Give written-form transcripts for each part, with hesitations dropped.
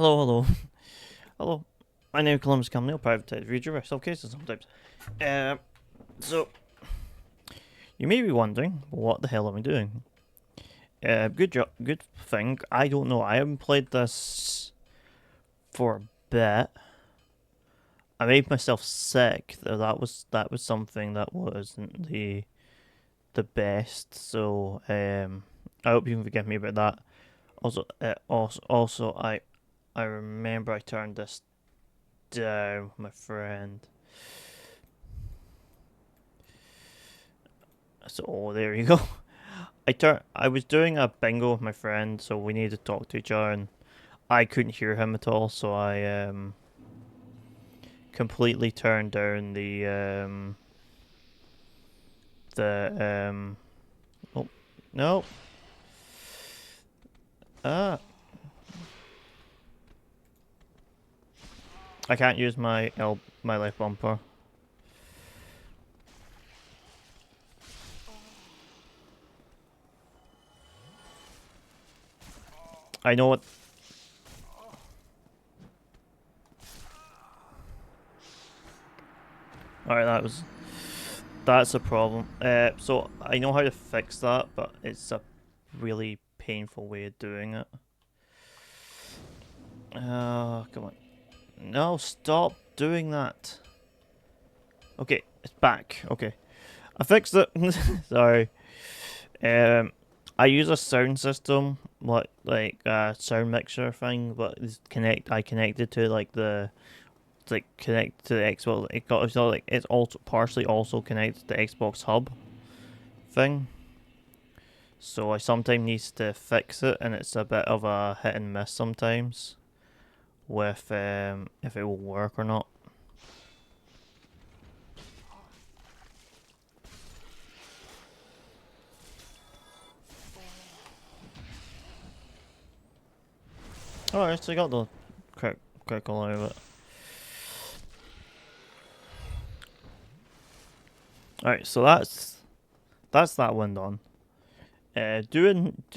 Hello, hello, hello. My name is Columbus Company, a private reviewer, self cases sometimes. So, you may be wondering, what the hell am I doing? Good job, good thing. I don't know, I haven't played this for a bit. I made myself sick, though that was something that wasn't the best, so, I hope you can forgive me about that. Also, I remember I turned this down, my friend. So there you go. I was doing a bingo with my friend, so we needed to talk to each other, and I couldn't hear him at all, so I completely turned down the oh no. Ah, I can't use my left bumper. I know what. Alright, that's a problem. So I know how to fix that, but it's a really painful way of doing it. Oh, come on. No, stop doing that. Okay, it's back. Okay. I fixed it. Sorry. Um, I use a sound system, like a sound mixer thing, but I connected to like connect to the Xbox. It's also partially also connected to the Xbox Hub thing. So I sometimes needs to fix it, and it's a bit of a hit and miss sometimes with if it will work or not. Alright, so I got the critical out of it. Alright, so that's that one done. I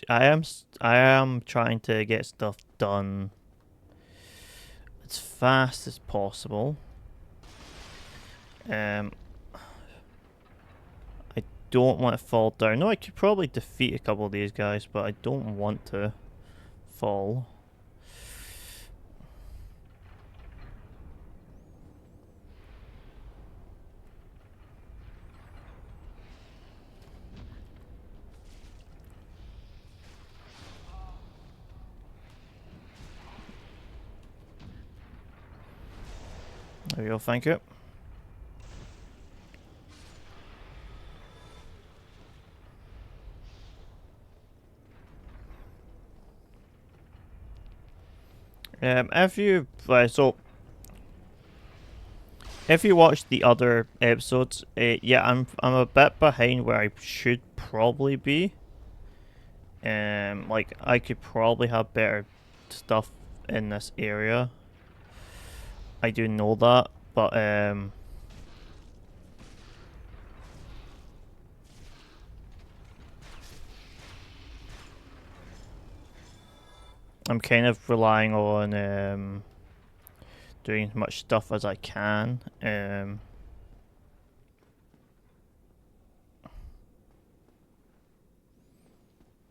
am trying to get stuff done as fast as possible. Um, I don't want to fall down. No, I could probably defeat a couple of these guys, but I don't want to fall. There we go, thank you. If you if you watch the other episodes, yeah, I'm a bit behind where I should probably be. Like I could probably have better stuff in this area. I do know that, but I'm kind of relying on doing as much stuff as I can.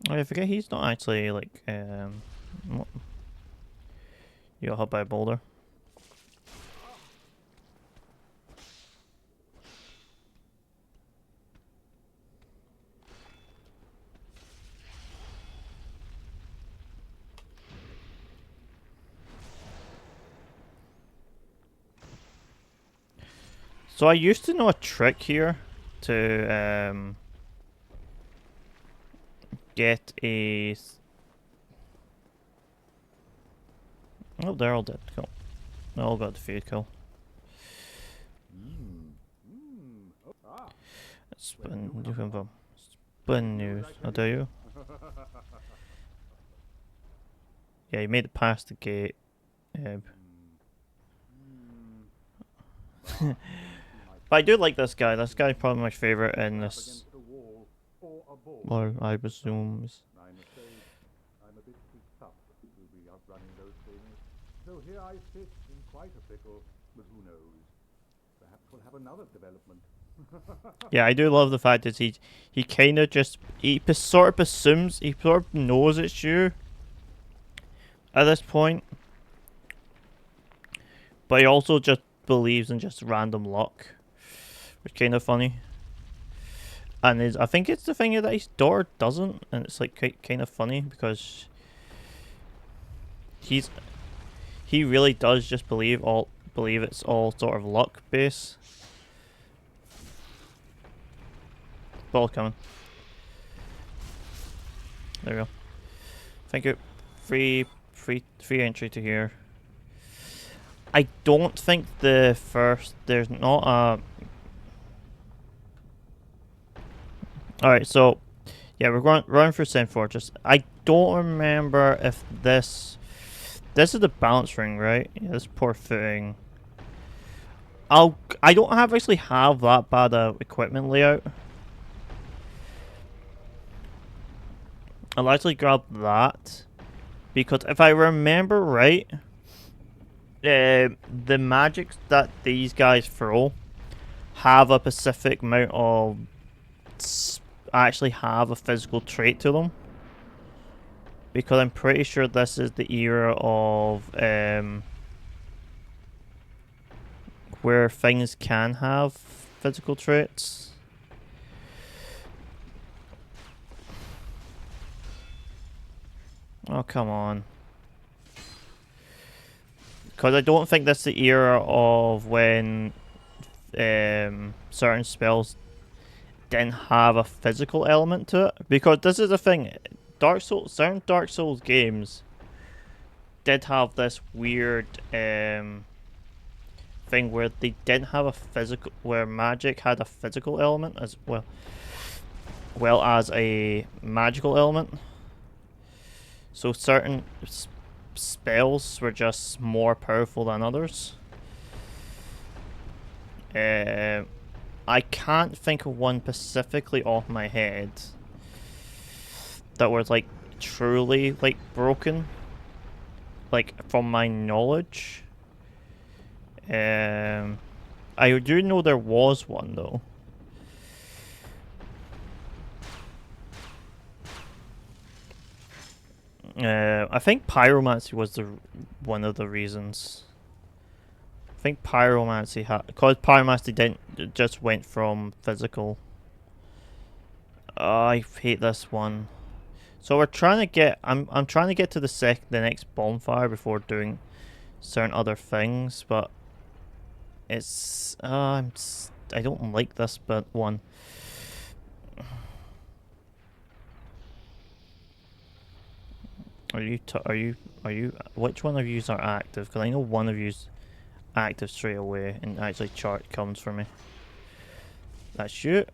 I forget he's not actually like you got hit by a boulder. So I used to know a trick here to get a. Oh, they're all dead. Cool. They all got defeated. Cool. Spin. You can bomb. Spin news. I'll tell you. Yeah, you made it past the gate. But I do like this guy. This guy's probably my favorite in this. Or I presume. Jedi sits in quite a pickle, but who knows? Perhaps we'll have another development. Yeah, I do love the fact that he kind of just sort of assumes, he sort of knows it's you at this point, but he also just believes in just random luck, which is kind of funny. And I think it's the thing that his daughter doesn't, and it's like kind of funny because he really does just believe it's all sort of luck based. Ball coming. There we go. Thank you. Free entry to here. I don't think there's not a. Alright, so yeah, we're running through Sin Fortress. I don't remember if this is the balance ring, right? Yeah, this poor footing. I don't actually have that bad equipment layout. I'll actually grab that because if I remember right, the magics that these guys throw have a specific amount of actually have a physical trait to them. Because I'm pretty sure this is the era of where things can have physical traits. Oh, come on. Because I don't think that's the era of when certain spells didn't have a physical element to it. Because this is the thing, certain Dark Souls games did have this weird thing where they didn't have a physical, where magic had a physical element as well as a magical element. So certain spells were just more powerful than others. I can't think of one specifically off my head that was like truly like broken, like from my knowledge. I do know there was one though. I think pyromancy was one of the reasons. I think pyromancy because pyromancy didn't just went from physical. I hate this one. So we're trying to get. I'm trying to get to the next bonfire before doing certain other things, but it's I don't like this but one. Are you which one of yous are active? Because I know one of you's active straight away and actually chart comes for me. That's you.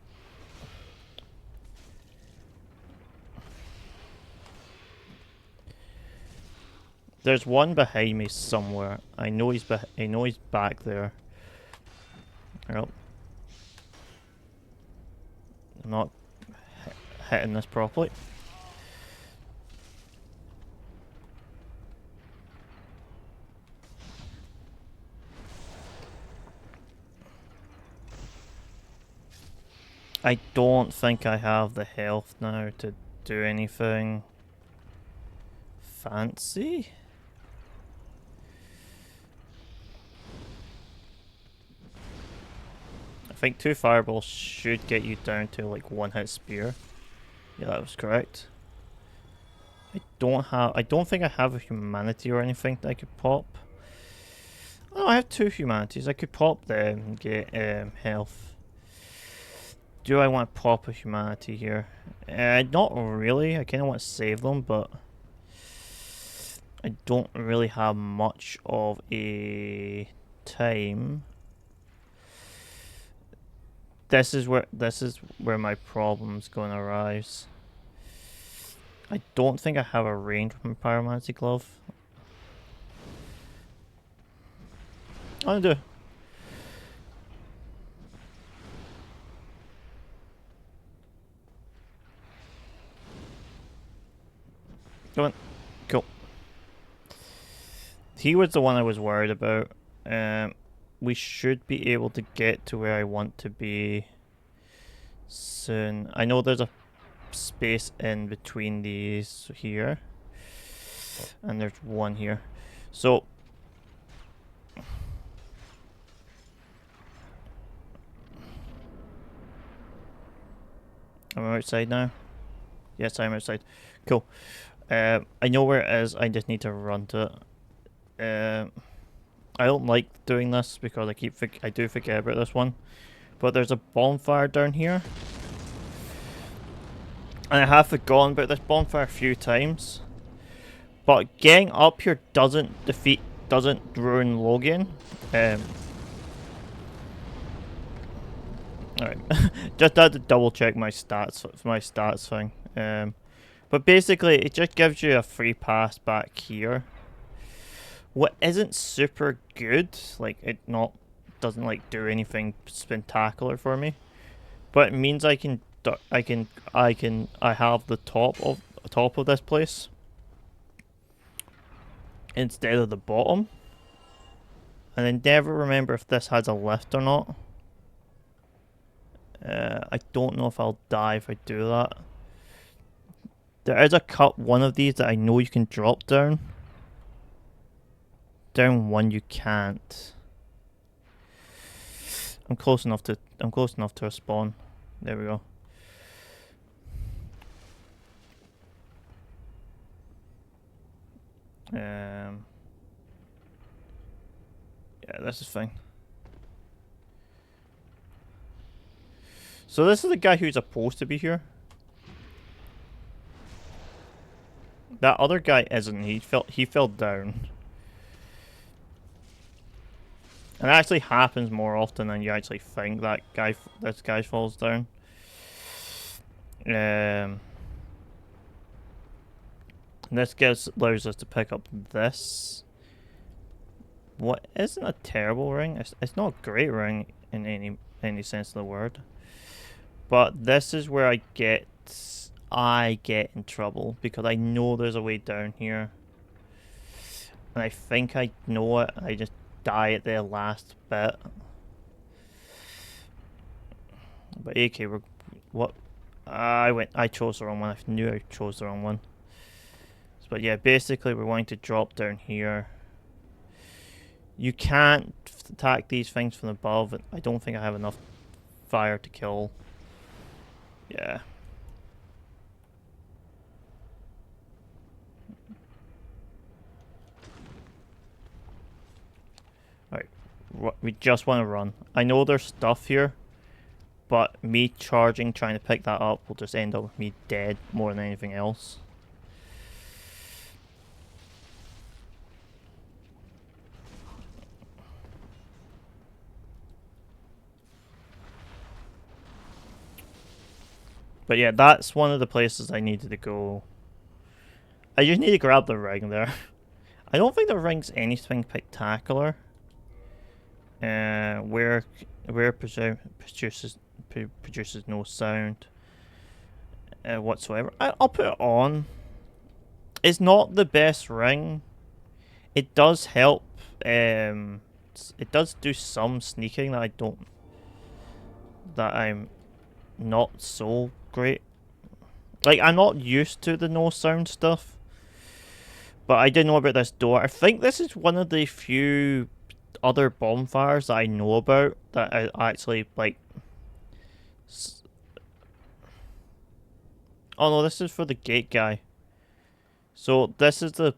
There's one behind me somewhere. I know he's back there. Nope. I'm not hitting this properly. I don't think I have the health now to do anything fancy. I think 2 fireballs should get you down to like 1-hit spear. Yeah, that was correct. I don't think I have a humanity or anything that I could pop. Oh, I have 2 humanities. I could pop them and get health. Do I want to pop a humanity here? Not really. I kind of want to save them, but I don't really have much of a time. This is where my problem's going to arise. I don't think I have a range with my pyromancy glove. I do. Come on. Cool. he was the one I was worried about. We should be able to get to where I want to be soon. I know there's a space in between these here, and there's one here. So I'm outside now. Yes, I'm outside. Cool. I know where it is. I just need to run to it. I don't like doing this because I do forget about this one. But there's a bonfire down here. And I have forgotten about this bonfire a few times. But getting up here doesn't ruin Logan. Alright. Just had to double check my stats thing. But basically it just gives you a free pass back here. What isn't super good, like it doesn't like do anything spectacular for me. But it means I have the top of this place instead of the bottom. And I never remember if this has a lift or not. I don't know if I'll die if I do that. There is one of these that I know you can drop down. Down one you can't. I'm close enough to a spawn. There we go. Yeah, this is fine. So this is the guy who's supposed to be here. That other guy isn't. He fell down. And it actually happens more often than you actually think. This guy falls down. This allows us to pick up this. What isn't a terrible ring? It's not a great ring in any sense of the word. But this is where I get in trouble because I know there's a way down here. And I think I know it. I just die at the last bit. But okay, I chose the wrong one. I knew I chose the wrong one. But yeah, basically we're going to drop down here. You can't attack these things from above. I don't think I have enough fire to kill. Yeah. Alright. We just want to run. I know there's stuff here, but me trying to pick that up will just end up with me dead more than anything else. But yeah, that's one of the places I needed to go. I just need to grab the ring there. I don't think the ring's anything spectacular. Where produces no sound whatsoever. I'll put it on. It's not the best ring. It does help. It does do some sneaking that I'm not so great. Like, I'm not used to the no sound stuff. But I did know about this door. I think this is one of the few other bonfires that I know about that I actually, like... Oh no, this is for the gate guy. So this is the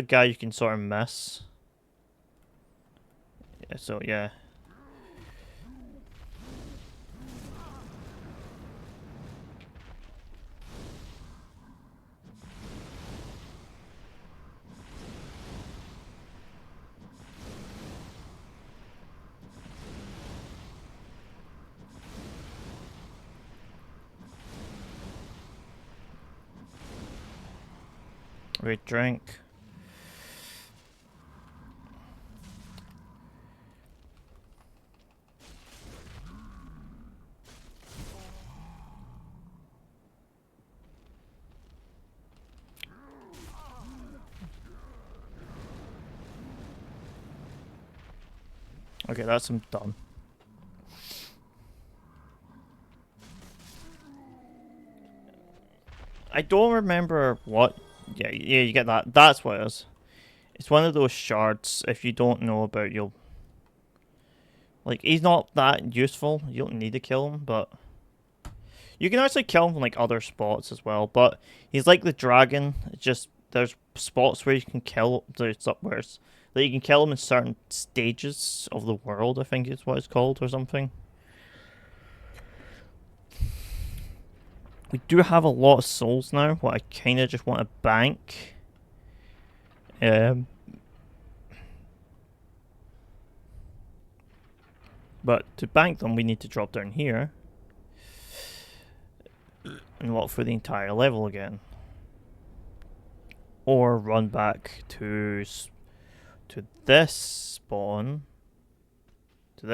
guy you can sort of miss. Yeah, so yeah. We drink. Okay, that's him done. I don't remember what. Yeah, you get that. That's what it is. It's one of those shards. If you don't know about, you'll. Like, he's not that useful. You don't need to kill him, but you can actually kill him from like other spots as well. But he's like the dragon. It's just there's spots where you can kill. There's where's that you can kill him in certain stages of the world. I think is what it's called or something. We do have a lot of souls now. What I kind of just want to bank. But to bank them, we need to drop down here and walk through the entire level again, or run back to this spawn, to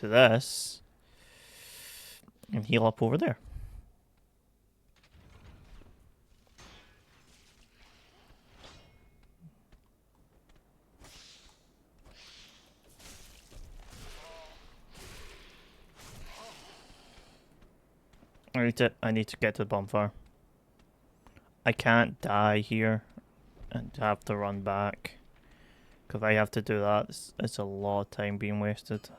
this, and heal up over there. I need to get to the bonfire. I can't die here and have to run back. Because I have to do that. It's a lot of time being wasted.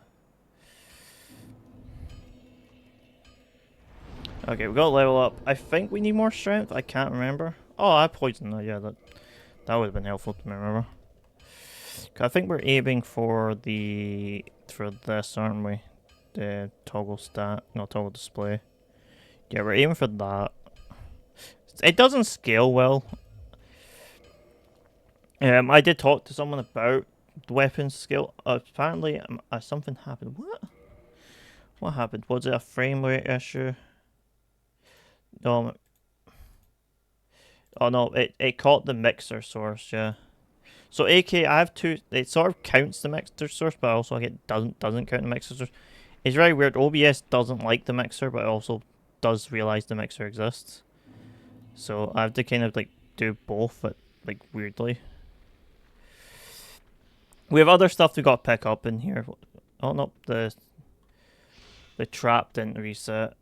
Okay, we got to level up. I think we need more strength. I can't remember. Oh, I poisoned. Yeah, that would have been helpful to remember. I think we're aiming for this, aren't we? The toggle stat, not toggle display. Yeah, we're aiming for that. It doesn't scale well. I did talk to someone about the weapons scale. Apparently, something happened. What? What happened? Was it a frame rate issue? No. Oh no, it caught the mixer source. Yeah. So AK, I have two. It sort of counts the mixer source, but also it doesn't count the mixer source. It's very weird. OBS doesn't like the mixer, but it also does realize the mixer exists. So I have to kind of like do both, but like weirdly. We have other stuff we got to pick up in here. Oh no, the trap didn't reset.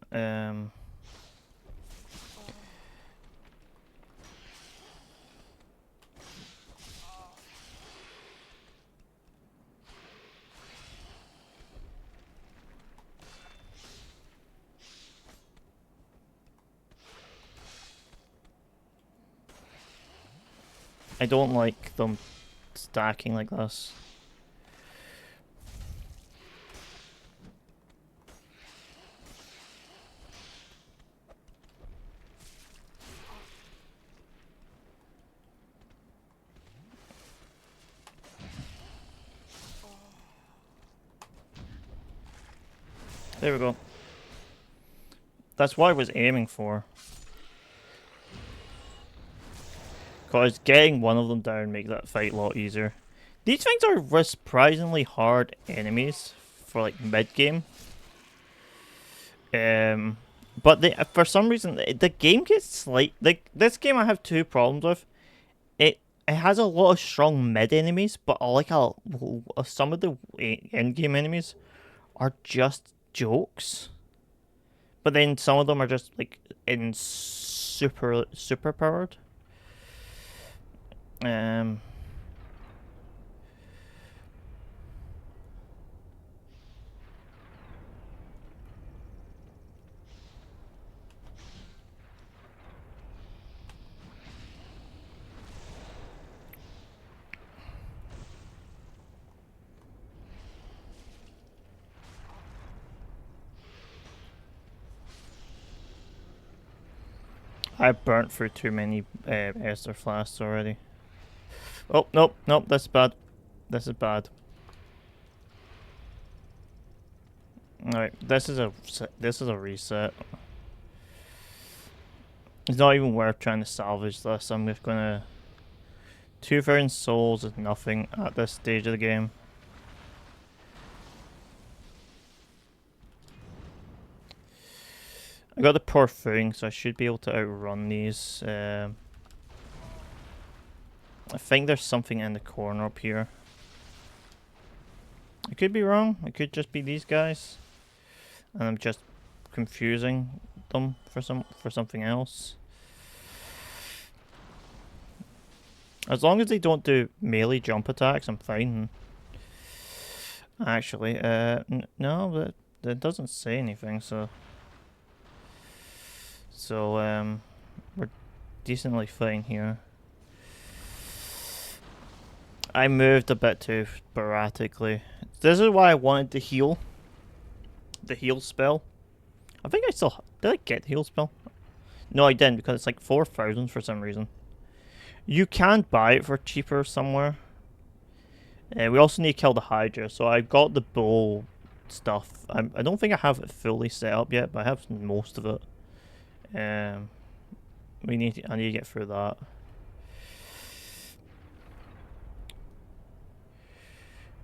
I don't like them stacking like this. There we go. That's what I was aiming for. Because getting one of them down makes that fight a lot easier. These things are surprisingly hard enemies for like mid-game. But for some reason the game gets this game I have two problems with. It has a lot of strong mid enemies, but some of the end game enemies are just jokes. But then some of them are just like super powered. I burnt through too many Esther flasks already. Oh, nope, that's bad. This is bad. Alright, this is a reset. It's not even worth trying to salvage this. I'm just gonna... 2,000 souls is nothing at this stage of the game. I got the poor thing, so I should be able to outrun these. I think there's something in the corner up here. I could be wrong. It could just be these guys, and I'm just confusing them for something else. As long as they don't do melee jump attacks, I'm fine. Actually, no, that doesn't say anything, so we're decently fine here. I moved a bit too sporadically. This is why I wanted to heal. The heal spell. I think I still... Did I get the heal spell? No, I didn't, because it's like 4,000 for some reason. You can buy it for cheaper somewhere. We also need to kill the Hydra, so I got the bow stuff. I don't think I have it fully set up yet, but I have most of it. I need to get through that.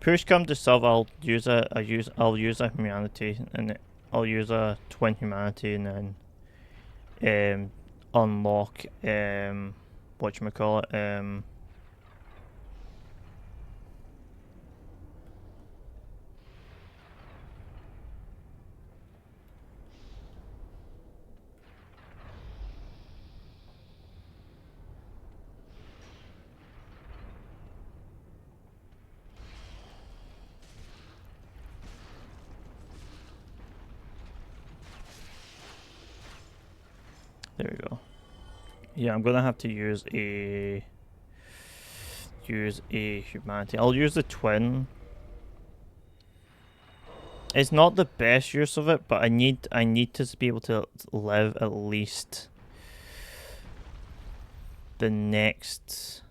Push come to shove, I'll use a humanity, and I'll use a twin humanity, and then unlock whatchamacallit, there we go. Yeah, I'm gonna have to use a humanity. I'll use the twin. It's not the best use of it, but I need to be able to live at least the next.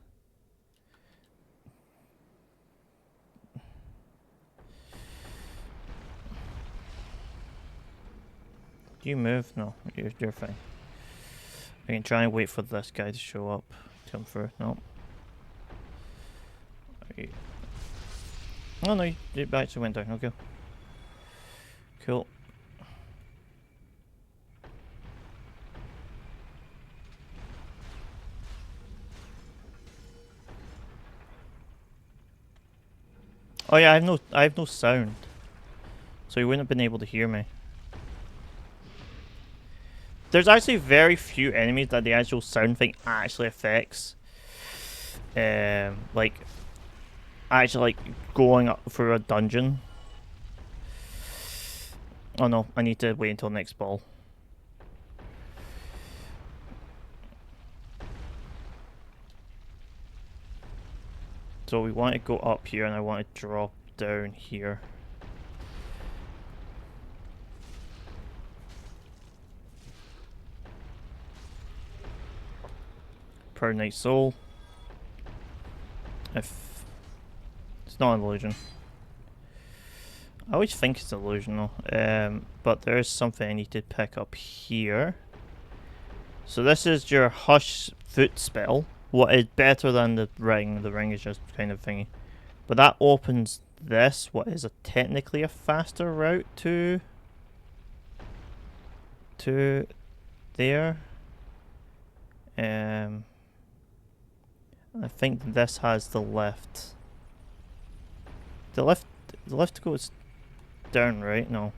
Do you move? No, you're fine. I can try and wait for this guy to show up. Come through. No. Oh no, you actually went down. Okay. Cool. Oh yeah, I have no sound. So you wouldn't have been able to hear me. There's actually very few enemies that the actual sound thing actually affects. Like actually like going up through a dungeon. Oh no, I need to wait until next ball. So we want to go up here and I want to drop down here. Per night soul. If it's not an illusion. I always think it's illusional, but there is something I need to pick up here. So this is your Hush Foot spell. What is better than the ring? The ring is just kind of thingy. But that opens this, what is technically a faster route to there. I think this has the lift. The lift goes down, right? No.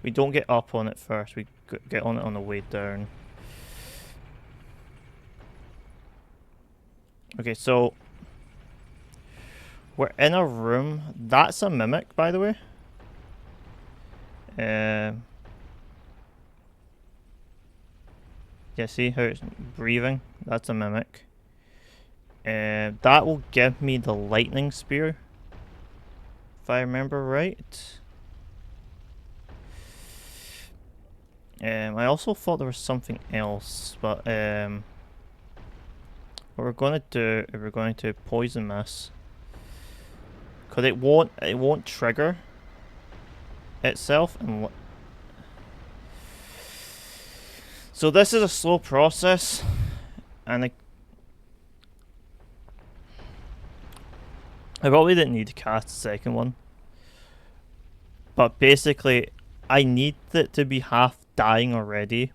We don't get up on it first, we get on it on the way down. Okay, so we're in a room. That's a mimic, by the way. Yeah, see how it's breathing? That's a mimic. That will give me the lightning spear, if I remember right. I also thought there was something else, but what we're gonna do is we're going to poison this, cause it won't trigger itself, and so this is a slow process, and I probably didn't need to cast the second one, but basically I need it to be half dying already.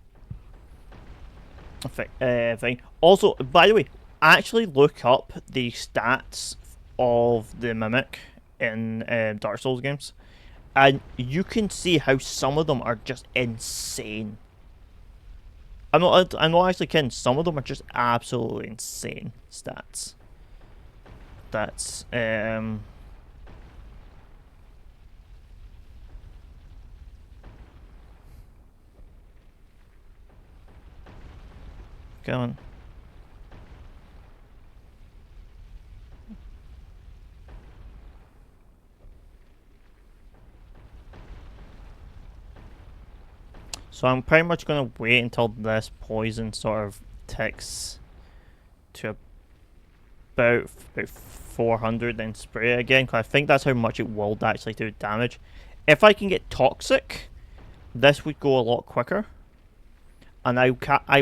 Thing. Also, by the way, actually look up the stats of the mimic in Dark Souls games, and you can see how some of them are just insane. I'm not actually kidding. Some of them are just absolutely insane stats. That's come on. So I'm pretty much gonna wait until this poison sort of ticks to about 400, then spray it again, because I think that's how much it will actually do damage. If I can get toxic, this would go a lot quicker. And I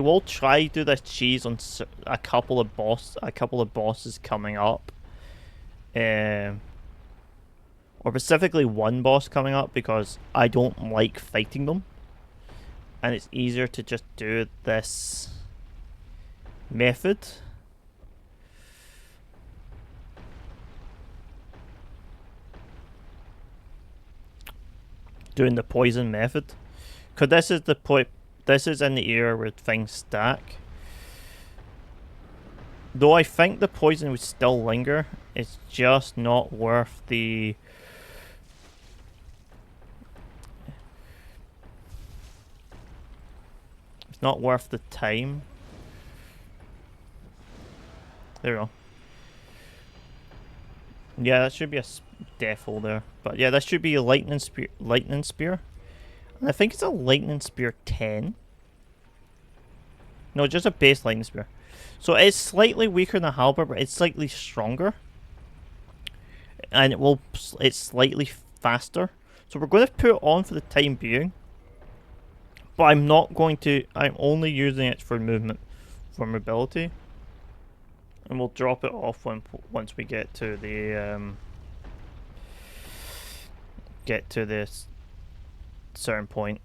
will try to do this cheese on a couple of bosses coming up, or specifically one boss coming up, because I don't like fighting them, and it's easier to just do this method. Doing the poison method, because this is the point. This is in the era where things stack. Though I think the poison would still linger, it's just not worth the... It's not worth the time. There we go. Yeah, that should be a death hole there. But yeah, that should be a lightning spear. And I think it's a lightning spear 10. No, just a base lightning spear. So it's slightly weaker than a halberd, but it's slightly stronger. And it's slightly faster. So we're going to put it on for the time being. But I'm not going to... I'm only using it for movement, for mobility. And we'll drop it off once we get to the... get to this certain point.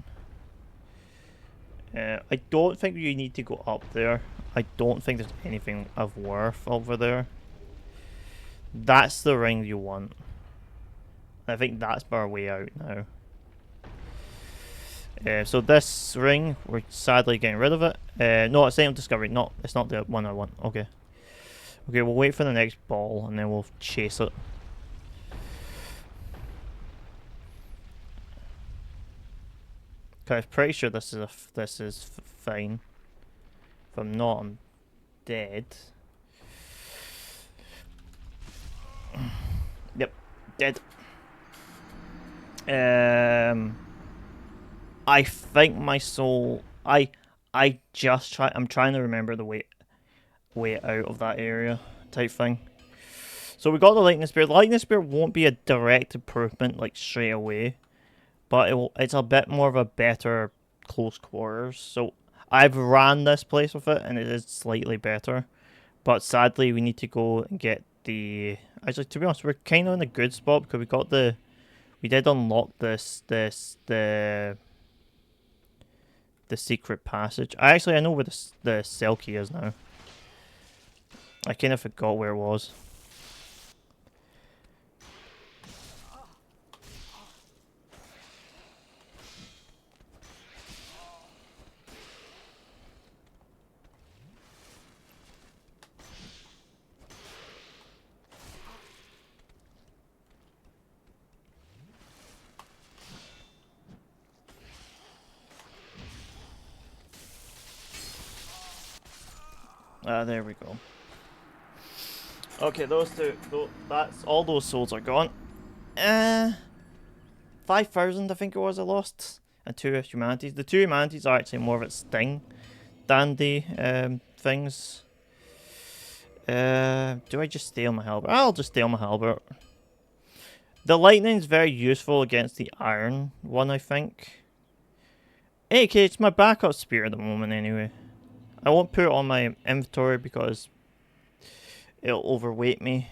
I don't think you need to go up there. I don't think there's anything of worth over there. That's the ring you want. I think that's our way out now. So this ring, we're sadly getting rid of it. No, it's Item Discovery. No, it's not the one I want. Okay. Okay, we'll wait for the next ball and then we'll chase it. Okay, I'm pretty sure this is fine. If I'm not, I'm dead. Yep, dead. I think my soul. I'm trying to remember the way out of that area type thing. So we got the lightning spear. The lightning spear won't be a direct improvement like straight away, but it's a bit more of a better close quarters. So I've ran this place with it, and it is slightly better. But sadly, we need to go and get the... Actually, to be honest, we're kind of in a good spot because we got the... We did unlock the secret passage. I know where the cell key is now. I kind of forgot where it was. There we go. Okay, those two, that's all those souls are gone. 5,000 I think it was I lost, and 2 humanities. The 2 humanities are actually more of a sting than the things. Do I just stay on my halberd? I'll just stay on my halberd. The lightning's very useful against the iron one, I think. Okay, it's my backup spear at the moment anyway. I won't put it on my inventory because it'll overweight me.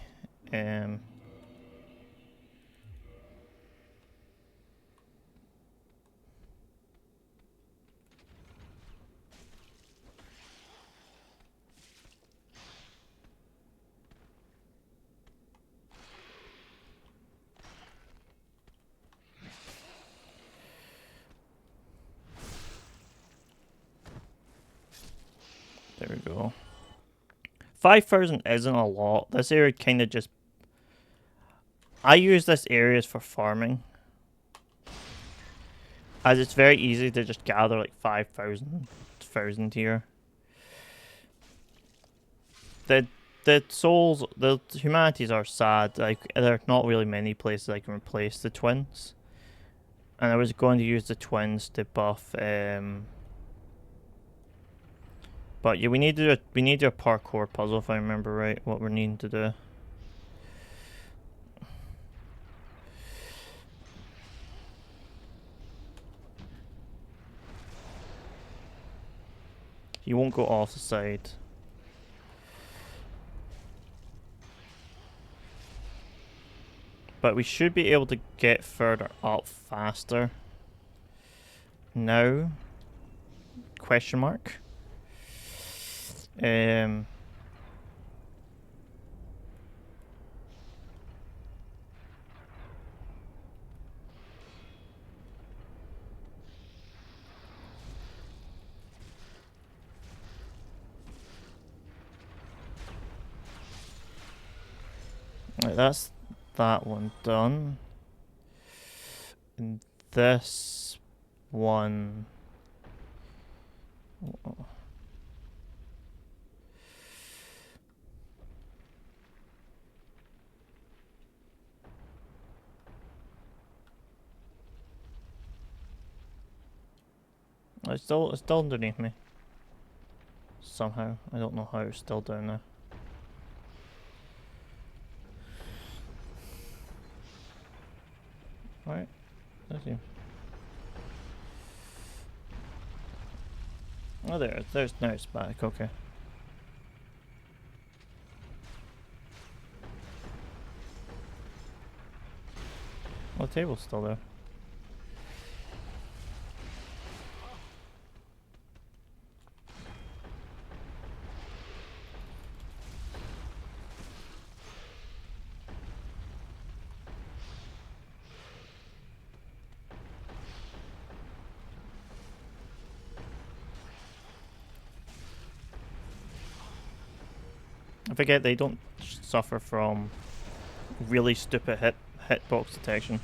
There we go. 5,000 isn't a lot. This area kind of just... I use this area for farming. As it's very easy to just gather like 5,000 here. The souls, the humanities are sad. Like, there are not really many places I can replace the twins. And I was going to use the twins to buff, but yeah, we need to do a parkour puzzle if I remember right, what we're needing to do. You won't go off the side. But we should be able to get further up faster. Now? Question mark. Right, that's that one done. And this one... It's still underneath me. Somehow. I don't know how it's still down there. Right. There's you. Oh, there's now it's back. Okay. Well, the table's still there. I forget they don't suffer from really stupid hitbox detection.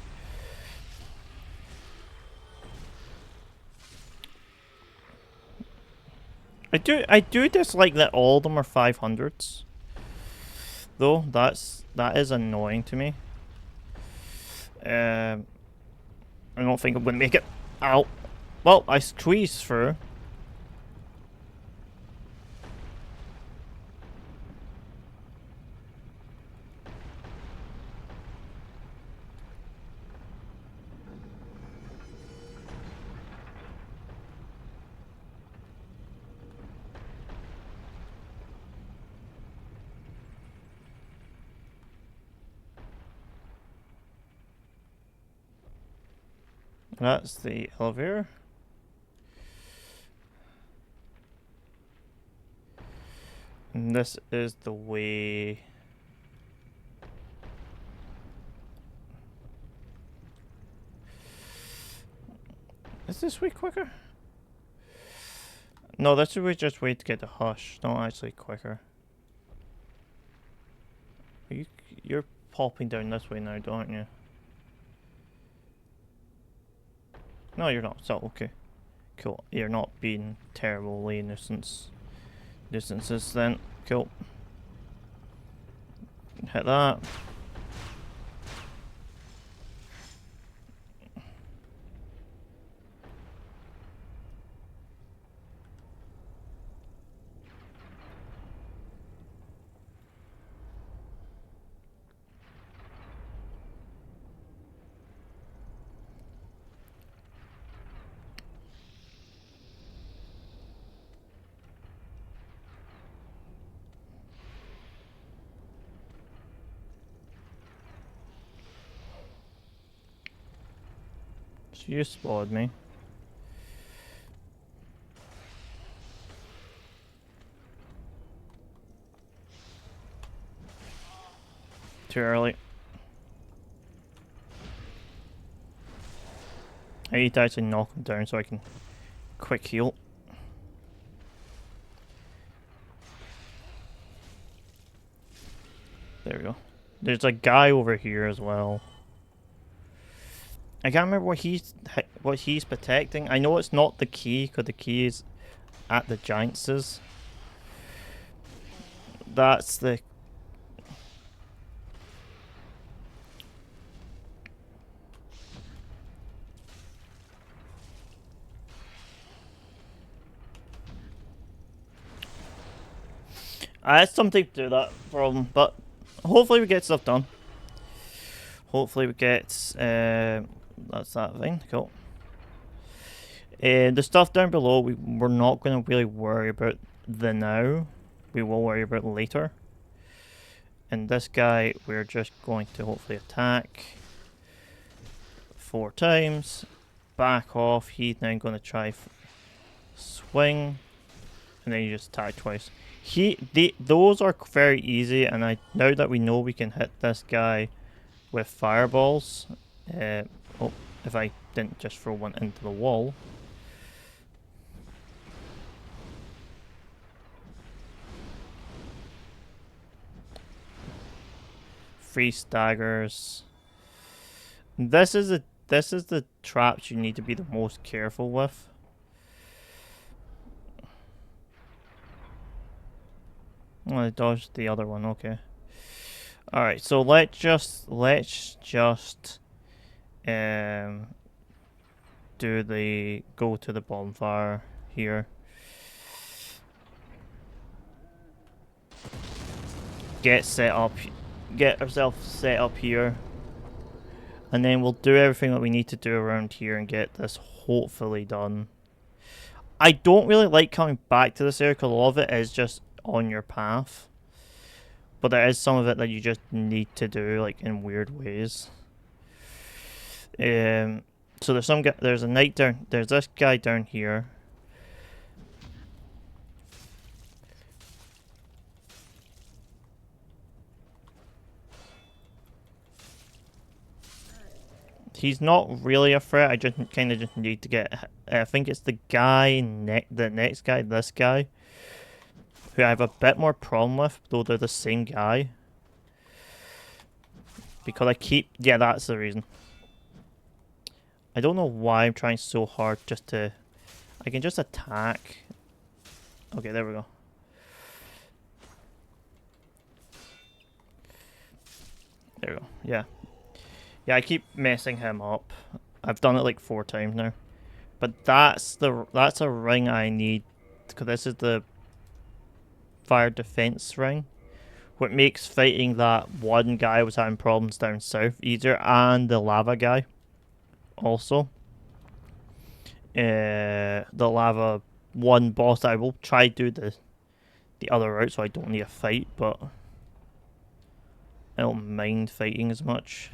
I do dislike that all of them are 500s. Though that is annoying to me. I don't think I'm gonna make it out. Well, I squeezed through. That's the elevator. And this is the way. Is this way quicker? No, this is just way to get the hush, not actually quicker. You're popping down this way now, don't you? No, you're not. So okay, cool. You're not being terribly nuisances then. Cool. Hit that. So you spotted me. Too early. I need to actually knock him down so I can quick heal. There we go. There's a guy over here as well. I can't remember what he's protecting. I know it's not the key, because the key is at the giantses. That's the... I had something to do that problem, but hopefully we get stuff done. Hopefully we get... that's that thing. Cool. The stuff down below, we're not going to really worry about the now. We will worry about later. And this guy, we're just going to hopefully attack 4 times. Back off. He's now going to try swing. And then you just attack twice. Those are very easy, and now that we know we can hit this guy with fireballs. Oh, if I didn't just throw one into the wall. Free staggers. This is the traps you need to be the most careful with. Oh, I dodged the other one. Okay. All right. So let's just go to the bonfire here. Get ourselves set up here, and then we'll do everything that we need to do around here and get this hopefully done. I don't really like coming back to this area because a lot of it is just on your path, but there is some of it that you just need to do like in weird ways. So there's a knight down. There's this guy down here. He's not really a threat. I just kind of need to get. I think it's the guy the next guy, this guy, who I have a bit more problem with, though they're the same guy. Because yeah, that's the reason. I don't know why I'm trying so hard just to... I can just attack. Okay, there we go. There we go, yeah. Yeah, I keep messing him up. I've done it like 4 times now. But that's a ring I need, because this is the fire defense ring. What makes fighting that one guy who was having problems down south easier, and the lava guy also. The lava one boss, I will try to do the other route so I don't need a fight, but I don't mind fighting as much.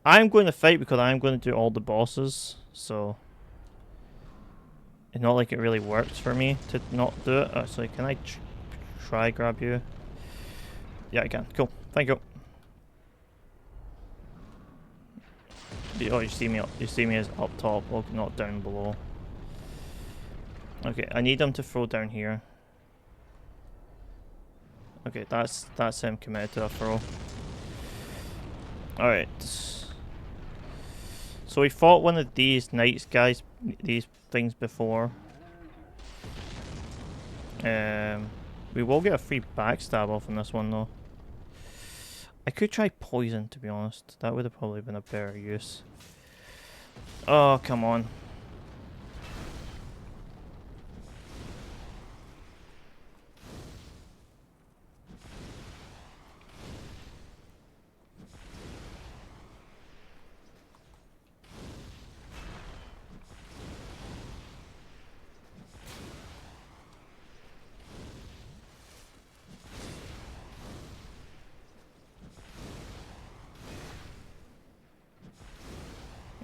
I'm going to fight because I'm going to do all the bosses, so it's not like it really works for me to not do it. Actually, can I try grab you? Yeah, I can. Cool. Thank you. Oh, you see me as up top, well, not down below. Okay, I need him to throw down here. Okay, that's him committed to a throw. Alright. So we fought one of these knights guys, these things before. We will get a free backstab off on this one though. I could try poison, to be honest. That would have probably been a better use. Oh, come on.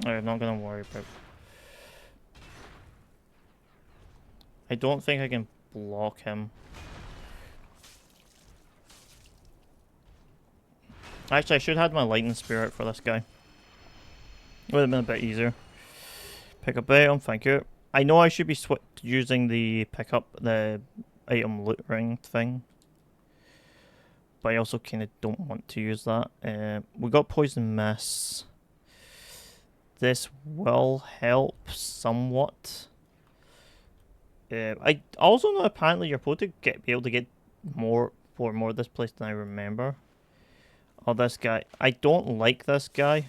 I'm not gonna worry about. I don't think I can block him. Actually, I should have had my lightning spirit for this guy. Would have been a bit easier. Pick up item, thank you. I know I should be using the item loot ring thing. But I also kind of don't want to use that. We got poison mist. This will help somewhat. I also know apparently you're supposed to be able to get more of this place than I remember. Oh, this guy. I don't like this guy.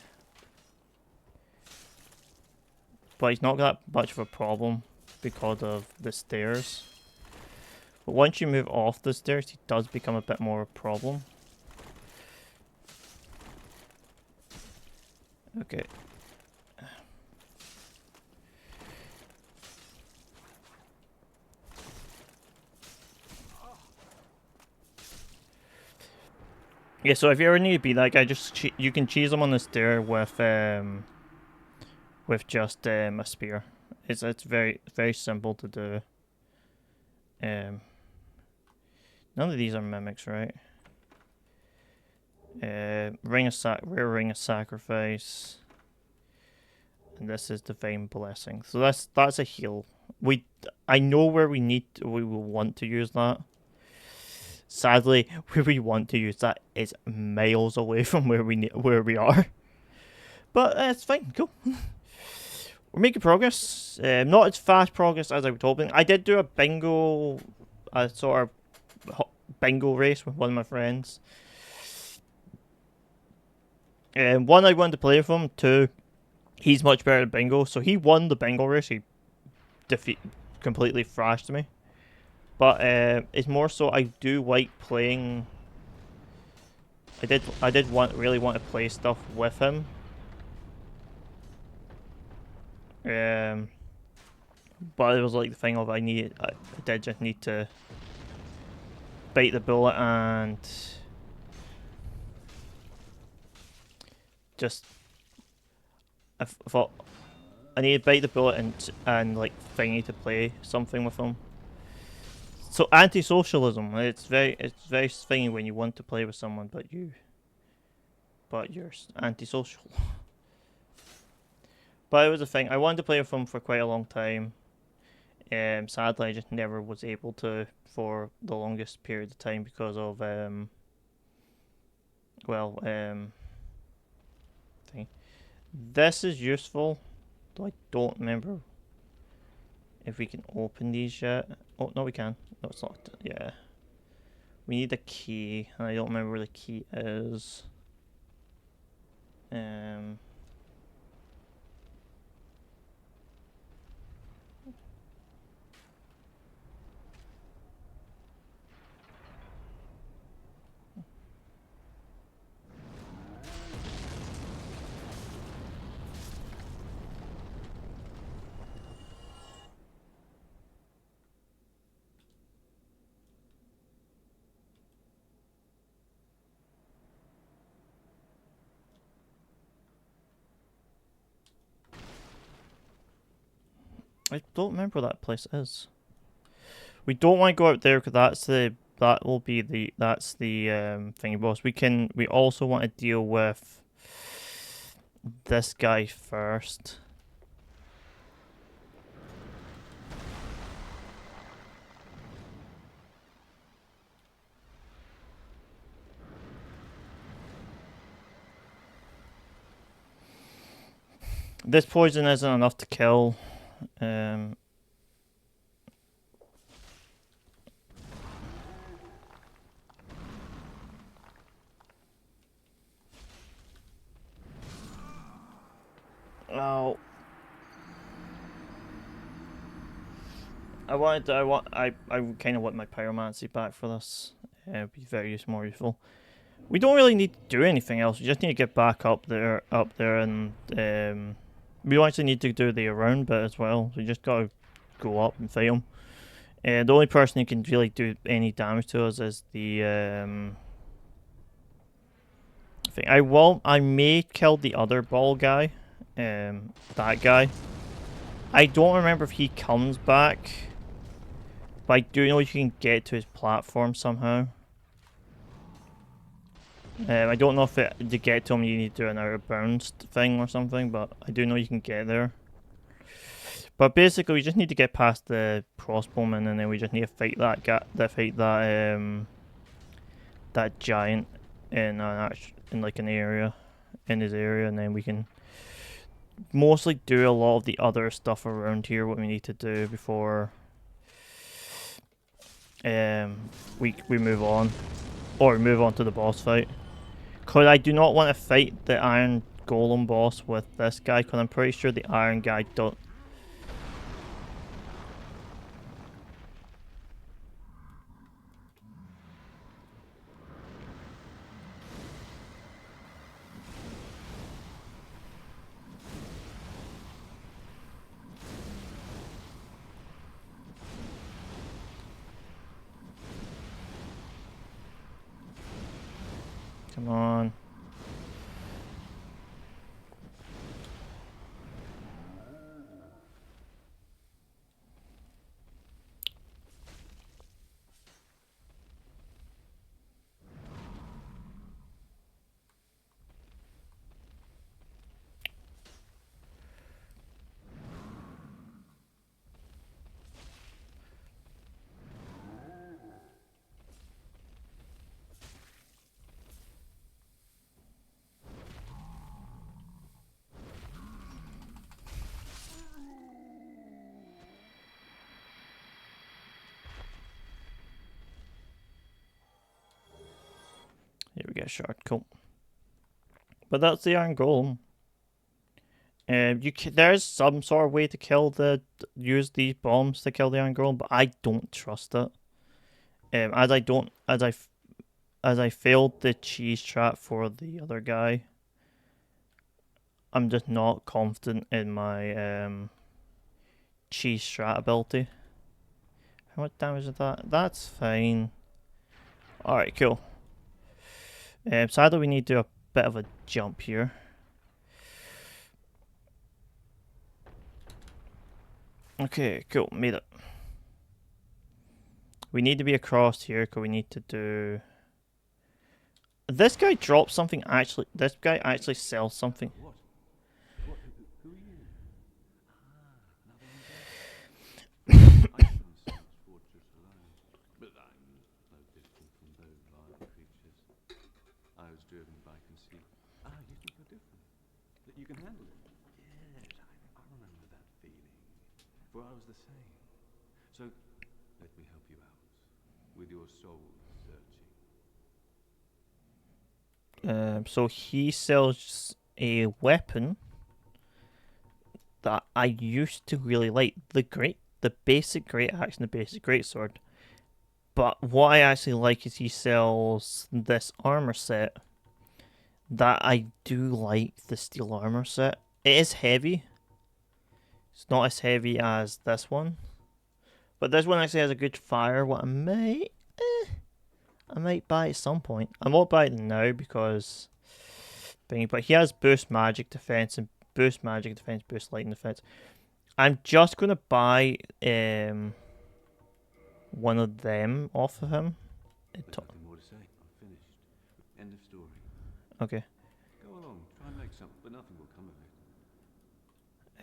But he's not that much of a problem because of the stairs. But once you move off the stairs, he does become a bit more of a problem. Okay. Yeah, so if you ever need to be that guy, just you can cheese him on the stair with just a spear. It's very simple to do. None of these are mimics, right? Rare ring of sacrifice, and this is divine blessing. So that's a heal. I know where we will want to use that. Sadly, where we want to use that is miles away from where we are. But it's fine, cool. We're making progress. Not as fast progress as I was hoping. I did do a sort of bingo race with one of my friends. One, I wanted to play with him. Two, he's much better at bingo, so he won the bingo race. He completely thrashed me. But it's more so I do like playing. I did really want to play stuff with him. But it was like the thing of I did just need to bite the bullet and just I thought I need to bite the bullet and like thingy to play something with him. So anti-socialism, it's very thingy when you want to play with someone but you're antisocial. But it was a thing. I wanted to play with him for quite a long time. Sadly, I just never was able to for the longest period of time because of thing. This is useful, though I don't remember if we can open these yet. Oh no, we can. No, it's not. Yeah, we need a key, and I don't remember where the key is. I don't remember where that place is. We don't want to go out there because that's the thingy boss. We also want to deal with this guy first. This poison isn't enough to kill. Oh. I kind of want my pyromancy back for this. It'd be very more useful. We don't really need to do anything else. We just need to get back up there, and we don't actually need to do the around bit as well. We just gotta go up and fight him. The only person who can really do any damage to us is the thing. I may kill the other ball guy. That guy. I don't remember if he comes back, but I do know you can get to his platform somehow. I don't know if to get to him you need to do an out of bounds thing or something, but I do know you can get there. But basically, we just need to get past the crossbowman, and then we just need to fight that guy. That giant in like an area, in his area, and then we can mostly do a lot of the other stuff around here. What we need to do before we move on, or we move on to the boss fight. Cause I do not want to fight the Iron Golem boss with this guy, cause I'm pretty sure the Iron guy don't. Come on. Here we get a shard. Cool. But that's the Iron Golem. There's some sort of way to use these bombs to kill the Iron Golem, but I don't trust it. As I failed the cheese trap for the other guy, I'm just not confident in my cheese strat ability. How much damage is that? That's fine. Alright, cool. Sadly, we need to do a bit of a jump here. Okay, cool. Made it. We need to be across here because we need to do... This guy drops something actually... This guy actually sells something. What? Who are you? Another one. Fortress alone. But I'm no different from those vile creatures. I was driven by conceit. Ah, you think you're different? That you can handle it? Yes, I remember that feeling. For I was the same. So, let me help you out with your soul searching. So he sells a weapon that I used to really like. The basic great axe and the basic great sword. But what I actually like is he sells this armor set that I do like, the steel armor set. It is heavy. It's not as heavy as this one. But this one actually has a good fire. What I might buy at some point. I won't buy it now because... But he has boost magic defense and boost magic defense, boost lightning defense. I'm just going to buy one of them off of him. There's nothing more to say. I'm finished. End of story. Okay. Go along. Try and make something, but nothing will come of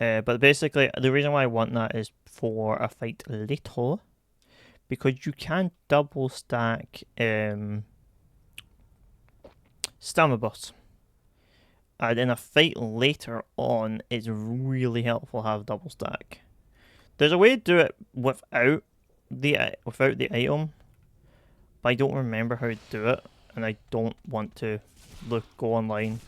it. But basically, the reason why I want that is for a fight later. Because you can double stack stamina buffs. And in a fight later on, it's really helpful to have double stack. There's a way to do it without the item, but I don't remember how to do it, and I don't want to go online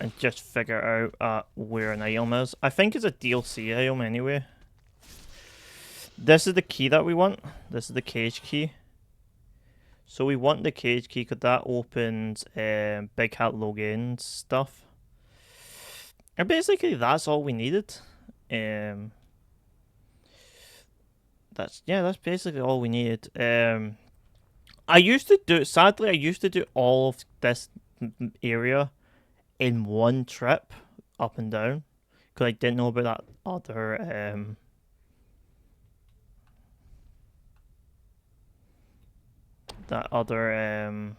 and just figure out where an item is. I think it's a DLC item anyway. This is the key that we want. This is the cage key. So we want the cage key because that opens Big Hat Logan's stuff. And basically that's all we needed. That's basically all we needed. Sadly I used to do all of this area in one trip, up and down, because I didn't know about that other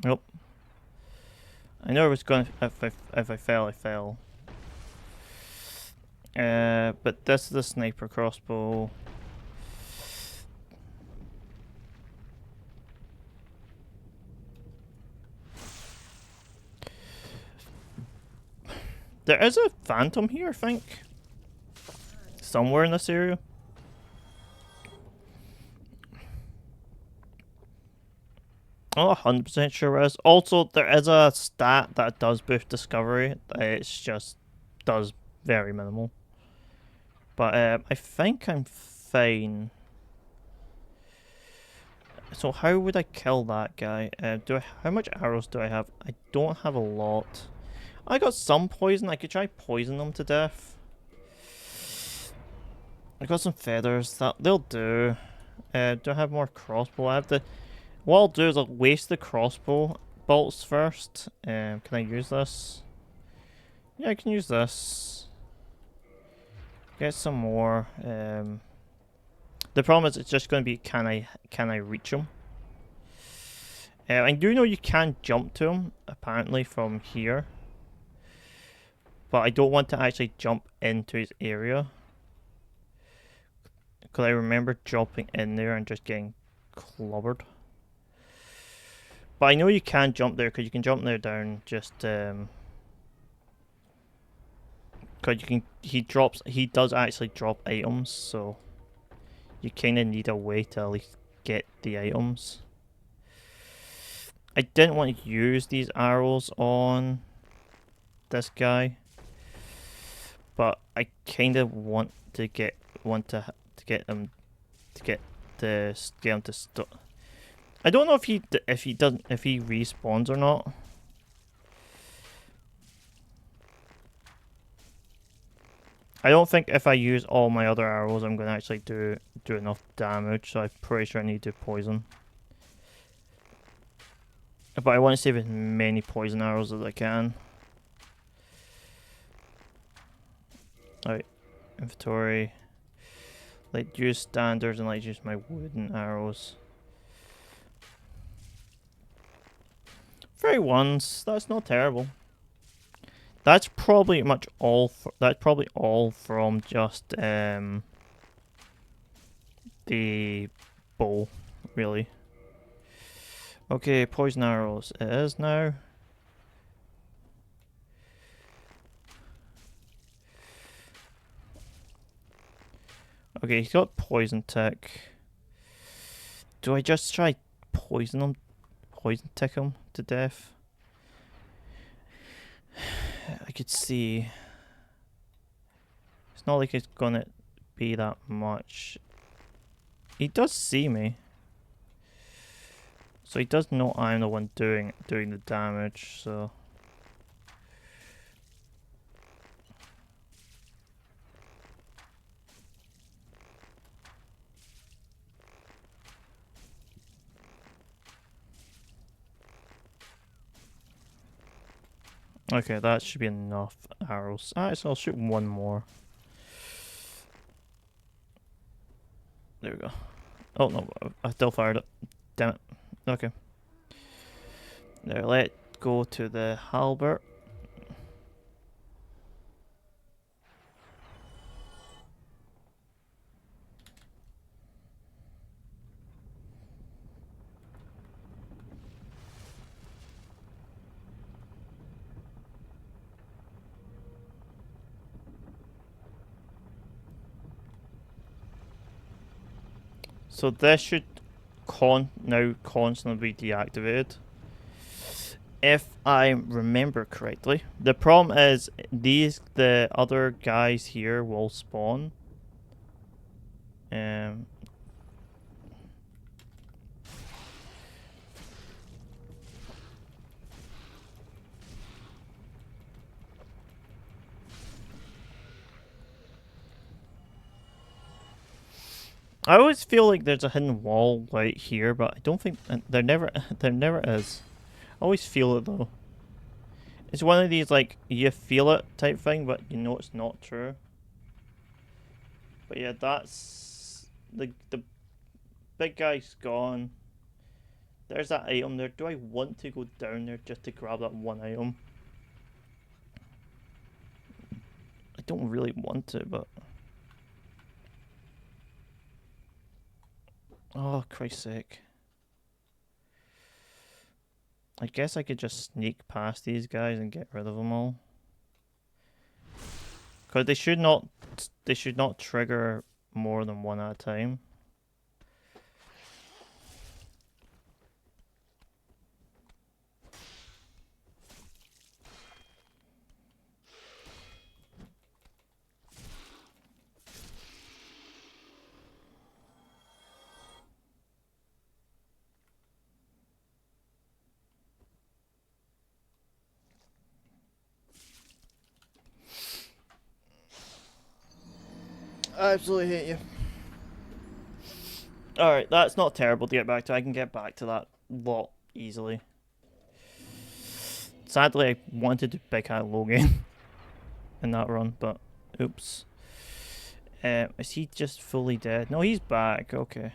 Nope. I know I was going to, if I fell, I fell. But this is the sniper crossbow. There is a phantom here, I think. Somewhere in this area. I'm not 100% sure where it is. Also, there is a stat that does boost discovery. It's just does very minimal. But I think I'm fine. So how would I kill that guy? How much arrows do I have? I don't have a lot. I got some poison. I could try poison them to death. I got some feathers. They'll do. Do I have more crossbow? I have to. What I'll do is I'll waste the crossbow bolts first. Can I use this? Yeah, I can use this. Get some more. The problem is it's just going to be can I reach him? I do know you can jump to him apparently from here, but I don't want to actually jump into his area because I remember jumping in there and just getting clobbered. But I know you can jump there because you can jump there down just because you can. He does actually drop items, so you kind of need a way to at least get the items. I didn't want to use these arrows on this guy, but I kind of want to get get him to stop. I don't know if he respawns or not. I don't think if I use all my other arrows, I'm going to actually do enough damage. So I'm pretty sure I need to poison. But I want to save as many poison arrows as I can. Alright, inventory. Like use standards and like use my wooden arrows. 31s, that's not terrible. That's probably that's probably all from just the bow, really. Okay, poison arrows it is now. Okay, he's got poison tick. Do I just try poison tick him to death? I could see. It's not like it's gonna be that much. He does see me. So he does know I'm the one doing the damage, so. Okay, that should be enough arrows. Alright, so I'll shoot one more. There we go. Oh no, I still fired it. Damn it. Okay. There, let's go to the halberd. So this should now constantly be deactivated. If I remember correctly. The problem is the other guys here will spawn. I always feel like there's a hidden wall right here, but I don't think there never is. I always feel it though. It's one of these like you feel it type thing, but you know it's not true. But yeah, that's the big guy's gone. There's that item there. Do I want to go down there just to grab that one item? I don't really want to, but... Oh, Christ's sake. I guess I could just sneak past these guys and get rid of them all. Because they should not trigger more than one at a time. I absolutely hate you. Alright, that's not terrible to get back to. I can get back to that lot easily. Sadly, I wanted to pick out Logan in that run, but oops. Is he just fully dead? No, he's back. Okay.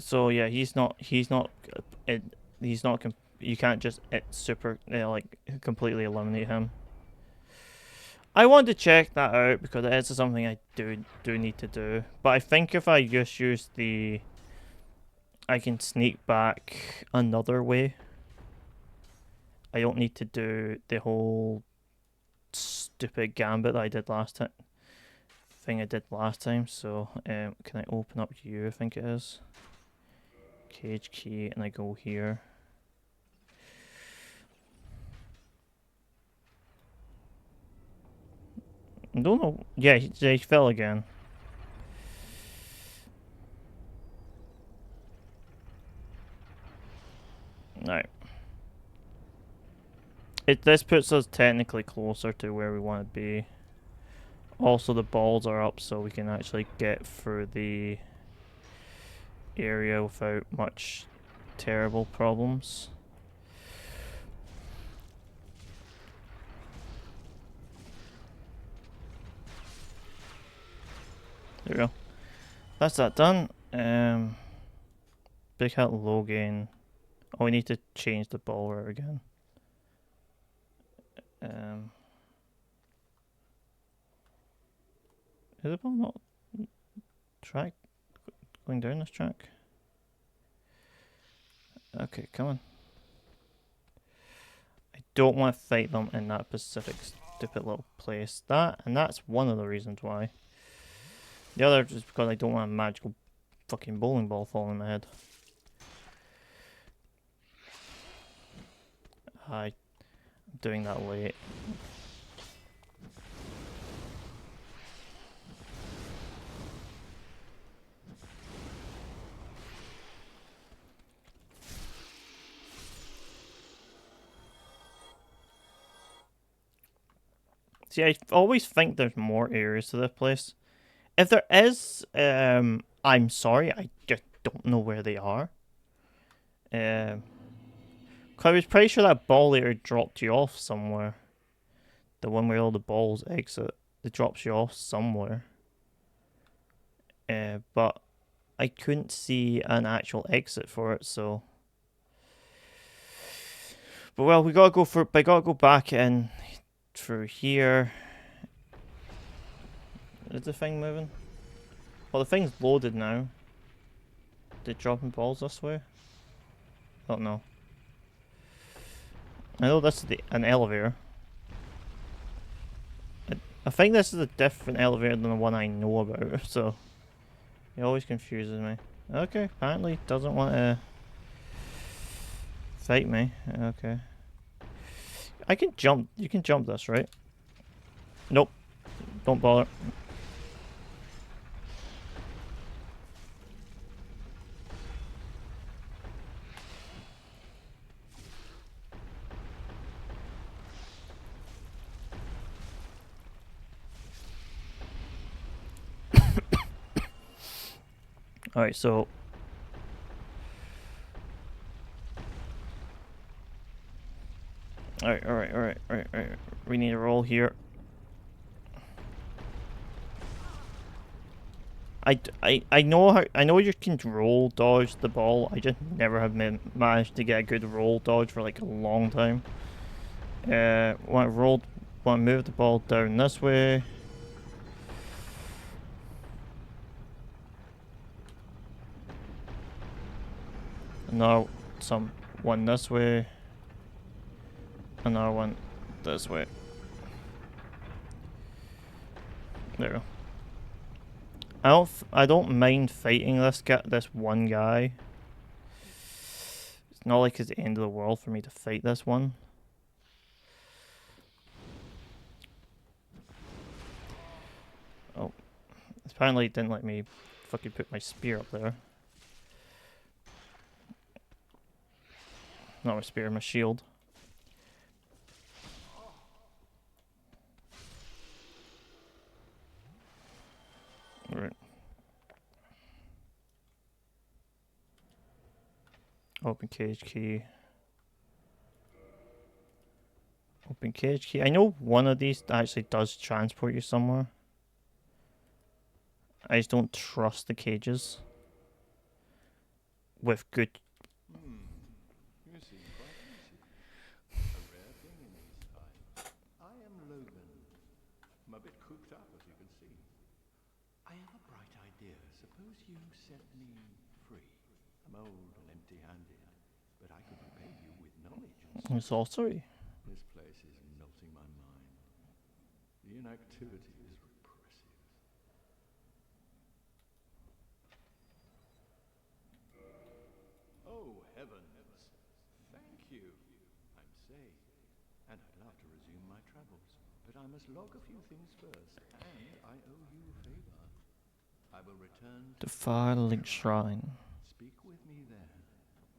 So yeah, he's not. You can't just like completely eliminate him. I want to check that out because it is something I do need to do. But I think if I just use I can sneak back another way. I don't need to do the whole stupid gambit that I did last time. So can I open up you? I think it is. Cage key, and I go here. I don't know. Yeah, he fell again. Alright. This puts us technically closer to where we want to be. Also, the balls are up, so we can actually get through the area without much terrible problems. There we go. That's that done. Big hat low gain. Oh, we need to change the ball route again. Is the ball not track going down this track? Okay, come on. I don't want to fight them in that specific stupid little place. That's one of the reasons why. The other is because I don't want a magical fucking bowling ball falling in my head. I'm doing that late. See, I always think there's more areas to this place. If there is, I'm sorry, I just don't know where they are. Cause I was pretty sure that ball later dropped you off somewhere. The one where all the balls exit, it drops you off somewhere. But I couldn't see an actual exit for it, so. But well, we gotta go back in through here. Is the thing moving? Well, the thing's loaded now. They're dropping balls this way? I don't know. I know this is an elevator. I think this is a different elevator than the one I know about, so it always confuses me. Okay, apparently doesn't want to fight me. Okay. I can jump. You can jump this, right? Nope. Don't bother. Alright, so... Alright. We need a roll here. I know how I know you can roll dodge the ball. I just never have managed to get a good roll dodge for like a long time. Want to move the ball down this way. Now one this way. Another one this way. There. I don't mind fighting this one guy. It's not like it's the end of the world for me to fight this one. Oh, apparently it didn't let me fucking put my spear up there. Not my spear, my shield. Right. Open cage key. Open cage key. I know one of these actually does transport you somewhere. I just don't trust the cages. With good... You seem quite easy. A rare thing in these times. I am Logan. I'm a bit cooped up, as you can see. I have a bright idea. Suppose you set me free. I'm old and empty-handed, but I could repay you with knowledge and sorcery. This place is melting my mind. The inactivity is repressive. Oh, heavens. Thank you. I'm safe, and I'd love to resume my travels. But I must log a few things first, and I owe you a favor. I will return to Defiling Shrine. Speak with me there,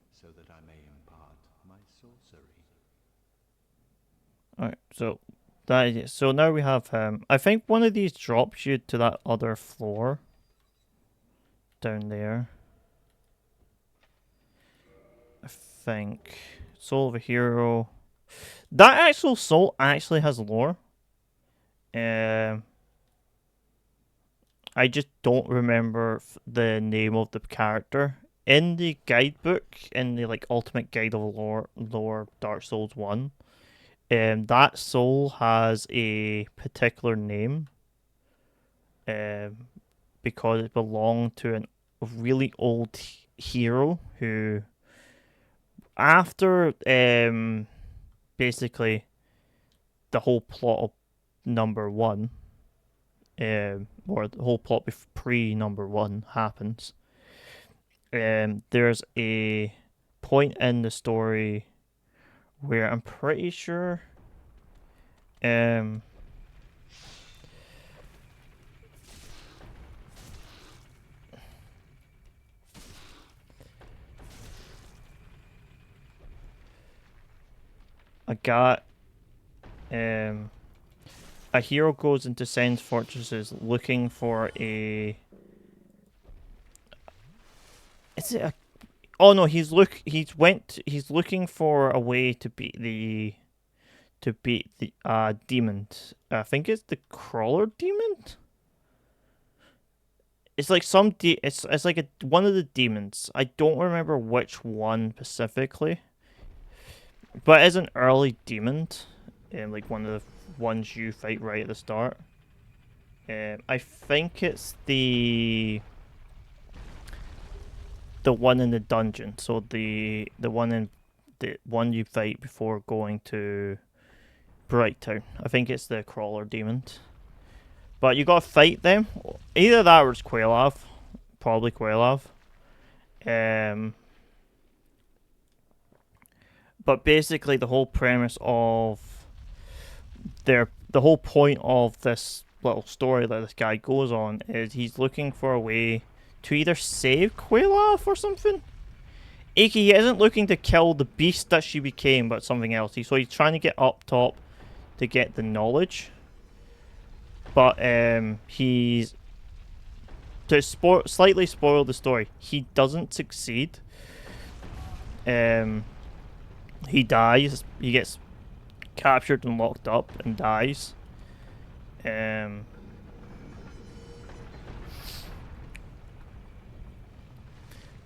so that I may impart my sorcery. Alright, so that is it. So now we have I think one of these drops you to that other floor. Down there. I think. Soul of a Hero. That actual soul actually has lore. I just don't remember the name of the character. In the guidebook, in the like ultimate guide of lore Dark Souls 1, that soul has a particular name. Because it belonged to a really old hero who, after basically the whole plot of number 1, or the whole plot pre number 1 happens, there's a point in the story where I'm pretty sure a hero goes into Sen's fortresses looking for a... Is it a... Oh no, he's looking for a way to beat the demon. I think it's the crawler demon. It's like it's like one of the demons. I don't remember which one specifically, but it's an early demon, like one of the ones you fight right at the start. I think it's the one in the dungeon. So the one you fight before going to Brighttown. I think it's the crawler demon. But you gotta fight them. Either that or it's Quelav. Probably Quelav. But basically the whole premise of the whole point of this little story that this guy goes on is he's looking for a way to either save Quelav or something. He isn't looking to kill the beast that she became, but something else. So he's trying to get up top to get the knowledge. But he's... To slightly spoil the story, he doesn't succeed. He dies. He gets captured and locked up and dies.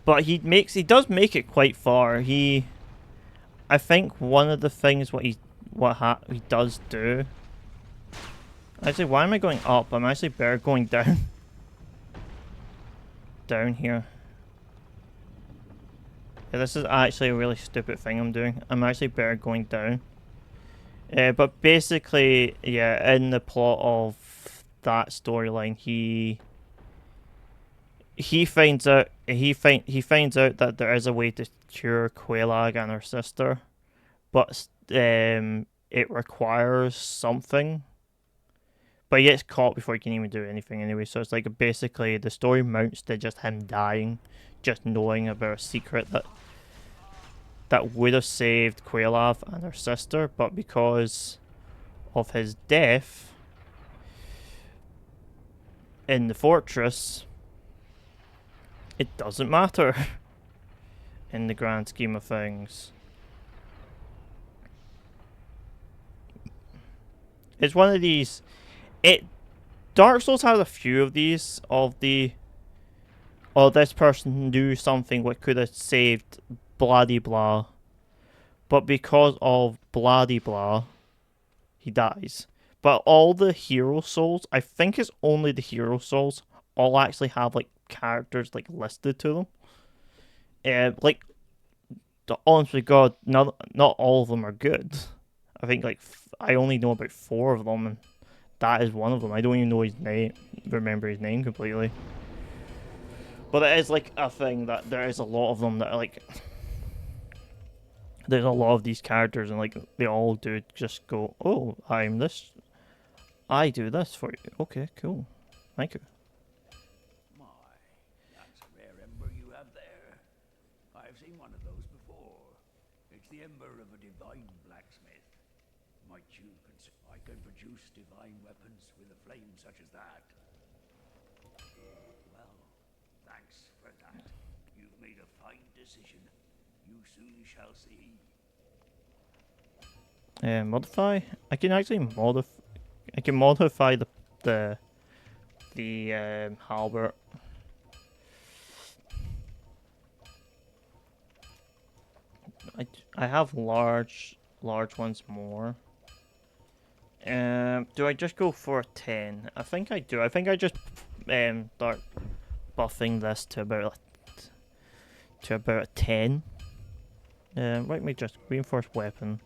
But he does make it quite far. I think one of the things he does do. Actually, why am I going up? I'm actually better going down. Down here. Yeah, this is actually a really stupid thing I'm doing. I'm actually better going down. But basically, yeah, in the plot of that storyline, he finds out that there is a way to cure Quelaag and her sister, but it requires something. But he gets caught before he can even do anything anyway. So it's like basically the story mounts to just him dying, just knowing about a secret that would have saved Quelav and her sister, but because of his death in the fortress, it doesn't matter in the grand scheme of things. It's one of these. Dark Souls has a few of these this person knew something what could have saved bloody blah, but because of bloody blah, he dies. But all the hero souls, I think it's only the hero souls, all actually have like characters like listed to them. Like, honestly, God, not all of them are good. I think like I only know about 4 of them, and that is one of them. I don't even know his name, remember his name completely. But it is like a thing that there is a lot of them that are like. There's a lot of these characters, and like they all do just go, "Oh, I do this for you." Okay, cool, thank you. My, that's a rare ember you have there. I've seen one of those before. It's the ember of a divine blacksmith. Might you consider I can produce divine weapons with a flame such as that? Well, thanks for that. You've made a fine decision. You soon shall see. Modify. I can actually modify. I can modify the halberd. I have large ones more. Do I just go for a 10? I think I do. I think I just start buffing this to about a 10. Let me just reinforce weapon.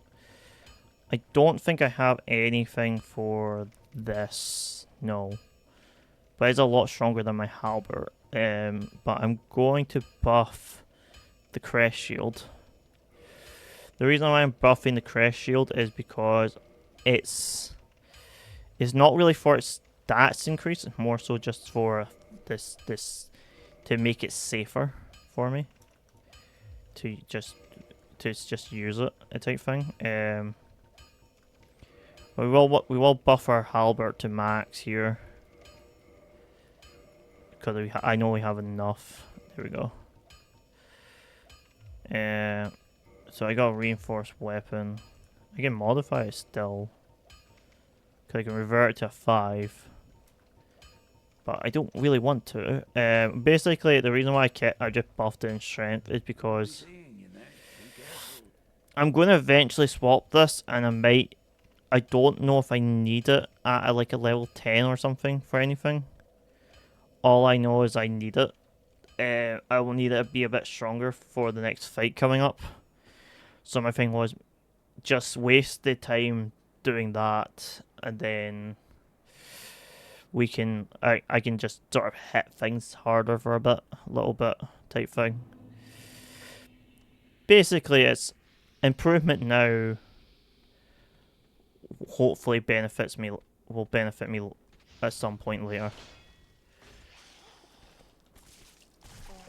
I don't think I have anything for this. No, but it's a lot stronger than my halberd. But I'm going to buff the crest shield. The reason why I'm buffing the crest shield is because it's not really for its stats increase. It's more so just for this to make it safer for me. To just use it, a type thing. We will buff our halberd to max here because I know we have enough. There we go. So I got a reinforced weapon. I can modify it still because I can revert it to a 5. But I don't really want to. Basically, the reason why I just buffed it in strength is because I'm going to eventually swap this, and I don't know if I need it at like a level 10 or something for anything. All I know is I need it. I will need it to be a bit stronger for the next fight coming up. So my thing was just waste the time doing that, and then I can just sort of hit things harder for a little bit type thing. Basically, it's improvement now. Hopefully will benefit me at some point later.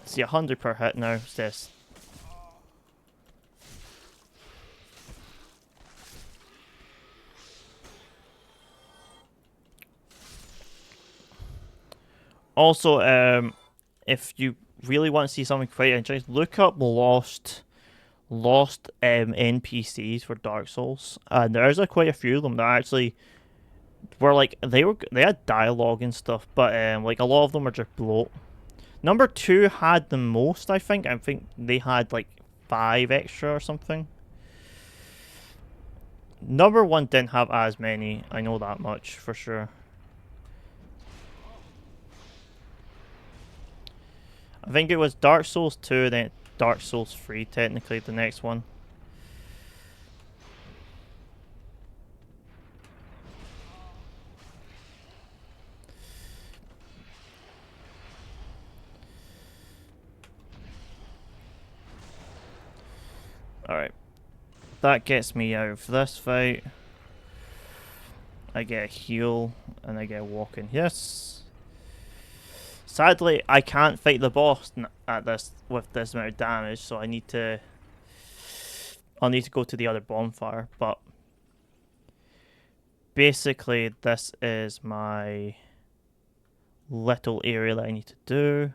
See, 100 per hit now. It's this. Also, if you really want to see something quite interesting, look up lost NPCs for Dark Souls, and there's quite a few of them that actually were like they had dialogue and stuff, but like a lot of them are just bloat. Number 2 had the most, I think. I think they had like 5 extra or something. Number 1 didn't have as many. I know that much for sure. I think it was Dark Souls 2, then Dark Souls 3, technically, the next one. Alright. That gets me out of this fight. I get a heal, and I get a walk-in. Yes! Sadly, I can't fight the boss at this with this amount of damage, so I'll need to go to the other bonfire, but basically this is my little area that I need to do.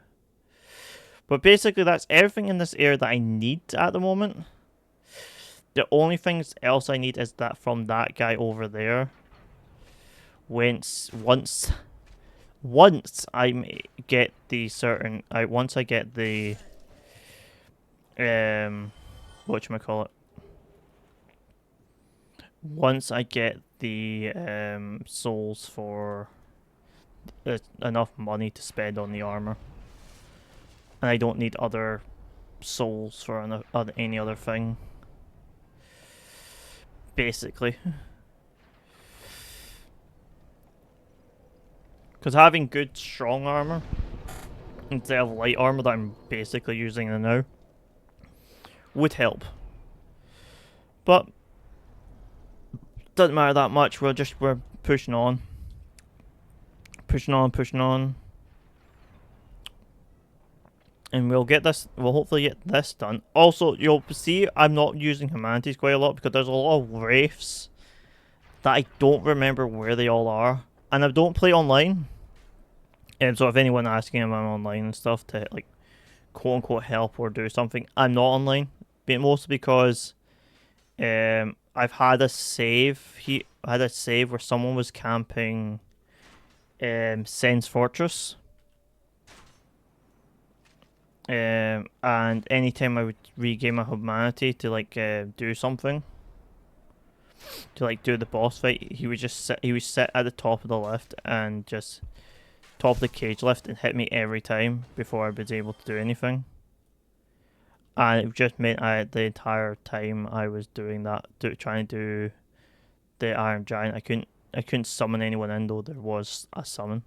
But basically that's everything in this area that I need at the moment. The only things else I need is that from that guy over there. Once I get the certain, once I get the whatchamacallit, once I get the souls for enough money to spend on the armor, and I don't need other souls for any other thing, basically. Because having good strong armor instead of light armor that I'm basically using now would help. But doesn't matter that much. We're pushing on. Pushing on. And we'll hopefully get this done. Also, you'll see I'm not using humanities quite a lot because there's a lot of wraiths that I don't remember where they all are. And I don't play online. So if anyone asking if I'm online and stuff to like quote unquote help or do something, I'm not online. But mostly because I've had a save. I had a save where someone was camping Sen's Fortress. And anytime I would regain my humanity to like do something, to like do the boss fight, he would sit at the top of the lift and just top of the cage lift and hit me every time before I was able to do anything. And it just meant the entire time I was doing that, trying to do the Iron Giant, I couldn't summon anyone in, though there was a summon.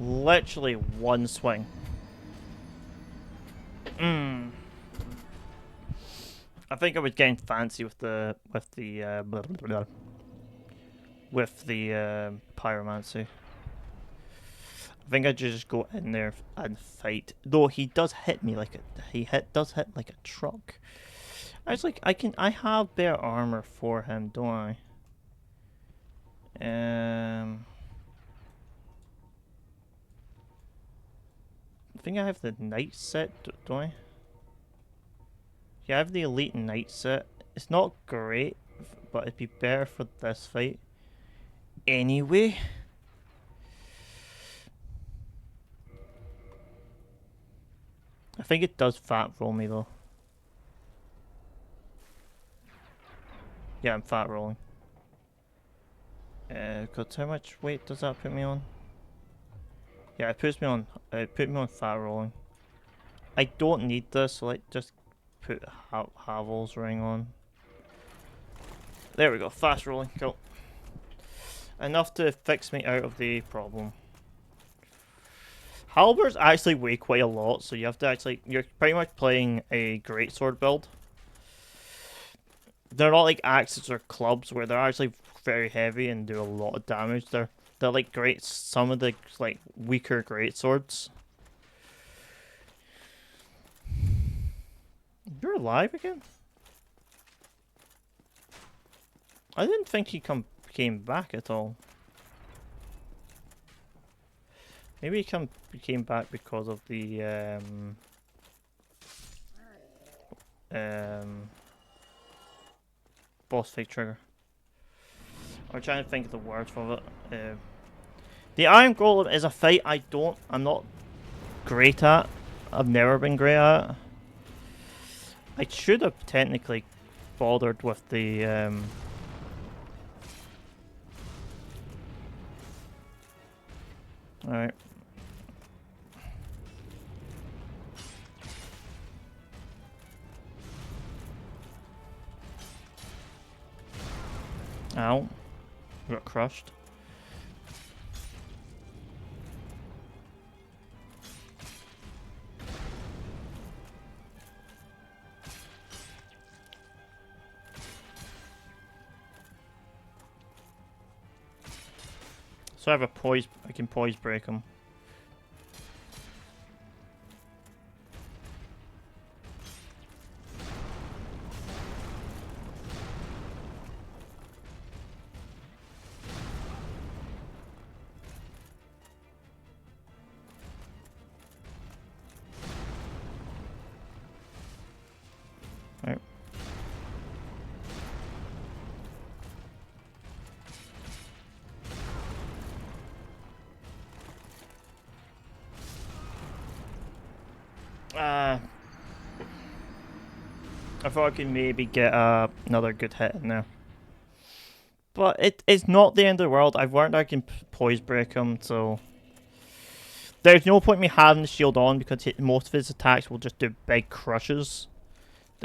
Literally one swing. I think I was getting fancy with the pyromancy. I think I just go in there and fight. Though he does hit me like does hit like a truck. I was like, I have better armor for him, don't I? I think I have the knight set, don't I? Yeah, I have the elite knight set. It's not great, but it'd be better for this fight. Anyway. I think it does fat roll me though. Yeah, I'm fat rolling. Cause how much weight does that put me on? Yeah, it put me on fat rolling. I don't need this, so like just put Havel's ring on. There we go, fast rolling, cool. Enough to fix me out of the problem. Halberds actually weigh quite a lot, so you have to actually, you're pretty much playing a greatsword build. They're not like axes or clubs where they're actually very heavy and do a lot of damage. They're like some of the like weaker greatswords. You're alive again? I didn't think he'd come came back at all. Maybe he came back because of the boss fight trigger. I'm trying to think of the words for it. The Iron Golem is a fight I'm not great at. I've never been great at. I should have technically bothered with the Alright. Ow. Got crushed. So I have a poise. I can poise break him. Right. I thought I could maybe get another good hit in there. But it's not the end of the world. I've learned I can poise break him, so... There's no point in me having the shield on because most of his attacks will just do big crushes.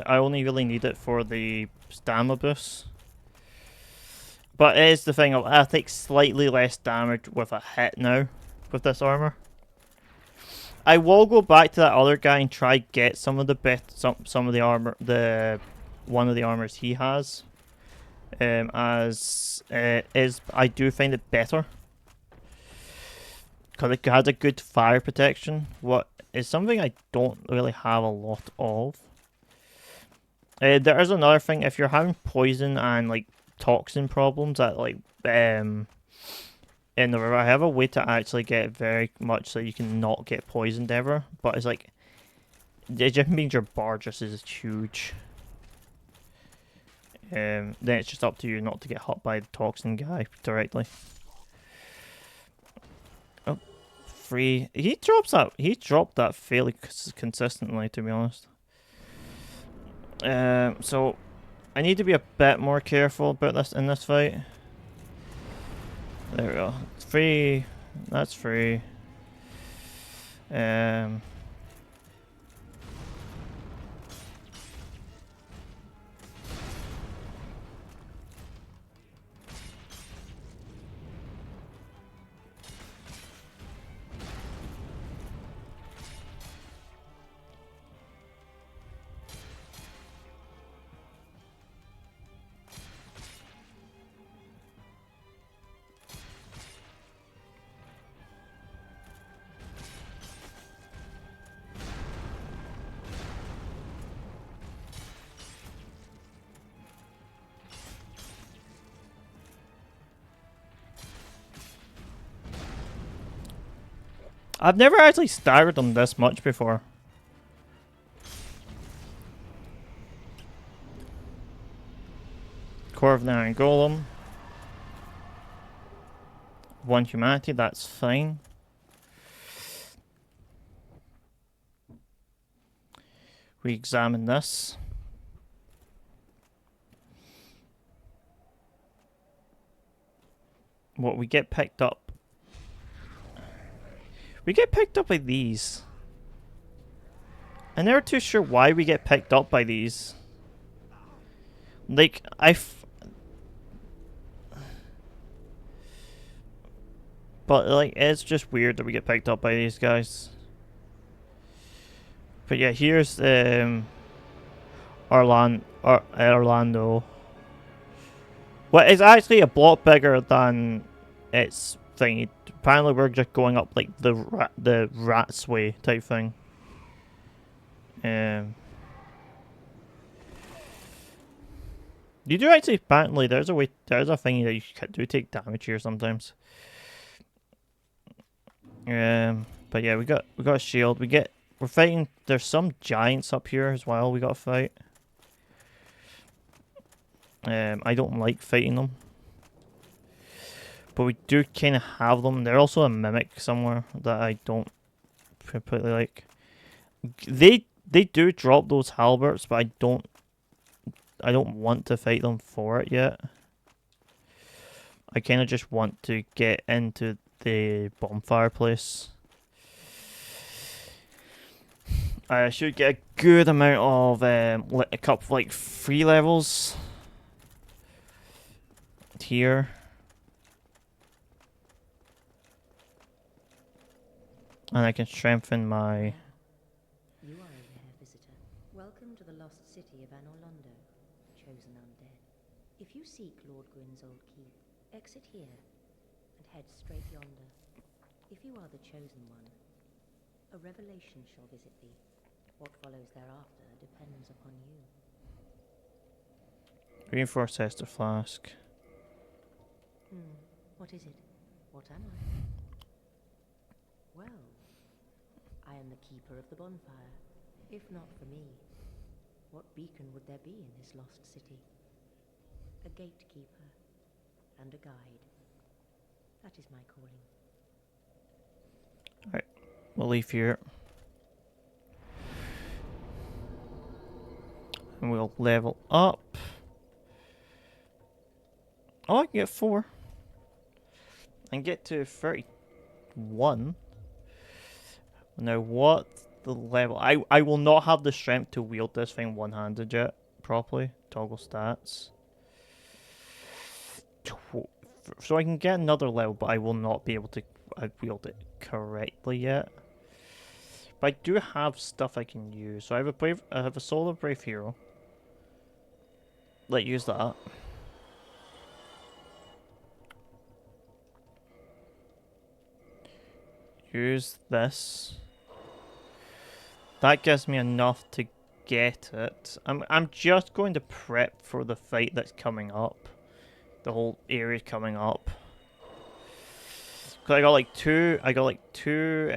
I only really need it for the stamina boost. But it is the thing, I take slightly less damage with a hit now with this armor. I will go back to that other guy and try get some of the some of the armor, one of the armors he has. I do find it better because it has a good fire protection. What is something I don't really have a lot of. There is another thing, if you're having poison and like toxin problems at like in the river, I have a way to actually get it very much so you can not get poisoned ever, but it's like it just means your bar just is huge. Then it's just up to you not to get hit by the toxin guy directly. Oh, free. He dropped that fairly consistently, to be honest. So I need to be a bit more careful about this in this fight. There we go. It's free. That's free. I've never actually staggered them this much before. Core of the Iron Golem. 1 humanity, that's fine. We examine this. What we get picked up. We get picked up by these. I'm never too sure why we get picked up by these. Like, but, like, it's just weird that we get picked up by these guys. But yeah, here's Orlando. Well, it's actually a lot bigger than its thing. Apparently we're just going up like the rat's way type thing. You do actually, apparently, there's a thing that you do take damage here sometimes. But yeah, we got a shield. We're fighting. There's some giants up here as well. We got to fight. I don't like fighting them, but we do kind of have them. They're also a mimic somewhere that I don't completely like. They do drop those halberds, but I don't want to fight them for it yet. I kind of just want to get into the bonfire place. I should get a good amount of a couple like 3 levels here. And I can strengthen my... You are a rare visitor. Welcome to the lost city of Anorlondo, chosen undead. If you seek Lord Gwyn's old keep, exit here and head straight yonder. If you are the chosen one, a revelation shall visit thee. What follows thereafter depends upon you. Reinforced Hester Flask. What is it? What am I? Well, I am the keeper of the bonfire. If not for me, what beacon would there be in this lost city? A gatekeeper and a guide. That is my calling. Alright, we'll leave here. And we'll level up. Oh, I can get 4. And get to 31. Now, what the level? I will not have the strength to wield this thing one-handed yet, properly. Toggle stats. So I can get another level, but I will not be able to wield it correctly yet. But I do have stuff I can use. So I have a Solar Brave Hero. Let's use that. Use this. That gives me enough to get it. I'm just going to prep for the fight that's coming up. The whole area coming up. Cause I got like two I got like two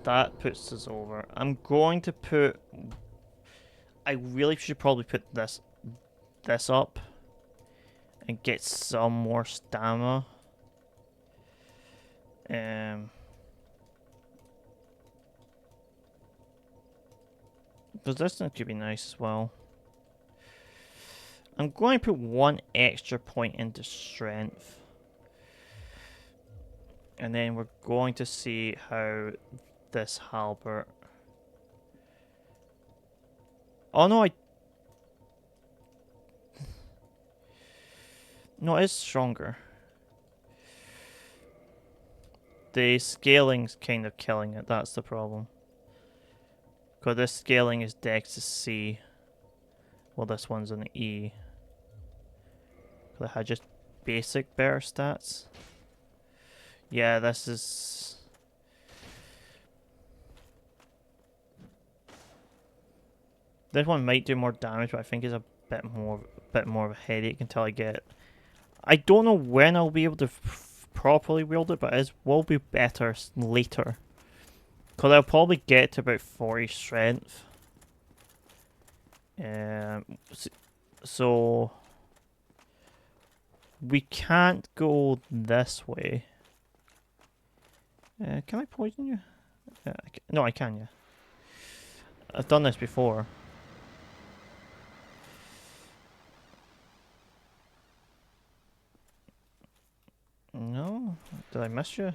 that puts us over. I'm going to put... I really should probably put this up and get some more stamina. Resistance could be nice as well. I'm going to put 1 extra point into strength. And then we're going to see how this halberd... Oh no, No, it's stronger. The scaling's kind of killing it, that's the problem. Because this scaling is Dex to C. Well, this one's an E. Because I had just basic better stats. Yeah, this is... This one might do more damage, but I think it's a bit more of a headache until I get it. I don't know when I'll be able to properly wield it, but it will be better later. Because I'll probably get to about 40 strength. So we can't go this way. Can I poison you? No, I can, yeah. I've done this before. No? Did I miss you?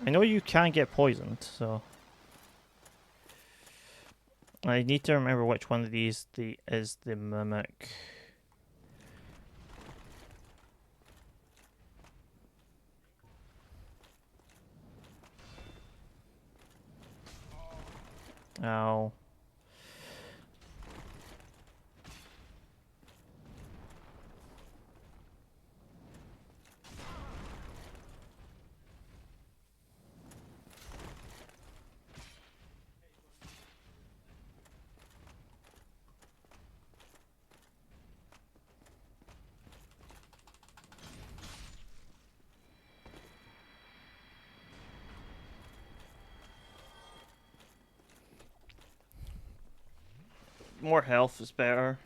I know you can get poisoned, so... I need to remember which one of these is the mimic. Ow. More health is better.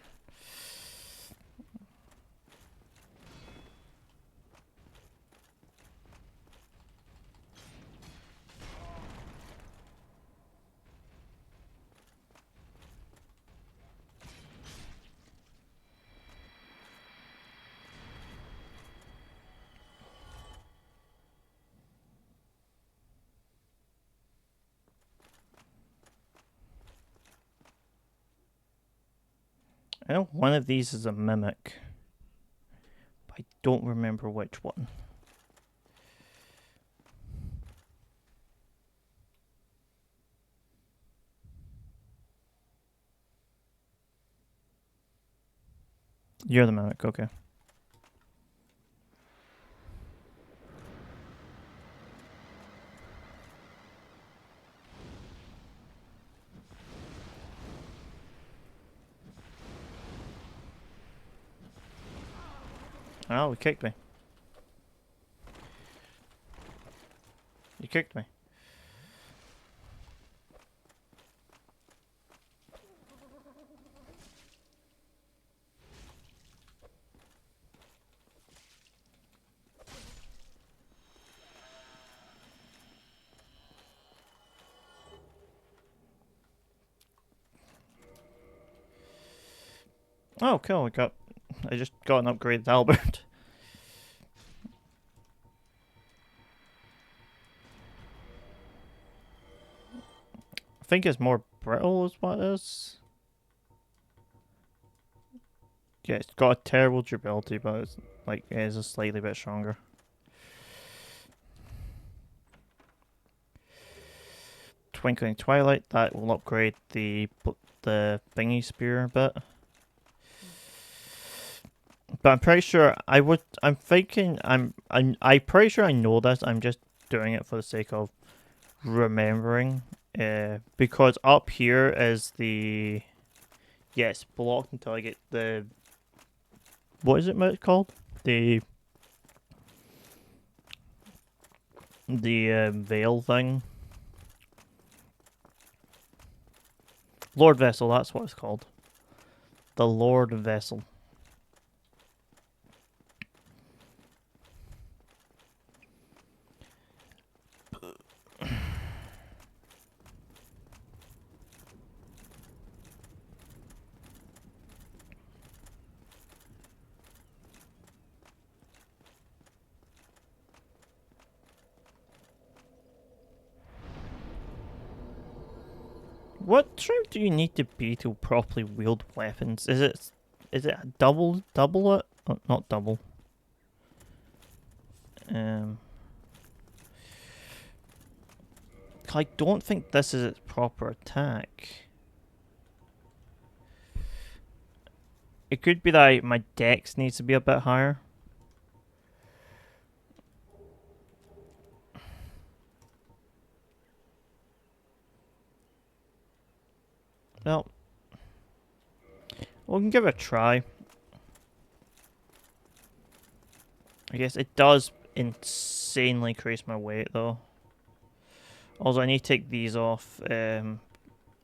I know one of these is a mimic. But I don't remember which one. You're the mimic, okay. Oh, he kicked me. You kicked me. Oh, cool. I just got an upgraded halberd. I think it's more brittle is what it is. Yeah, it's got a terrible durability, but it's like it is a slightly bit stronger. Twinkling Twilight, that will upgrade the thingy spear a bit. But I'm pretty sure I'm thinking I'm pretty sure I know this. I'm just doing it for the sake of remembering. Because up here is the yes, blocked until I get the what is it called? The veil thing. Lord Vessel, that's what it's called. The Lord Vessel. What strength do you need to be to properly wield weapons? Is it double it? Oh, not double. I don't think this is its proper attack. It could be that my dex needs to be a bit higher. Well, we can give it a try. I guess it does insanely increase my weight though. Also, I need to take these off. I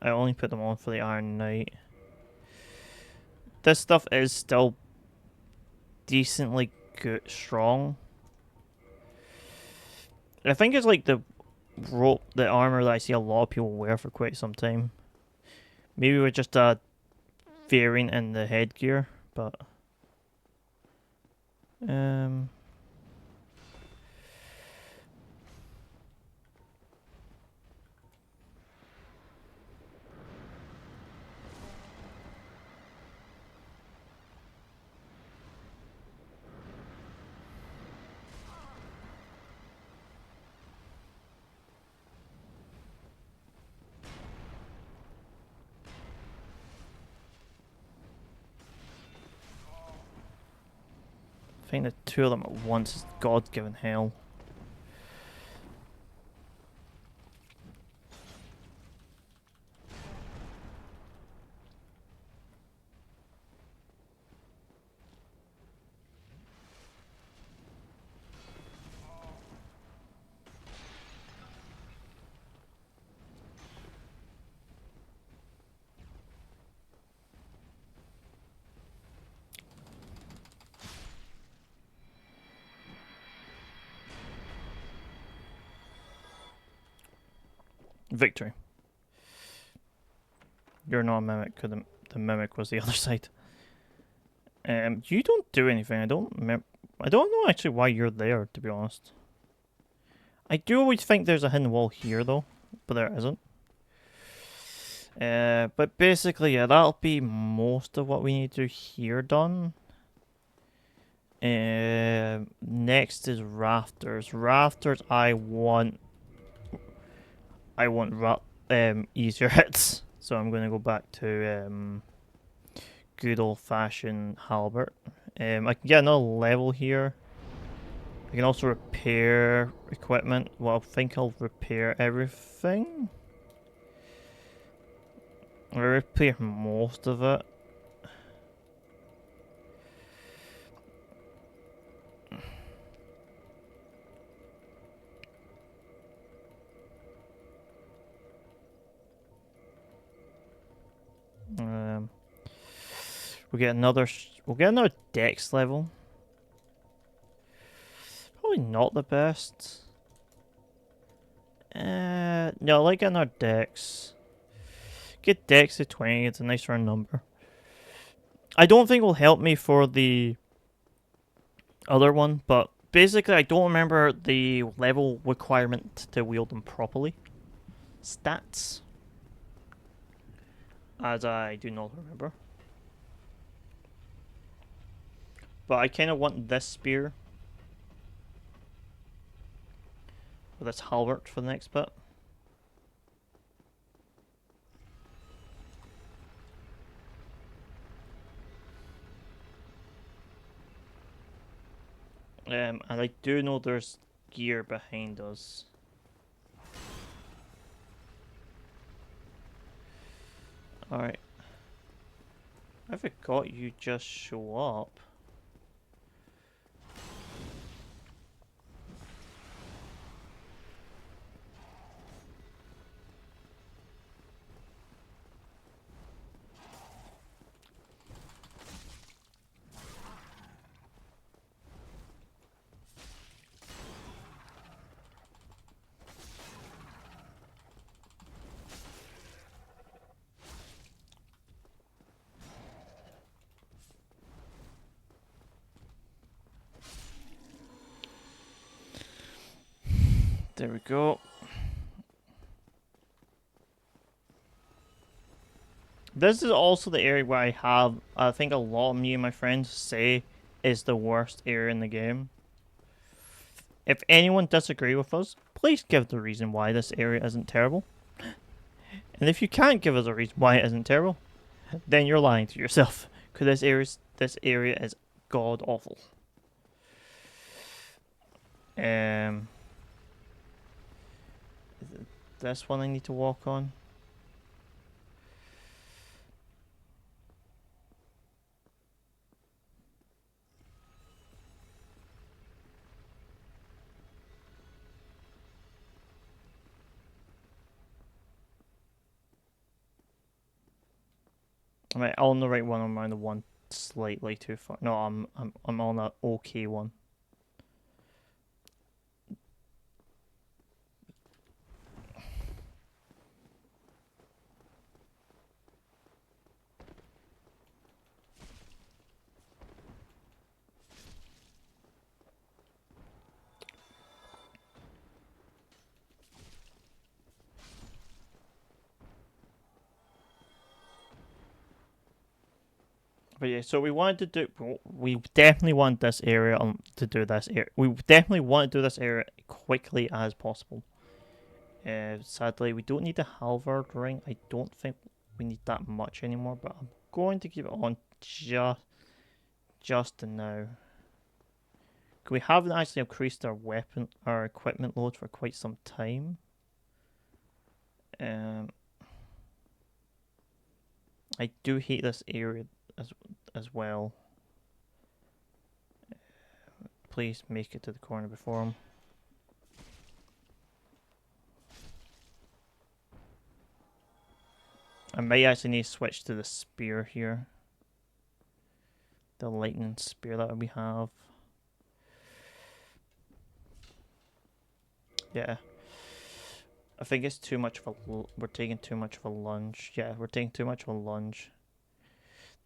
only put them on for the Iron Knight. This stuff is still decently good, strong. I think it's like the armor that I see a lot of people wear for quite some time. Maybe with just a variant in the headgear, but Fighting the two of them at once is God-given hell. Victory. You're not a mimic, because the mimic was the other side. You don't do anything. I don't know actually why you're there, to be honest. I do always think there's a hidden wall here, though, but there isn't. But basically, yeah, that'll be most of what we need to do here done. Next is rafters. Rafters, I want easier hits, so I'm going to go back to good old-fashioned halberd. I can get another level here. I can also repair equipment. Well, I think I'll repair everything. I'll repair most of it. We'll get another dex level. Probably not the best. No, I like getting our dex. Get dex to 20, it's a nice round number. I don't think it will help me for the other one, but basically I don't remember the level requirement to wield them properly. Stats. As I do not remember. But I kind of want this spear. Or this halberd for the next bit. And I do know there's gear behind us. Alright. I forgot you just show up. There we go. This is also the area where I think a lot of me and my friends say is the worst area in the game. If anyone disagree with us, please give the reason why this area isn't terrible. And if you can't give us a reason why it isn't terrible, then you're lying to yourself. Because this area is god awful. Is it this one I need to walk on? Am I on the right one or am I on the one slightly too far? No, I'm on an okay one. But yeah, so we wanted to do. We definitely want this area to do this area. We definitely want to do this area quickly as possible. Sadly, we don't need the halberd ring. I don't think we need that much anymore. But I'm going to keep it on just now. We haven't actually increased our equipment load for quite some time. I do hate this area as well. Please make it to the corner before him. I might actually need to switch to the spear here. The lightning spear that we have. Yeah. I think it's too much of a... We're taking too much of a lunge. Yeah, we're taking too much of a lunge.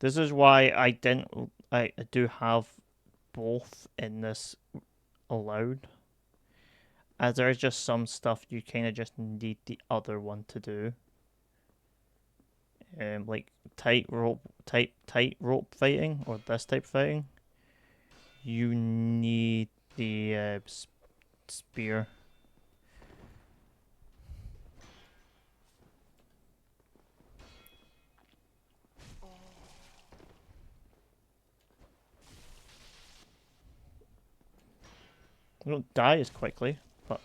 This is why I didn't... I do have both in this allowed. As there's just some stuff you kind of just need the other one to do. Like tight rope fighting, or this type fighting. You need the spear. You don't die as quickly, but...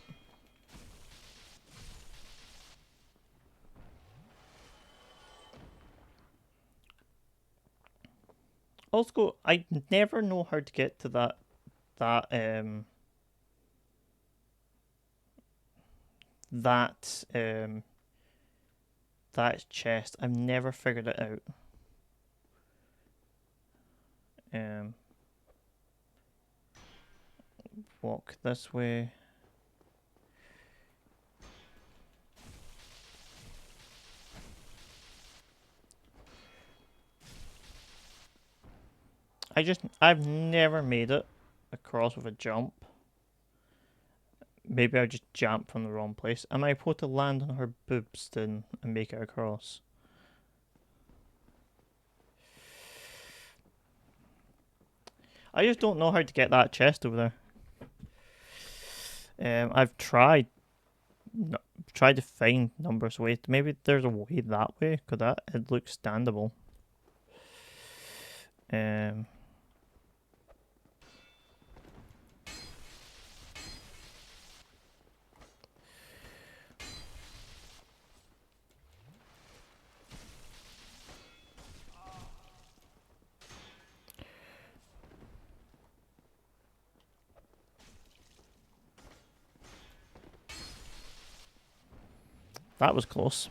Also, I never know how to get to that chest. I've never figured it out. Walk this way. I've never made it across with a jump. Maybe I just jumped from the wrong place. Am I supposed to land on her boobs then and make it across? I just don't know how to get that chest over there. I've tried to find numbers ways. Maybe there's a way that way, because it looks standable. That was close.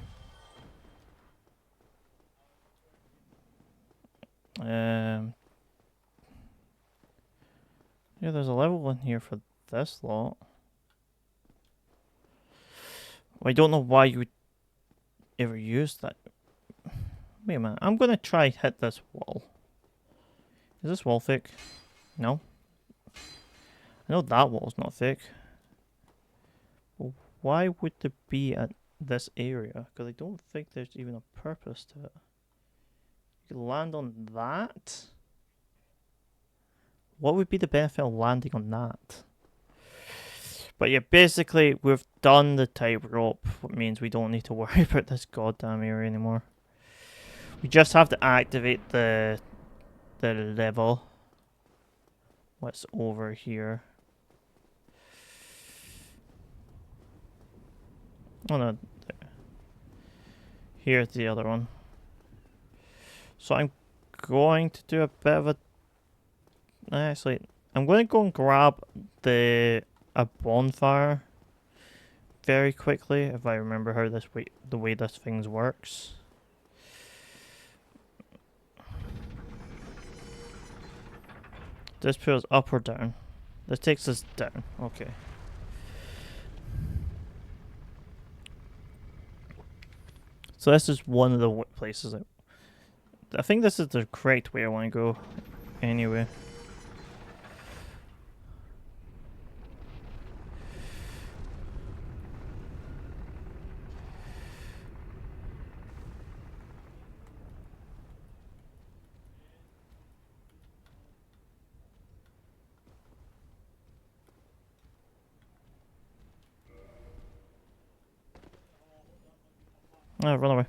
Yeah, there's a level in here for this lot. Well, I don't know why you would ever use that. Wait a minute, I'm gonna try hit this wall. Is this wall thick? No. I know that wall's not thick. Well, why would there be at this area? Because I don't think there's even a purpose to it. You could land on that? What would be the benefit of landing on that? But yeah, basically, we've done the tightrope, which means we don't need to worry about this goddamn area anymore. We just have to activate the level. What's over here? Oh no. Here's the other one. So I'm going to do a bit of a... Actually, I'm going to go and grab a bonfire very quickly, if I remember how the way this thing works. This pulls up or down. This takes us down. Okay. So this is one of the places I think this is the correct way I want to go. Anyway. Oh, run away.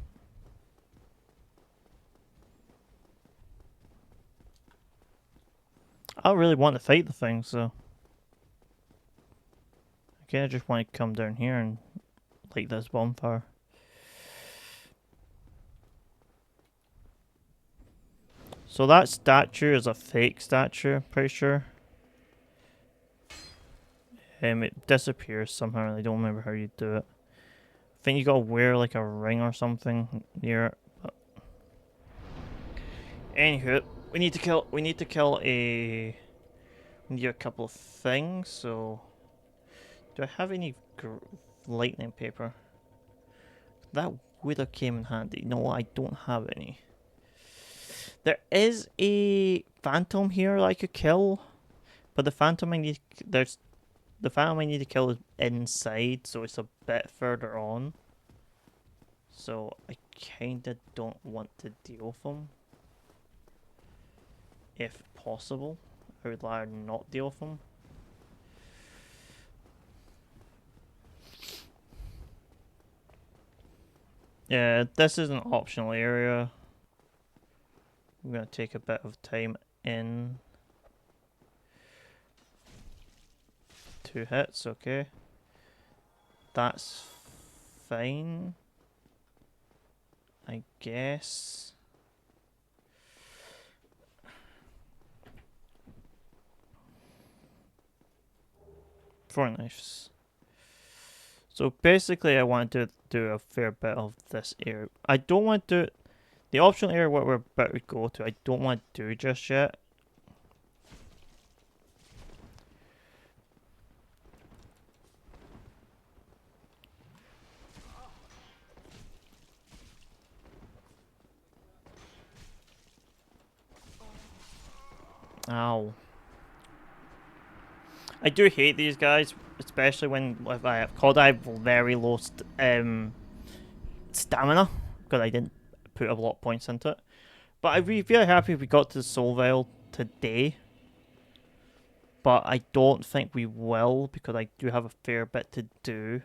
I don't really want to fight the thing, so... Okay, I just want to come down here and light this bonfire. So that statue is a fake statue, pretty sure. It disappears somehow, and I don't remember how you do it. I think you gotta wear like a ring or something near it. But anywho, we need to kill a. We need a couple of things. So, do I have any lightning paper? That would have came in handy. No, I don't have any. There is a phantom here that I could kill, but the phantom I need to kill is inside, so it's a bit further on. So I kinda don't want to deal with them. If possible, I would rather not deal with them. Yeah, this is an optional area. I'm gonna take a bit of time in. 2 hits, okay. That's fine, I guess. Four knives. So basically I want to do a fair bit of this area. I don't want to do the optional area what we're about to go to, I don't want to do just yet. Ow. I do hate these guys, especially when if I have very low stamina, because I didn't put a lot of points into it. But I'd be very happy if we got to the Soul Vial today. But I don't think we will, because I do have a fair bit to do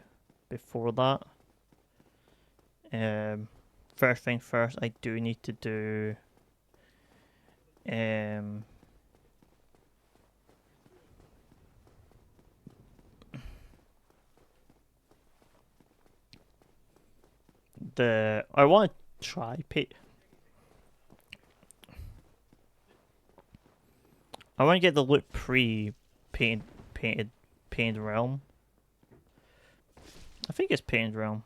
before that. First thing first, I do need to do I want to try I want to get the loot painted realm. I think it's painted realm.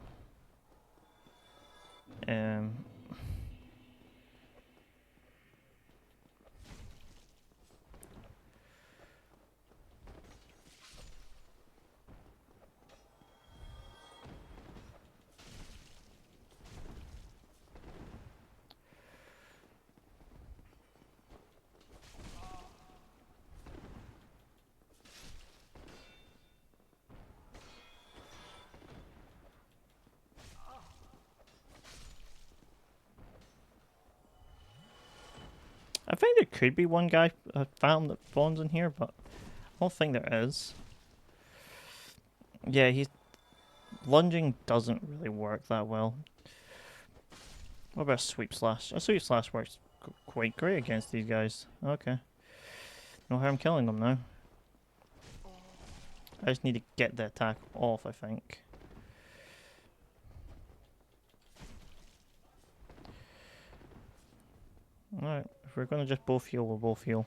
I think there could be one guy found that spawns in here, but I don't think there is. Yeah, lunging doesn't really work that well. What about a sweep slash? A sweep slash works quite great against these guys. Okay. No harm killing them now. I just need to get the attack off, I think. Alright, if we're gonna just both heal, we'll both heal.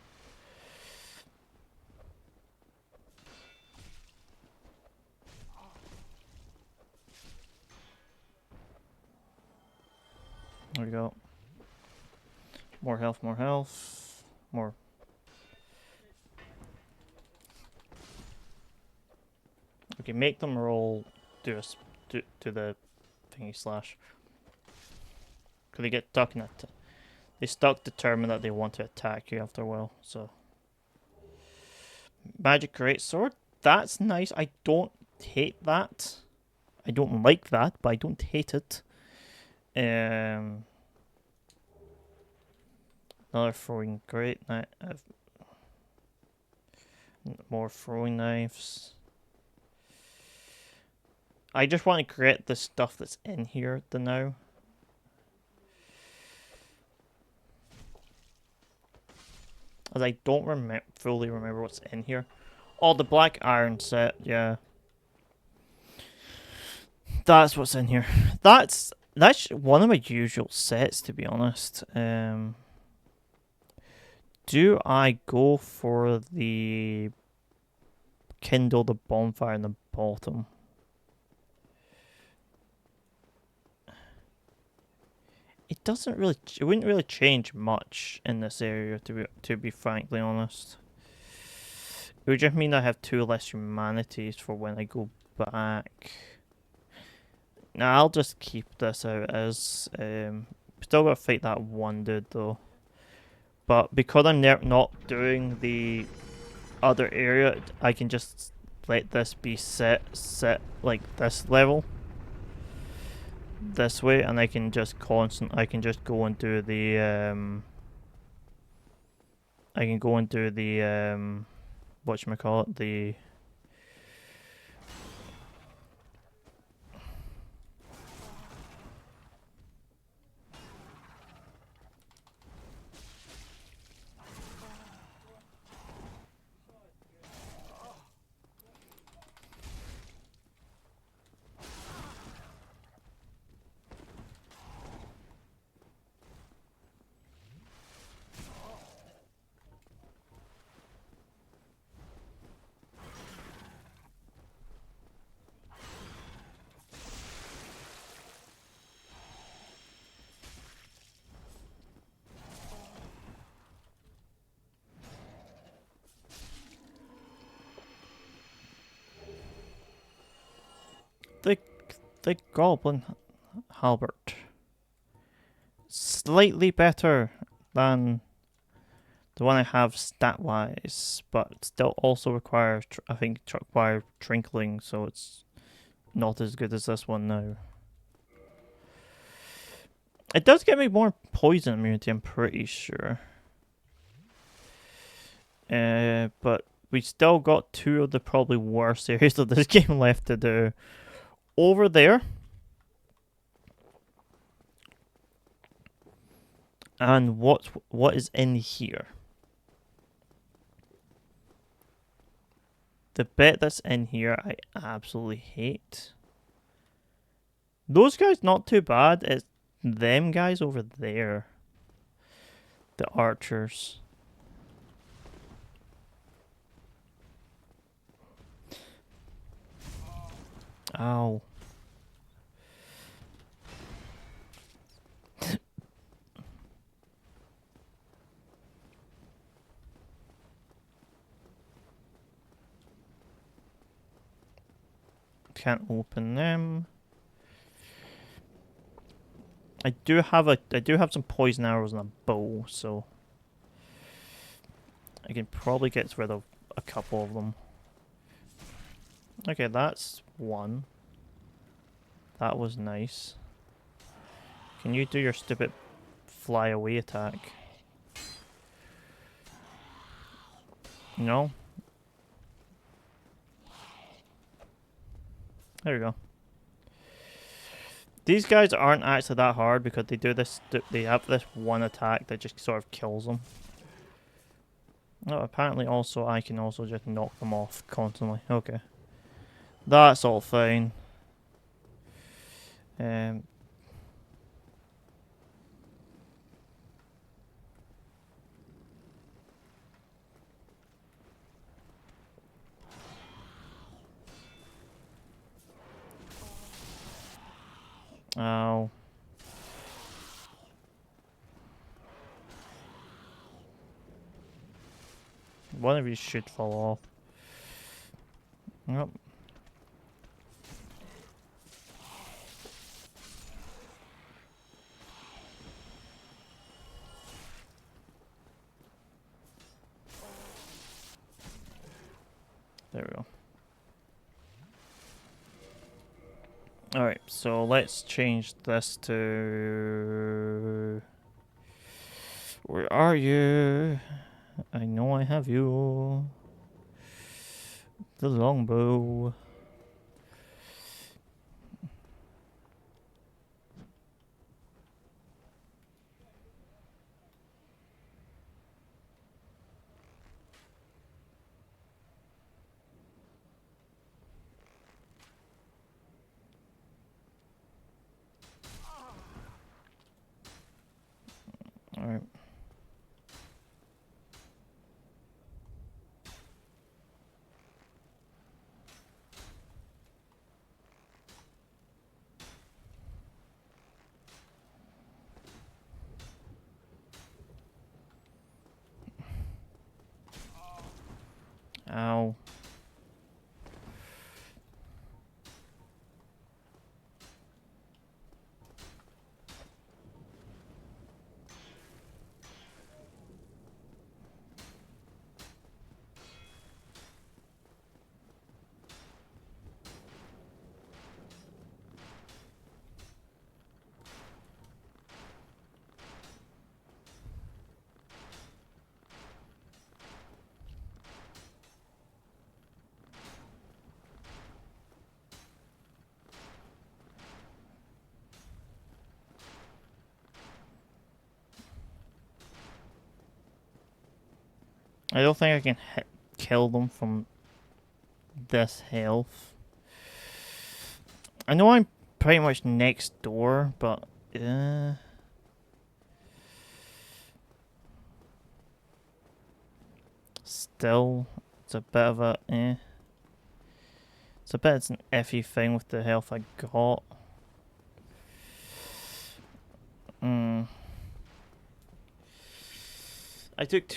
There we go. More health, more health. More. Okay, make them roll to the thingy slash. Because they get stuck in it. They stuck determined that they want to attack you after a while, so. Magic Great Sword. That's nice. I don't hate that. I don't like that, but I don't hate it. Another throwing great knife. More throwing knives. I just want to get the stuff that's in here now. As I don't fully remember what's in here. Oh, the black iron set, yeah. That's what's in here. That's one of my usual sets, to be honest. Do I go for the kindle the bonfire in the bottom? It doesn't really. It wouldn't really change much in this area, to be frankly honest. It would just mean I have 2 less humanities for when I go back. Nah, I'll just keep this out as. Still gotta fight that one dude though. But because I'm not doing the other area, I can just let this be set like this level. This way, and I can just go and do the I can go and do the whatchamacallit, the the the goblin halberd. Slightly better than the one I have stat wise, but still also requires I think require trinkling, so it's not as good as this one now. It does give me more poison immunity, I'm pretty sure. But we still got 2 of the probably worst areas of this game left to do. Over there. And what is in here? The bit that's in here I absolutely hate. Those guys not too bad. It's them guys over there. The archers. Ow. Can't open them. I do have some poison arrows and a bow, so I can probably get rid of a couple of them. Okay, that's one. That was nice. Can you do your stupid fly away attack? No? There we go. These guys aren't actually that hard because they do this. They have this one attack that just sort of kills them. Oh, apparently also I can also just knock them off constantly. Okay. That's all fine. Ow. One of you should fall off. Yep. There we go. Alright, so let's change this to... Where are you? I know I have you. The longbow. I don't think I can kill them from this health. I know I'm pretty much next door, but still, it's a bit of a It's a bit of an iffy thing with the health I got. I took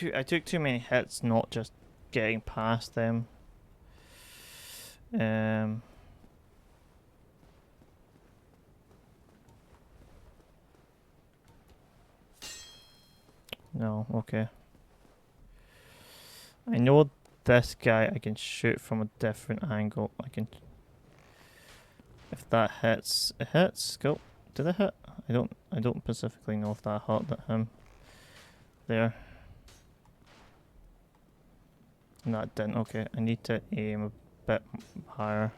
too many hits, not just getting past them. No, okay. I know this guy I can shoot from a different angle. I can... If that hits... It hits? Go. Did it hit? I don't specifically know if that hurt him. There. No, it didn't. Okay, I need to aim a bit higher.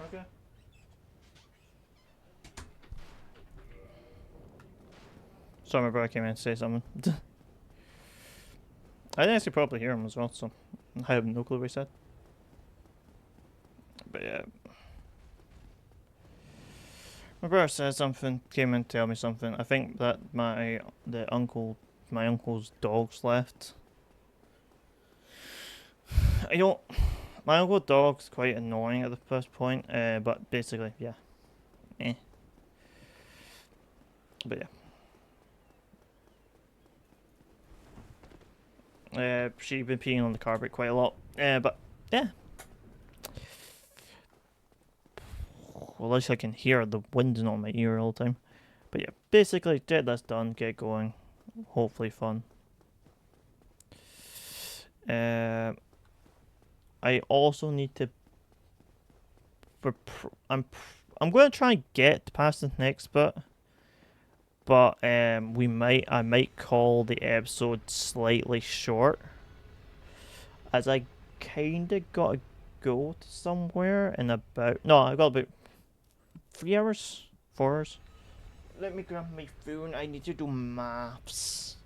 Okay. Sorry, my brother came in to say something. I didn't actually probably hear him as well, so I have no clue what he said. But yeah. My brother said something, came in to tell me something. I think that my uncle's dog's left. My uncle's dog's quite annoying at the first point, but basically, yeah. But yeah. She's been peeing on the carpet quite a lot. But yeah. Well, at least I can hear the wind not in my ear all the time. But yeah, basically, get this done, get going. Hopefully fun. I also need to... I'm going to try and get past the next bit. But I might call the episode slightly short. As I kinda gotta go to somewhere in about... No, I got about 3 hours? 4 hours? Let me grab my phone. I need to do maths.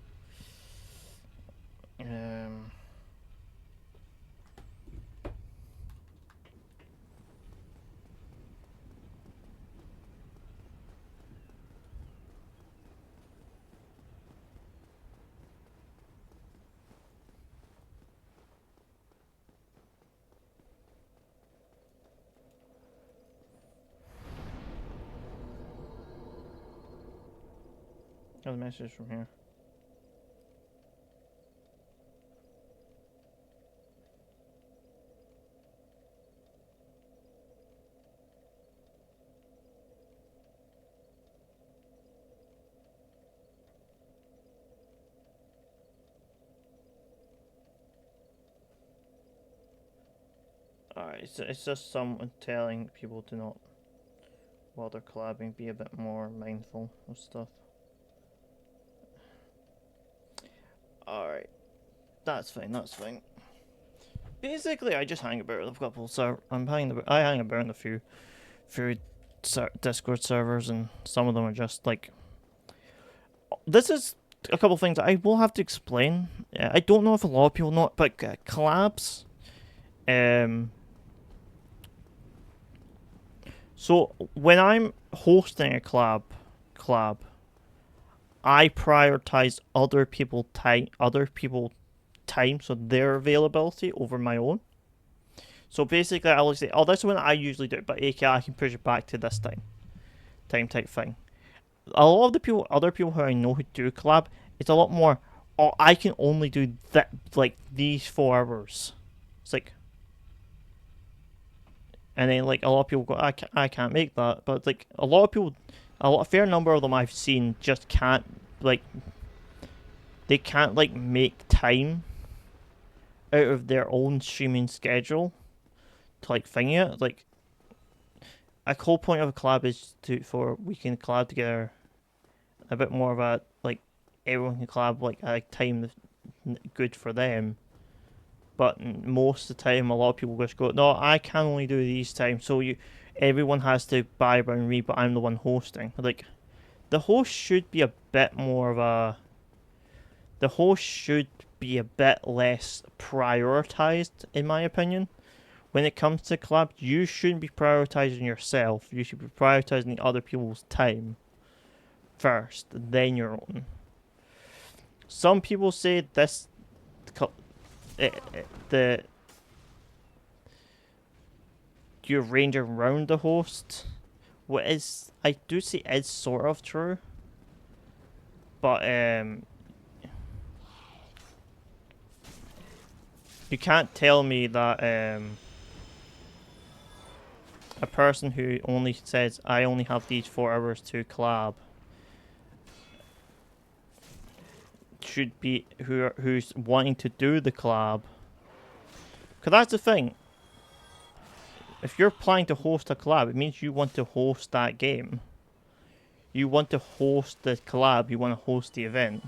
Got a message from here. Alright, it's just someone telling people to not, while they're collabing, be a bit more mindful of stuff. Alright, that's fine, that's fine. Basically, I just hang about with a couple, so I hang about in a few Discord servers, and some of them are just like... This is a couple things I will have to explain. I don't know if a lot of people know it, but collabs... So when I'm hosting a collab, I prioritize other people time, so their availability over my own. So basically, I will say, oh, this one I usually do, but aka I can push it back to this time type thing. A lot of the other people who I know who do collab, it's a lot more. Oh, I can only do that, like these 4 hours. It's like. And then, like, a lot of people go, I can't make that. But, like, a lot of people a fair number of them I've seen just can't, like, they can't, like, make time out of their own streaming schedule to, like, thing it. Like, a whole point of a collab is for we can collab together a bit more of a, like, everyone can collab, like, at a time that's good for them. But most of the time, a lot of people just go, no, I can only do these times, so everyone has to buy around me, but I'm the one hosting. Like, the host should be a bit more of a... The host should be a bit less prioritized, in my opinion. When it comes to collab, you shouldn't be prioritizing yourself. You should be prioritizing other people's time first, then your own. Some people say this... you range around the host, what is, I do see is sort of true, but you can't tell me that a person who only says I only have these 4 hours to collab should be who's wanting to do the collab. Because that's the thing. If you're planning to host a collab, it means you want to host that game. You want to host the collab. You want to host the event.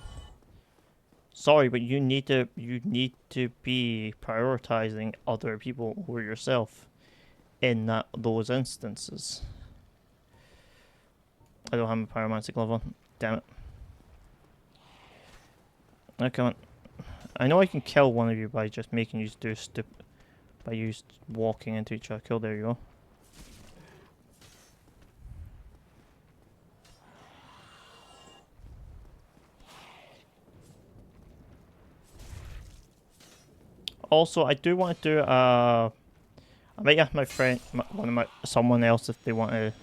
Sorry, but you need to be prioritizing other people over yourself in those instances. I don't have my pyromancy glove on. Damn it. Oh, come on. I know I can kill one of you by just making you do by you walking into each other. Kill, there you go. Also, I do want to do I might ask my friend, someone else if they want to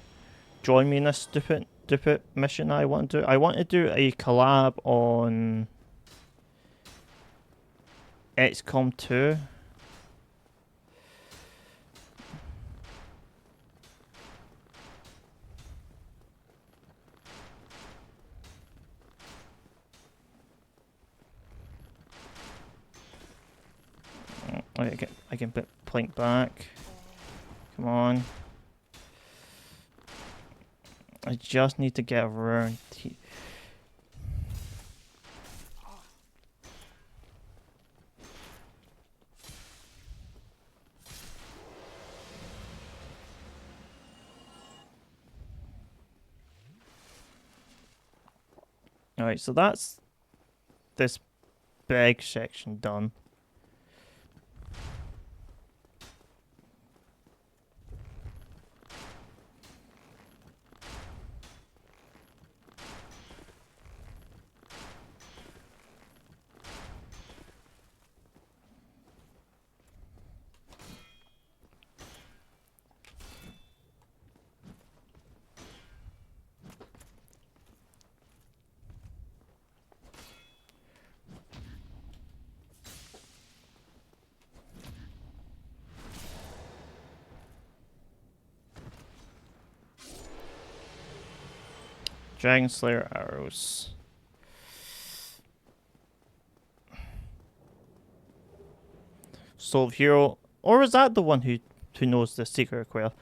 join me in this stupid mission I want to do. I want to do a collab on XCOM 2. I can plink back. Come on. I just need to get around. Alright, so that's this big section done. Dragon Slayer arrows. Soul of Hero, or is that the one who knows the secret quail?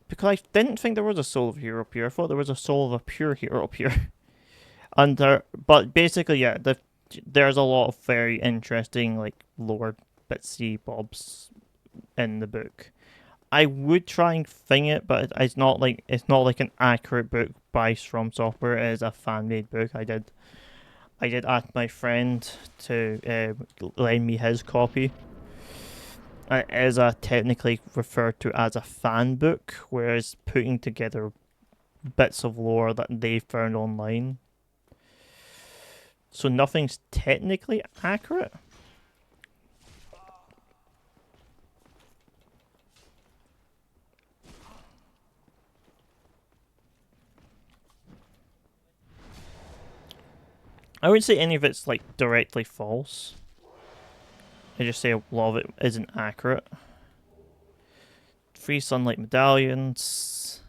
Because I didn't think there was a Soul of Hero up here. I thought there was a Soul of a pure hero up here. But basically, yeah, there's a lot of very interesting like lore bitsy bobs in the book. I would try and thing it, but it's not like an accurate book by From Software. It is a fan made book. I did ask my friend to lend me his copy. It is technically referred to as a fan book, whereas putting together bits of lore that they found online. So nothing's technically accurate. I wouldn't say any of it's like directly false. I just say a lot of it isn't accurate. 3 sunlight medallions.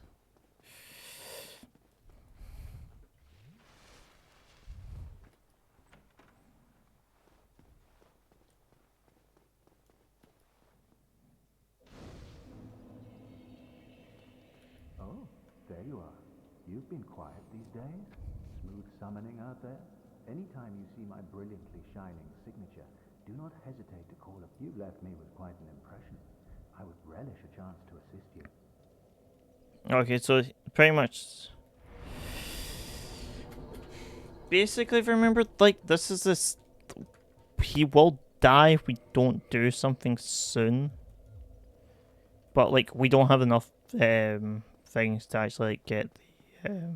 Oh, there you are. You've been quiet these days. Smooth summoning out there. Anytime you see my brilliantly shining signature, do not hesitate to call up. You've left me with quite an impression. I would relish a chance to assist you. Okay, so pretty much. Basically, if I remember, like, this is this. He will die if we don't do something soon. But, like, we don't have enough things to actually like, get the.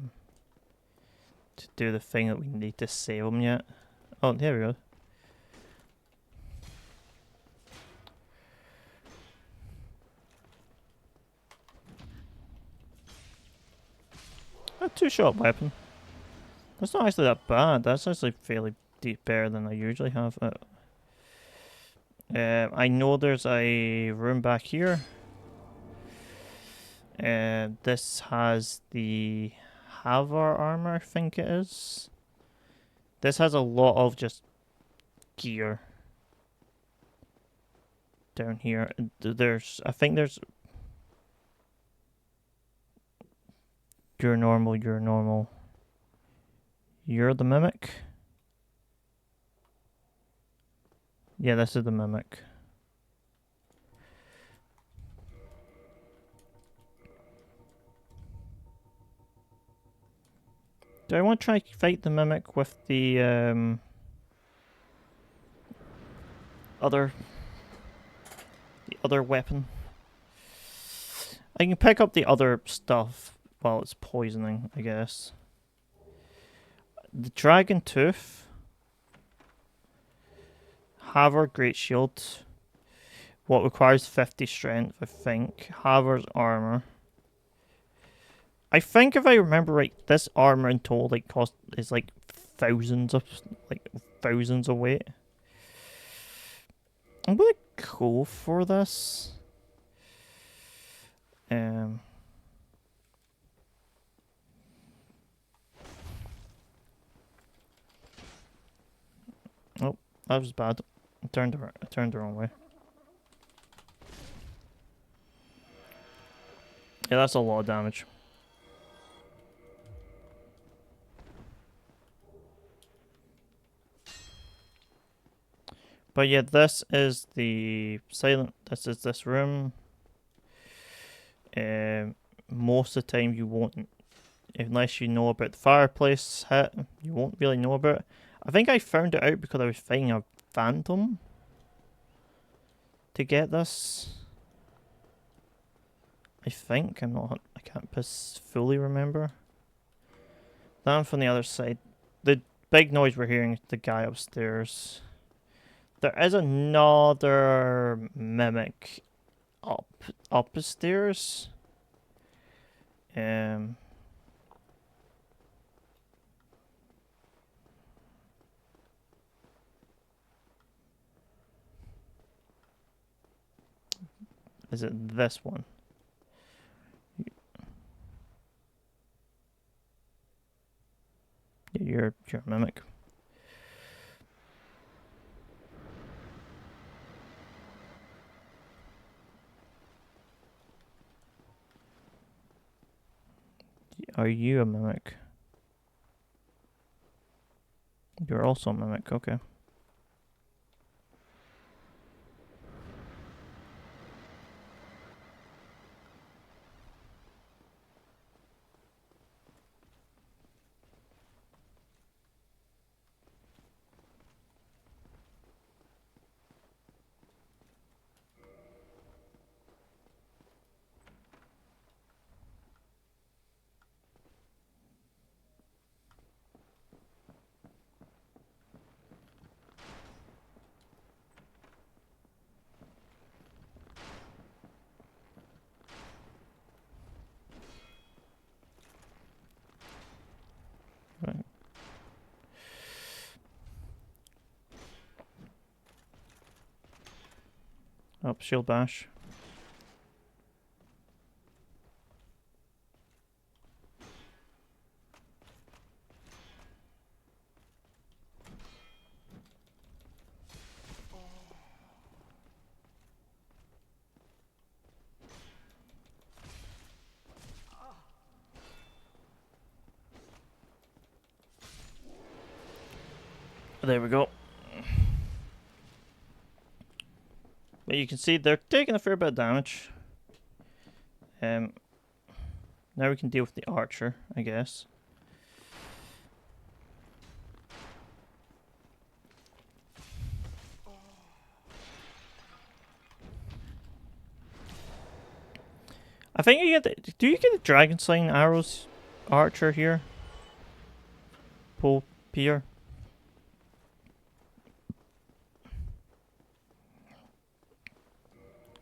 To do the thing that we need to save him yet. Oh, there we go. A two-shot weapon. That's not actually that bad. That's actually fairly better than I usually have. I know there's a room back here. This has the Havar armor, I think it is. This has a lot of just gear down here. I think there's you're normal, you're normal. You're the mimic? Yeah, this is the mimic. Do I want to try fight the mimic with the other weapon? I can pick up the other stuff while it's poisoning, I guess. The dragon tooth. Havar great shield. What requires 50 strength, I think. Havar's armor. I think if I remember right, this armor in total like is like thousands of weight. I'm gonna go for this. Oh, that was bad. I turned the wrong way. Yeah, that's a lot of damage. But yeah, this is the silent. This is this room. Most of the time you won't, unless you know about the fireplace hit, you won't really know about it. I think I found it out because I was fighting a phantom to get this. I think I can't fully remember. Then from the other side, the big noise we're hearing is the guy upstairs. There is another mimic upstairs. Is it this one? Yeah, you're a mimic. Are you a mimic? You're also a mimic, okay. Right. Up, shield bash. There we go. But you can see they're taking a fair bit of damage. Now we can deal with the archer, I guess. I think you get the, do you get the dragon slaying arrows archer here? Pull Pier.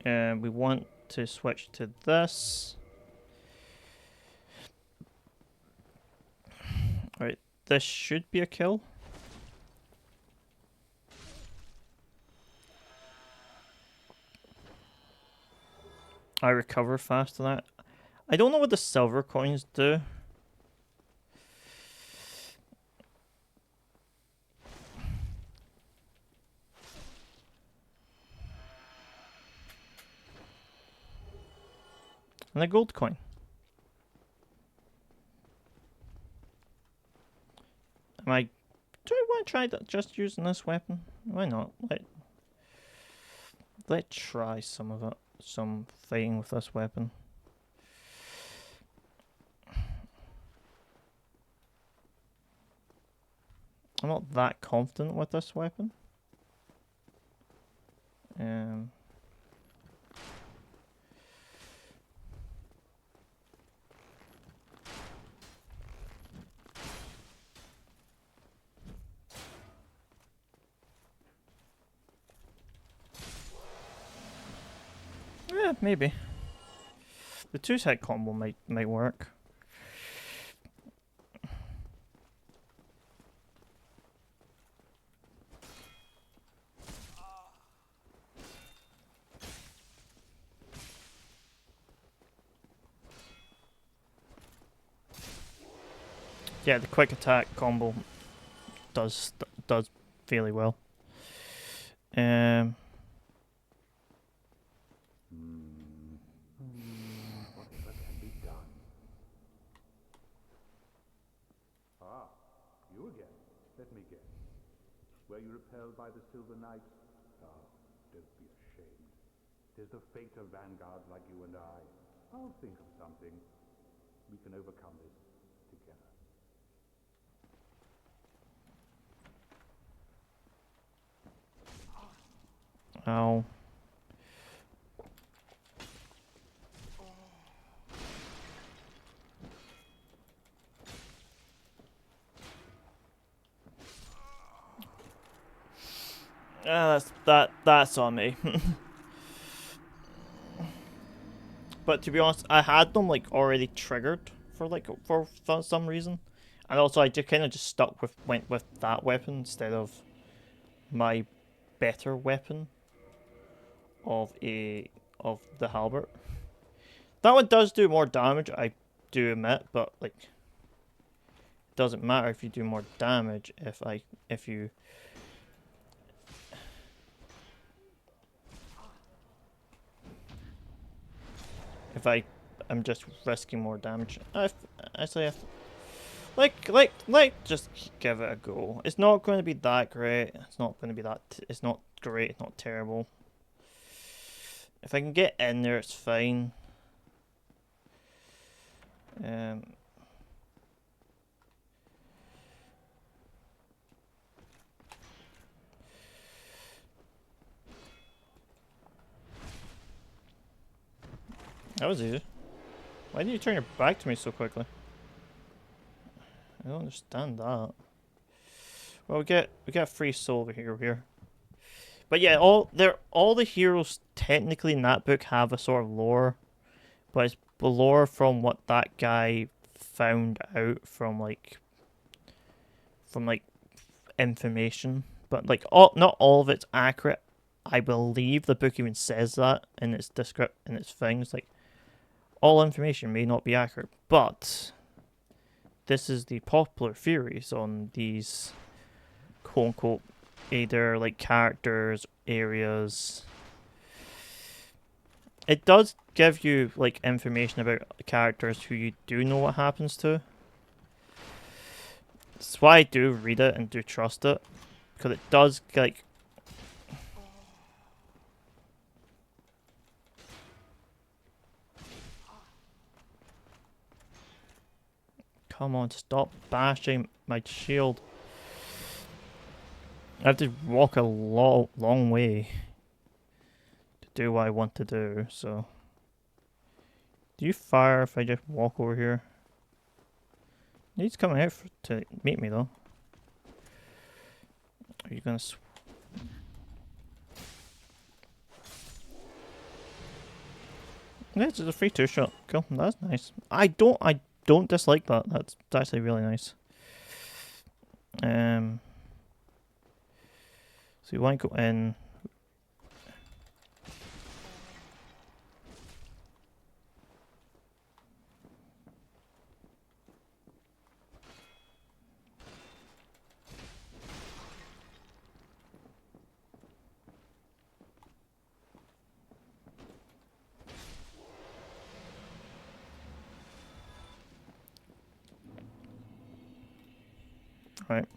And we want to switch to this. Alright, this should be a kill. I recover fast to that. I don't know what the silver coins do. And a gold coin. Do I want to try that just using this weapon? Why not? Let's try some of it. Some fighting with this weapon. I'm not that confident with this weapon. Yeah, maybe. The 2-hit combo might work. Yeah, the quick attack combo does fairly well. Whatever can be done. Ah, you again. Let me guess. Were you repelled by the Silver Knights? Oh, don't be ashamed. There's the fate of vanguards like you and I. I'll think of something. We can overcome this together. Ow. That's on me. But to be honest, I had them like already triggered for some reason, and also I just kind of just went with that weapon instead of my better weapon of the halberd. That one does do more damage, I do admit, but like it doesn't matter if you do more damage if I'm just risking more damage. Just give it a go. It's not going to be that great. It's not going to be that. It's not great. It's not terrible. If I can get in there, it's fine. That was easy. Why did you turn your back to me so quickly? I don't understand that. Well, we get a free soul over here. But yeah, all the heroes technically in that book have a sort of lore, but it's the lore from what that guy found out from information. But like not all of it's accurate. I believe the book even says that in its things. Like all information may not be accurate, but this is the popular theories on these quote unquote either like characters, areas. It does give you like information about characters who you do know what happens to. That's why I do read it and do trust it. because it does, like... Come on, stop bashing my shield. I have to walk a long way to do what I want to do, so... Do you fire if I just walk over here? He's coming out to meet me, though. Are you gonna... Yeah, it's a free two-shot. Cool, that's nice. I don't dislike that. That's actually really nice. So you want to go in. Right.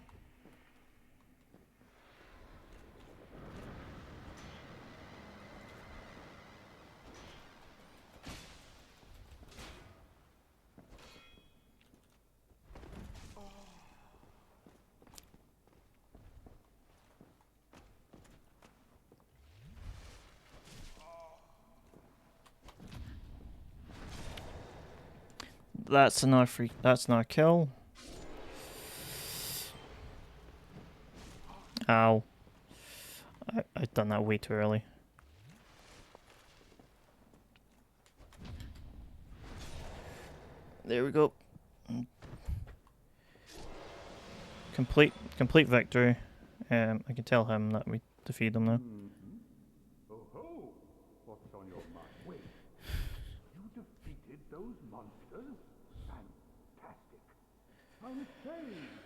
That's another free. That's another kill. Ow. I've done that way too early. There we go. Complete victory. I can tell him that we defeat him now. Oh ho! What's on your mind? Wait, you defeated those monsters? Fantastic! I'm saved!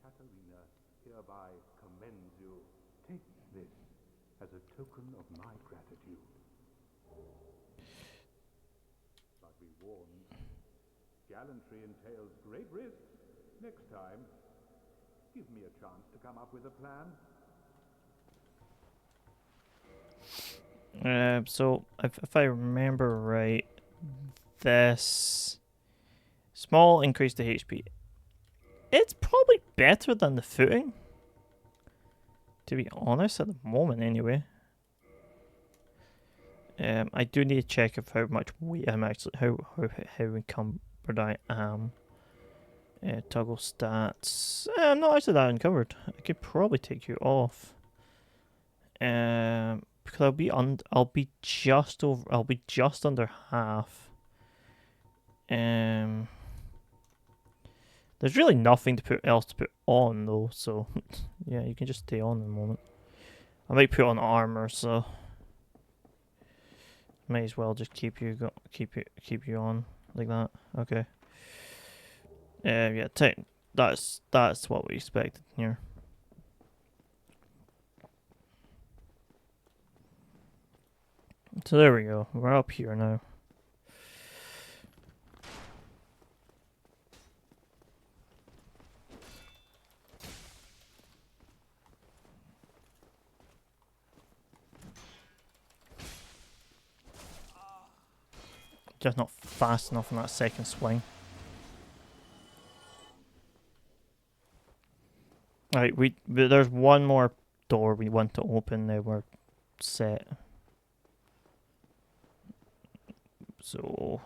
Katarina hereby commends you. Take this as a token of my gratitude. But be warned, gallantry entails great risks. Next time, give me a chance to come up with a plan. So if I remember right, this small increase to HP. It's probably better than the footing. To be honest, at the moment anyway. I do need to check of how much weight I'm actually how encumbered I am. Toggle stats. I'm not actually that encumbered. I could probably take you off. Because I'll be just under half. There's really nothing else to put on though, so yeah, you can just stay on in a moment. I might put on armor, so might as well just keep you on like that. Okay. Yeah, that's what we expected here. So there we go. We're up here now. Just not fast enough in that second swing. Right, there's one more door we want to open. Now we're set. So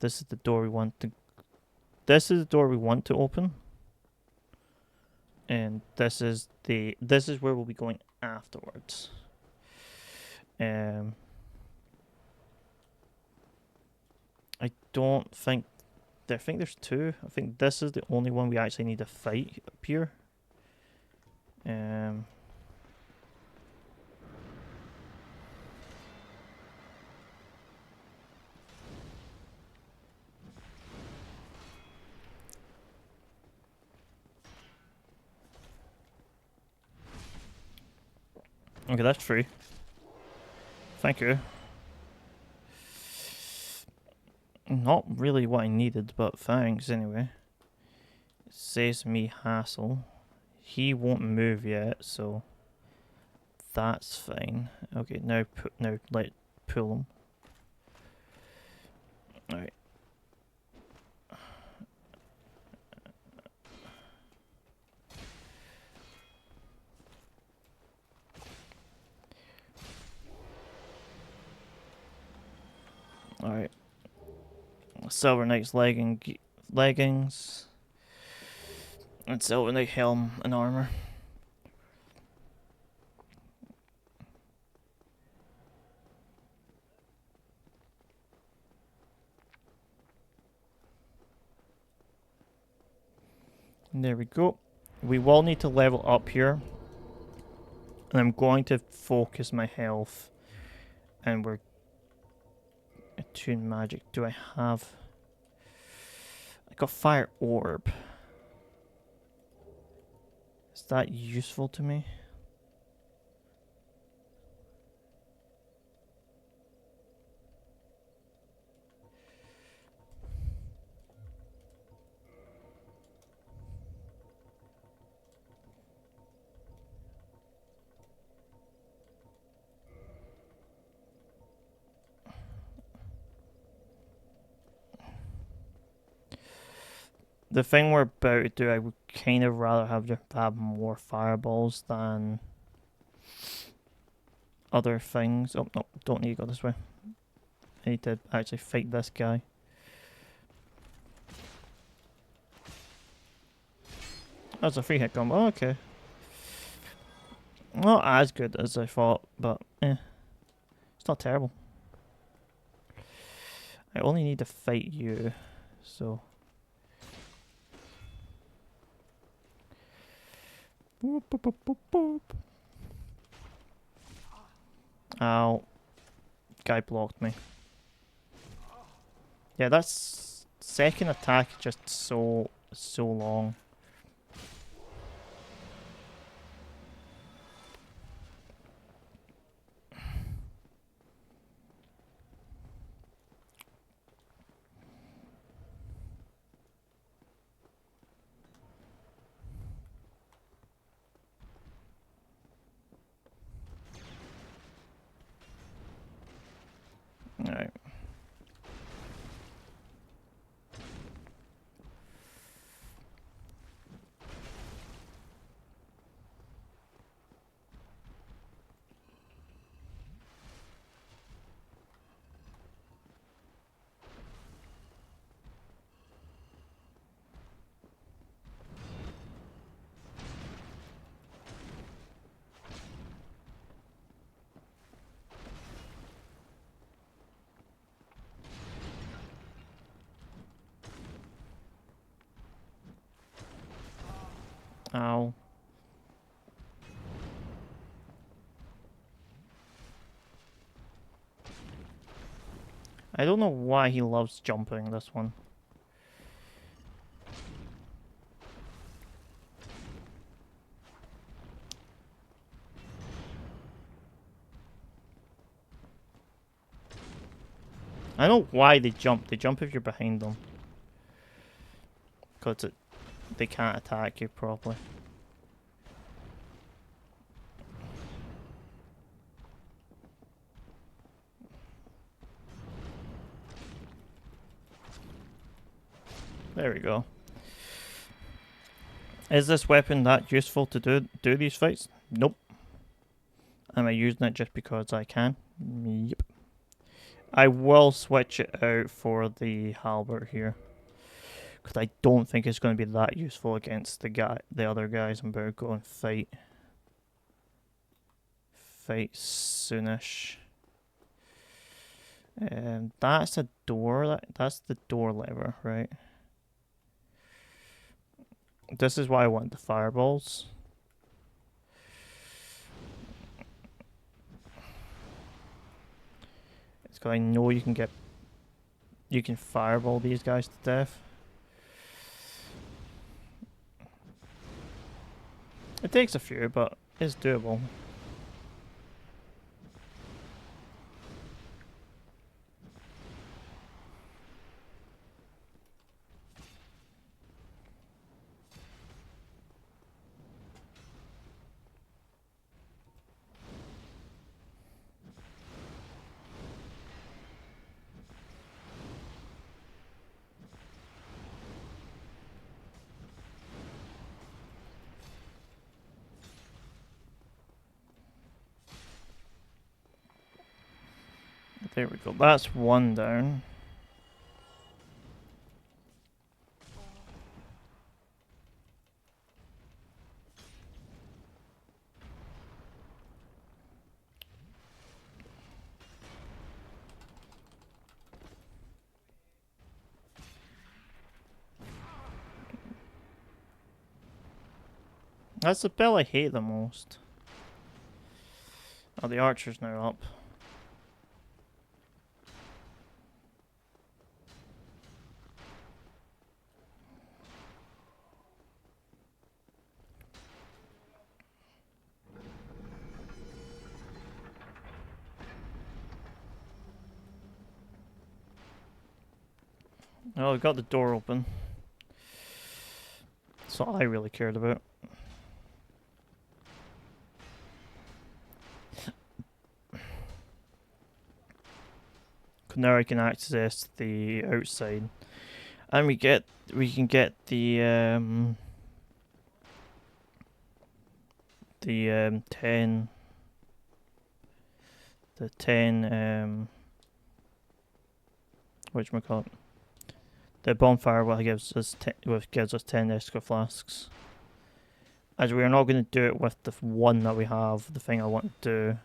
this is the door we want to. This is the door we want to open, and this is where we'll be going afterwards. I don't think. I think there's two. I think this is the only one we actually need to fight up here. Okay, that's free. Thank you. Not really what I needed, but thanks anyway. Saves me hassle. He won't move yet, so that's fine. Okay, now let pull him. Alright. Alright. Silver Knight's leggings. And Silver Knight helm and armor. And there we go. We will need to level up here. And I'm going to focus my health. And we're attune magic. Do I have... I got fire orb. Is that useful to me? The thing we're about to do, I would kind of rather have more fireballs than other things. Oh, no, don't need to go this way. I need to actually fight this guy. That's a free hit combo. Oh, okay. Not as good as I thought, but it's not terrible. I only need to fight you, so... Boop, boop, boop, boop, boop. Ow. Guy blocked me. Yeah, that's second attack just so long. Alright. Ow. I don't know why he loves jumping this one. I know why they jump. They jump if you're behind them. Because they can't attack you properly. There we go. Is this weapon that useful to do these fights? Nope. Am I using it just because I can? Yep. I will switch it out for the halberd here. Because I don't think it's going to be that useful against the other guys I'm about to go and fight. Fight soonish. That's a door. That's the door lever, right? This is why I want the fireballs. It's because I know you can fireball these guys to death. It takes a few, but it's doable. There we go. That's one down. That's the bill I hate the most. Oh, the archer's now up. Oh, we got the door open. That's all I really cared about. Now I can access the outside, and we can get the 10 whatchamacallit, the bonfire what gives us gives us 10 extra flasks. As we are not going to do it with the one that we have, the thing I want to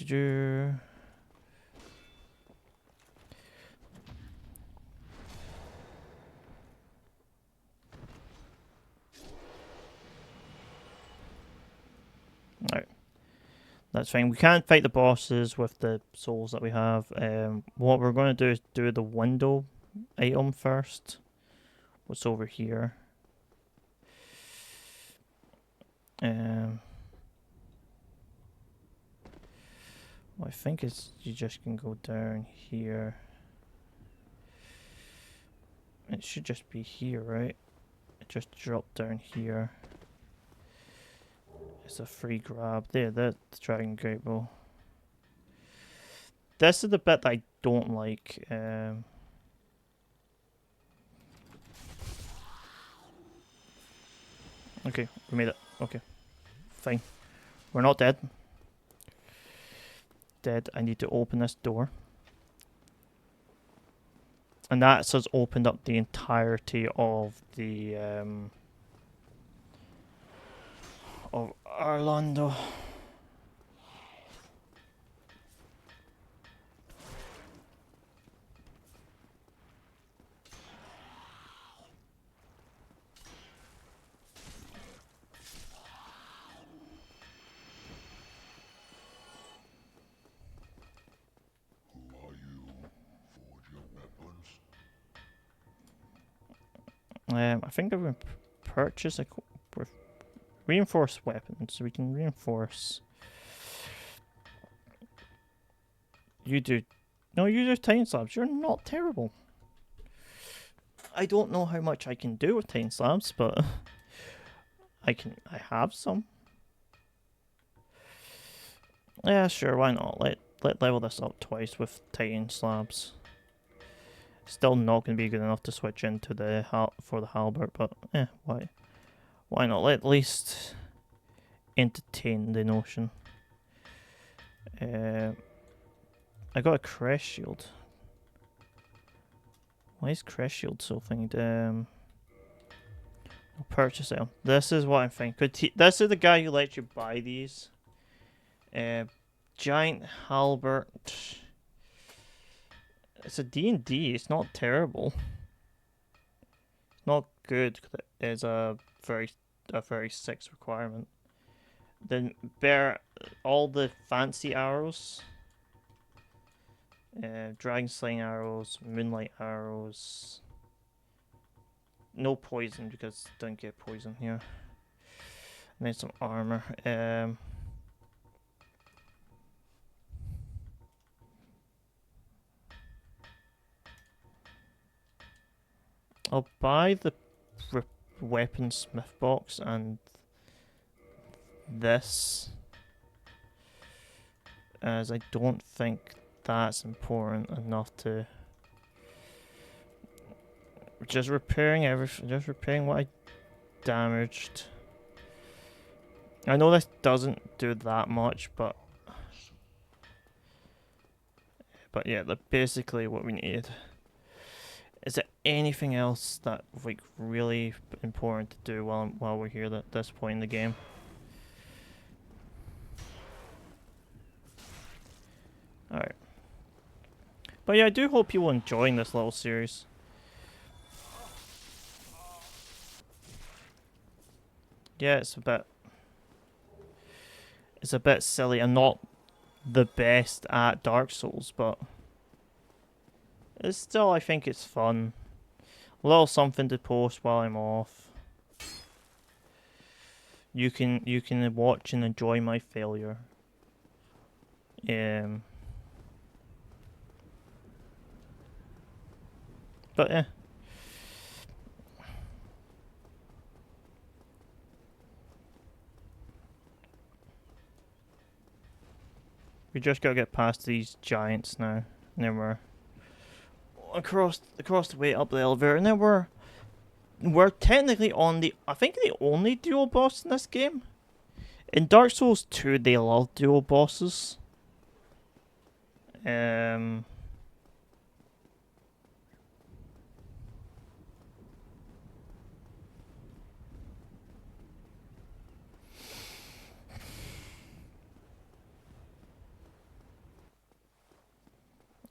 do. Right. That's fine. We can't fight the bosses with the souls that we have. What we're going to do is do the window item first. What's over here? Well, I think it's you just can go down here. It should just be here, right? It just dropped down here. It's a free grab. There, that's the dragon great bow. This is the bit that I don't like. Okay, we made it. Okay, fine. We're not dead. Dead. I need to open this door. And that's us opened up the entirety of the of Orlando. I think I'm going to purchase a reinforced weapons, so we can reinforce. You do. No, you do Titan Slabs. You're not terrible. I don't know how much I can do with Titan Slabs, but I have some. Yeah, sure, why not? Let level this up twice with Titan Slabs. Still not going to be good enough to switch into the for the halberd, but why not? Let at least entertain the notion. I got a crest shield. Why is crest shield so thinged? I'll purchase it. This is what I'm thinking. This is the guy who lets you buy these. Giant halberd. It's a D&D. It's not terrible. It's not good. It's a 36 requirement. Then bear all the fancy arrows. Dragon slaying arrows, moonlight arrows. No poison because don't get poison here. And then some armor. I'll buy the weaponsmith box and this, as I don't think that's important enough to just repairing everything, just repairing what I damaged. I know this doesn't do that much, but But yeah, that's basically what we needed. Is there anything else that like really important to do while we're here at this point in the game? Alright. But yeah, I do hope people are enjoying this little series. Yeah, it's a bit silly. I'm not the best at Dark Souls, but it's still, I think it's fun. A little something to post while I'm off. You can watch and enjoy my failure. But yeah. We just gotta get past these giants now, and then we're across the way up the elevator, and then we're technically on I think the only dual boss in this game. In Dark Souls 2, they love dual bosses.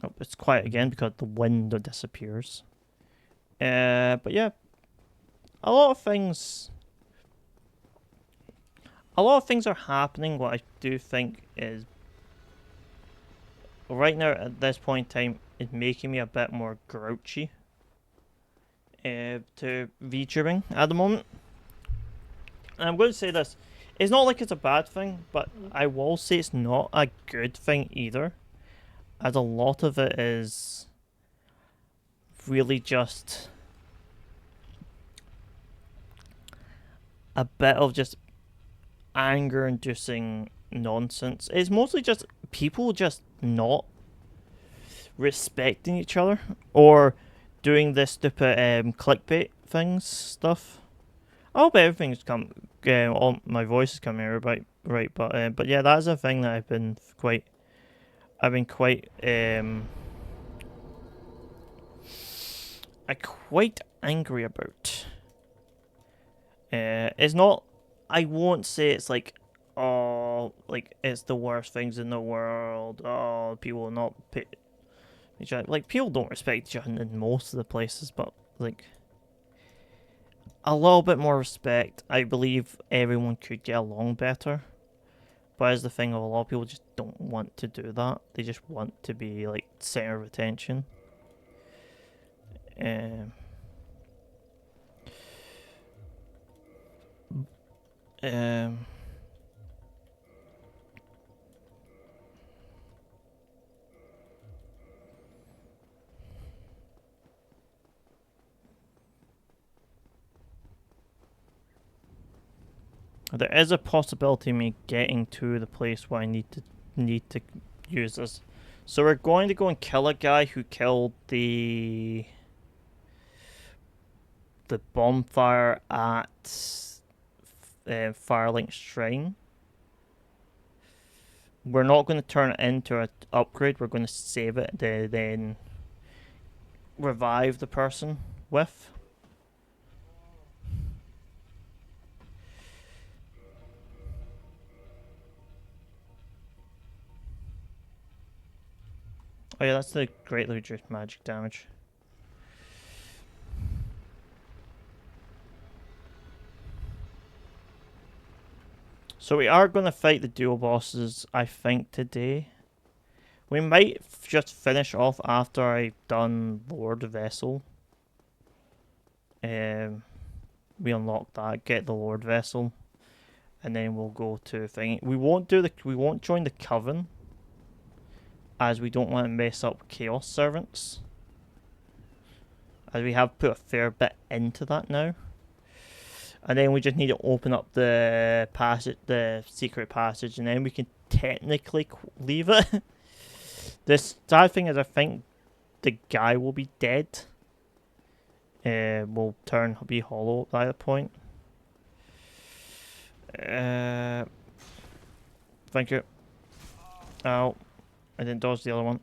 Oh, it's quiet again because the window disappears. But yeah, a lot of things are happening. What I do think is right now at this point in time is making me a bit more grouchy to VTubing at the moment. And I'm going to say this. It's not like it's a bad thing, but I will say it's not a good thing either. As a lot of it is really just a bit of just anger-inducing nonsense. It's mostly just people just not respecting each other or doing this stupid clickbait stuff. I hope everything's all my voice is coming out right, but yeah, that's a thing that I've been quite quite angry about. It's not. I won't say it's like, oh, like it's the worst things in the world. Oh, people will not each other. Like people don't respect each other in most of the places, but like a little bit more respect. I believe everyone could get along better. But as the thing of a lot of people just don't want to do that. They just want to be like center of attention. There is a possibility of me getting to the place where I need to use this. So we're going to go and kill a guy who killed the bonfire at Firelink Shrine. We're not going to turn it into an upgrade. We're going to save it to then revive the person with. Oh yeah, that's the greatly reduced magic damage. So we are going to fight the dual bosses, I think, today. We might just finish off after I've done Lord Vessel. We unlock that, get the Lord Vessel, and then we'll go to thing. We won't join the Coven, as we don't want to mess up Chaos Servants. As we have put a fair bit into that now. And then we just need to open up the passage, the secret passage, and then we can technically leave it. The sad thing is I think the guy will be dead. Will be hollow by that point. Thank you. Ow. I didn't dodge the other one.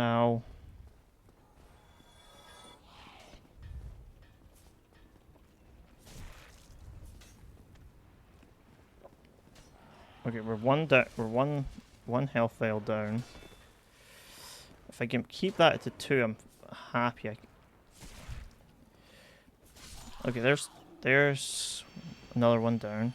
Ow. Okay, we're one health vial down. If I can keep that to 2, I'm happy. Okay, there's another one down.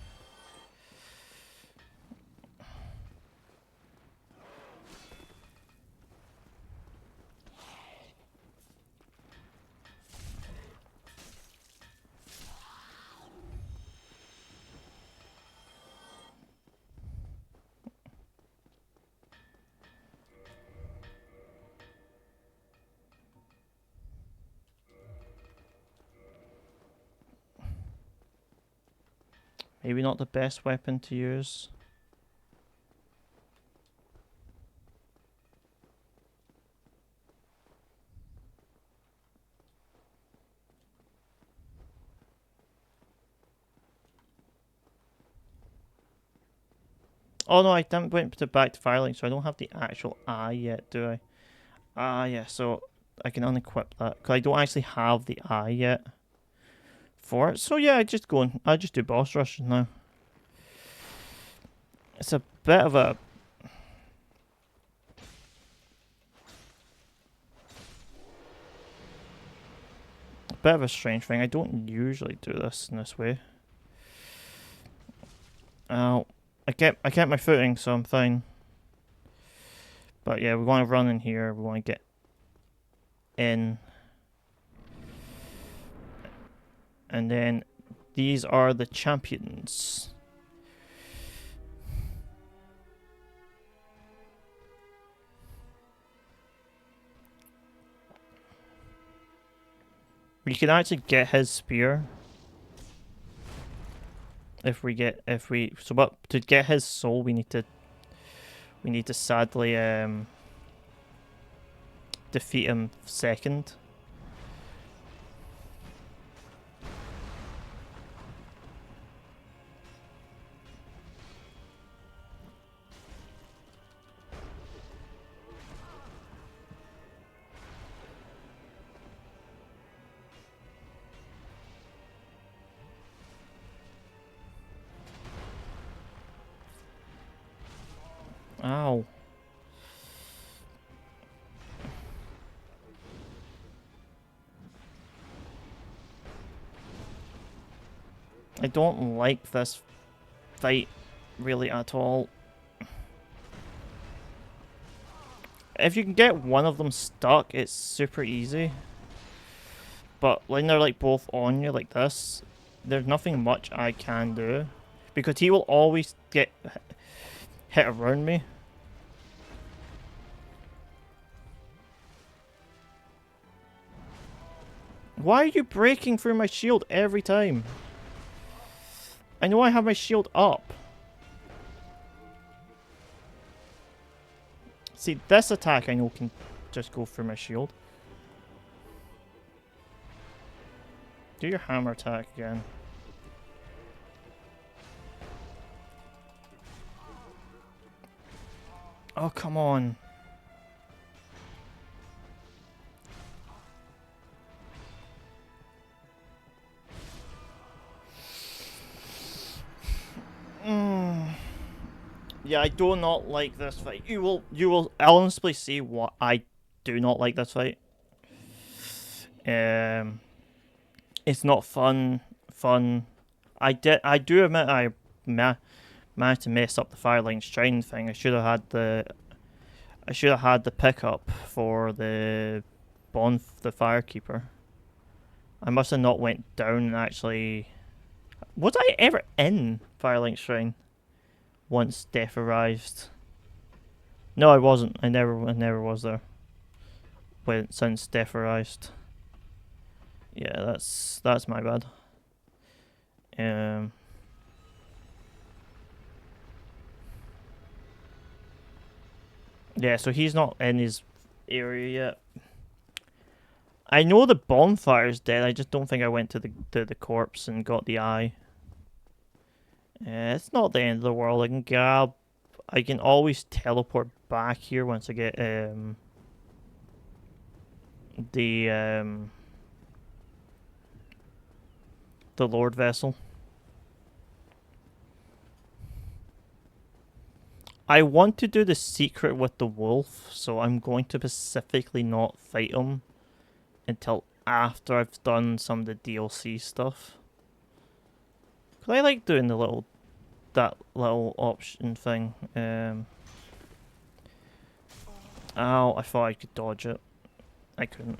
Maybe not the best weapon to use. Oh no, I didn't went to back to Firelink, so I don't have the actual eye yet, do I? Ah, yeah, so I can unequip that, because I don't actually have the eye yet for it. So yeah, I just do boss rushes now. It's a bit of a strange thing. I don't usually do this in this way. I kept my footing, so I'm fine. But yeah, we want to run in here. We want to get in. And then these are the champions. We can actually get his spear. But to get his soul we need to sadly defeat him second. Ow. I don't like this fight really at all. If you can get one of them stuck, it's super easy. But when they're like both on you like this, there's nothing much I can do. Because he will always get hit around me. Why are you breaking through my shield every time? I know I have my shield up. See, this attack I know can just go through my shield. Do your hammer attack again. Oh, come on. Yeah, I do not like this fight. You will honestly see what I do not like this fight. It's not fun. I do admit I managed to mess up the Firelight Shrine thing. I should have had the pickup for the Firekeeper. I must have not went down and actually. Was I ever in Firelight Shrine once death arrived? No, I wasn't. I never was there. Since death arrived. Yeah, that's my bad. Yeah, so he's not in his area yet. I know the bonfire's dead. I just don't think I went to the corpse and got the eye. It's not the end of the world. I can always teleport back here once I get the Lord Vessel. I want to do the secret with the wolf, so I'm going to specifically not fight him until after I've done some of the DLC stuff. Cause I like doing that little option thing. Ow, I thought I could dodge it. I couldn't.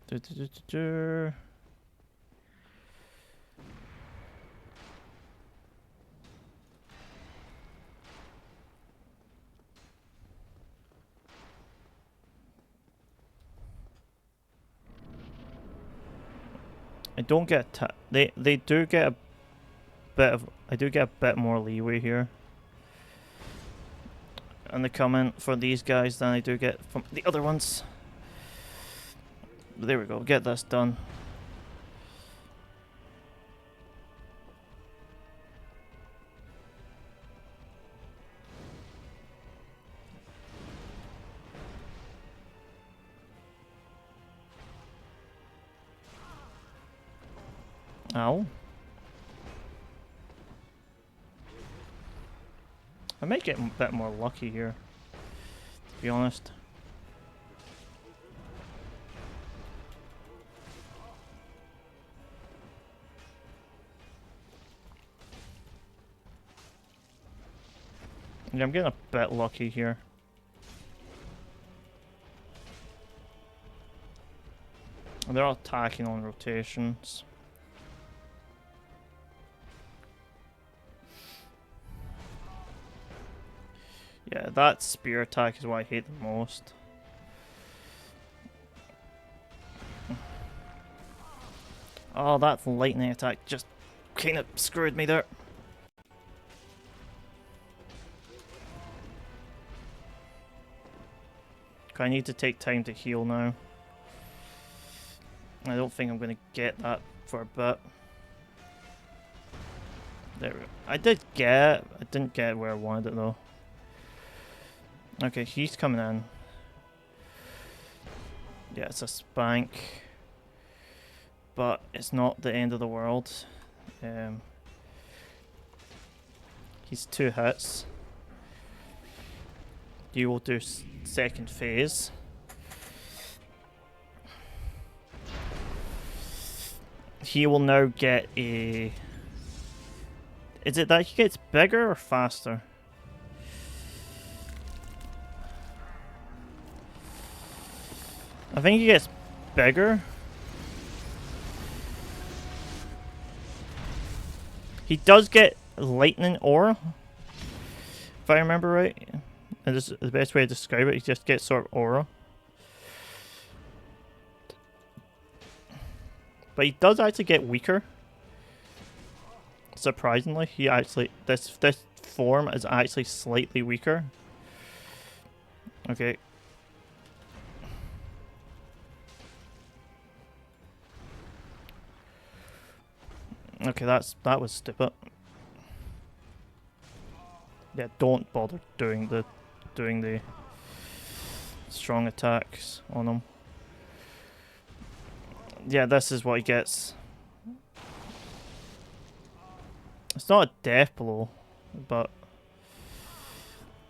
Do, do, do, do, do. I don't get they do get a bit of I do get a bit more leeway here and they come in for these guys than I do get from the other ones. There we go, get this done. Ow. I might get a bit more lucky here, to be honest. Yeah, I'm getting a bit lucky here. And they're all attacking on rotations. Yeah, that spear attack is what I hate the most. Oh, that lightning attack just kind of screwed me there. I need to take time to heal now. I don't think I'm going to get that for a bit. There we go. I didn't get where I wanted it though. Okay, he's coming in. Yeah, it's a spank. But it's not the end of the world. He's 2 hits. You will do second phase. He will now get a... Is it that he gets bigger or faster? I think he gets bigger. He does get lightning aura, if I remember right. And this is the best way to describe it. He just gets sort of aura. But he does actually get weaker. Surprisingly, he actually this form is actually slightly weaker. Okay. Okay, that was stupid. Yeah, don't bother doing the strong attacks on him. Yeah, this is what he gets. It's not a death blow, but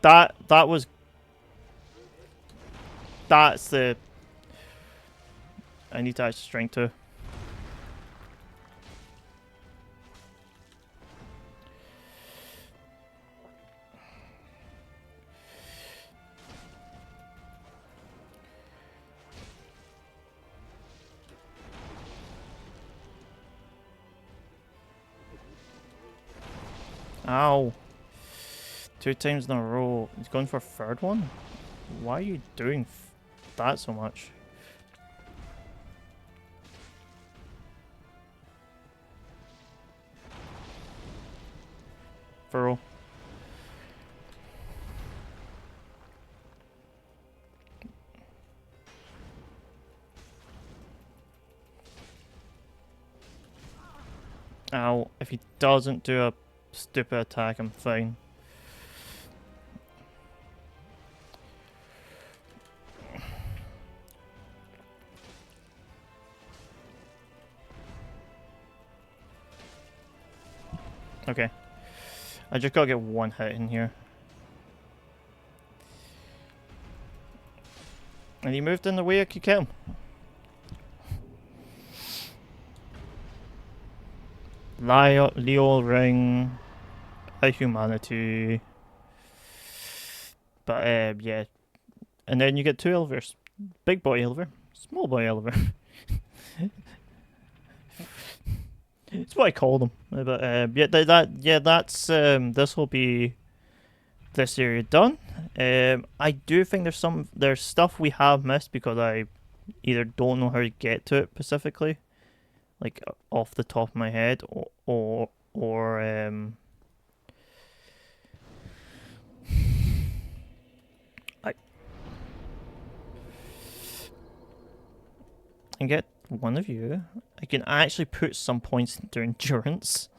that's the I need to add strength to. Ow. 2 times in a row. He's going for a third one? Why are you doing that so much? Furrow. Ow. If he doesn't do a stupid attack, I'm fine. Okay. I just gotta get one hit in here. And he moved in the way I could kill him. Leo ring. A humanity. But yeah. And then you get two elevers. Big boy elever. Small boy elever. That's what I call them. But yeah, that's this will be this area done. I do think there's stuff we have missed because I either don't know how to get to it specifically, like off the top of my head, or I can get one of you. I can actually put some points into endurance.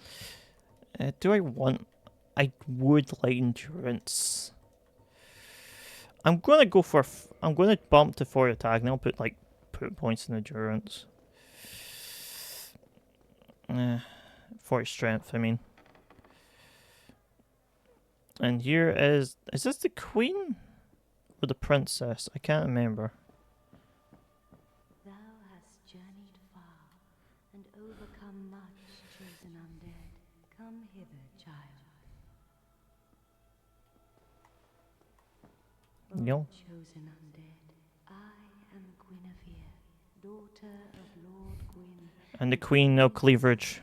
Do I want? I would like endurance. I'm gonna go for. I'm gonna bump to 4 attack, and I'll put points in endurance. 40 strength. I mean. And here is this the queen or the princess? I can't remember. Thou hast journeyed far and overcome much, chosen undead. Come hither, child. Yo. Chosen undead, I am Guinevere, daughter of Lord Gwyn. And the queen, no cleavage.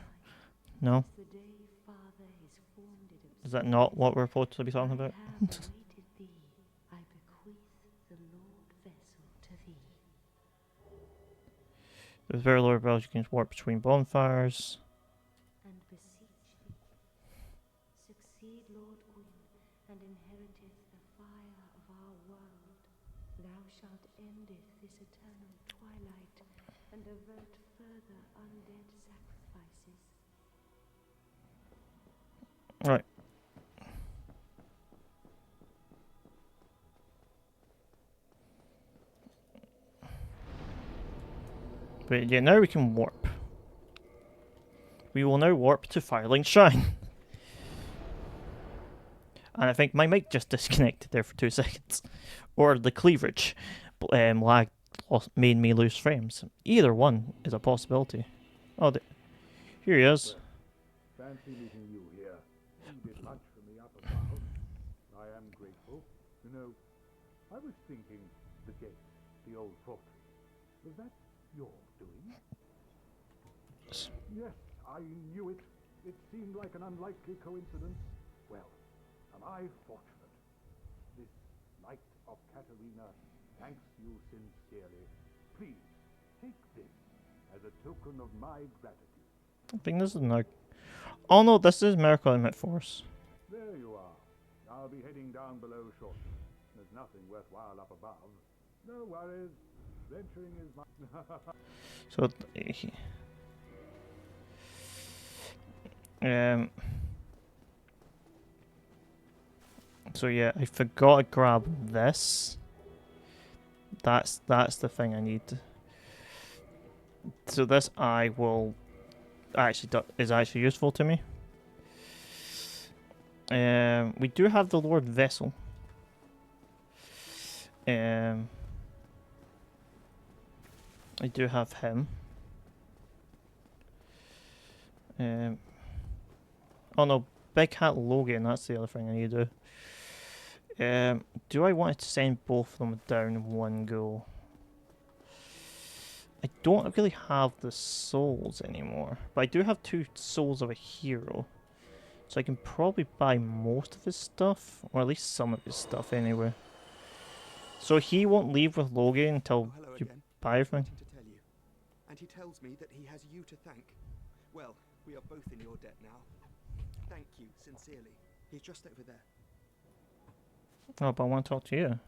No? The day father his formed it Is that not what we're supposed to be talking about? I have awaited thee. I bequeath the Lord vessel to thee. With very low bells, you can warp between bonfires. And beseech thee, succeed Lord Gwyn, and inheriteth the fire of our world. Thou shalt endeth this eternal twilight, and avert further undead sacrifices. Right. But yeah, now we can warp. We will now warp to Firelink Shrine. And I think my mic just disconnected there for 2 seconds. Or the cleavage lag made me lose frames. Either one is a possibility. Oh, here he is. Fancy meeting you here. You did much for me up above. I am grateful. You know, I was thinking the gate, the old fortress. Was that your doing? Yes, I knew it. It seemed like an unlikely coincidence. Well, am I fortunate? This Knight of Katarina thanks you sincerely. Please, take this as a token of my gratitude. I think this is no. Oh no, this is Miracle Element Force. There you are. I'll be heading down below shortly. There's nothing worthwhile up above. No worries. Venturing is my... So, so yeah, I forgot to grab this. That's the thing I need. So this eye will is actually useful to me. We do have the Lord Vessel. I do have him. Oh no, Big Hat Logan, that's the other thing I need to do. Do I want to send both of them down in one go? I don't really have the souls anymore, but I do have 2 souls of a hero. So I can probably buy most of his stuff, or at least some of his stuff anyway. So he won't leave with Logan until you buy everything. To tell you. And he tells me that he has you to thank. Well, we are both in your debt now. Thank you, sincerely. He's just over there. Oh, but I want to talk to you.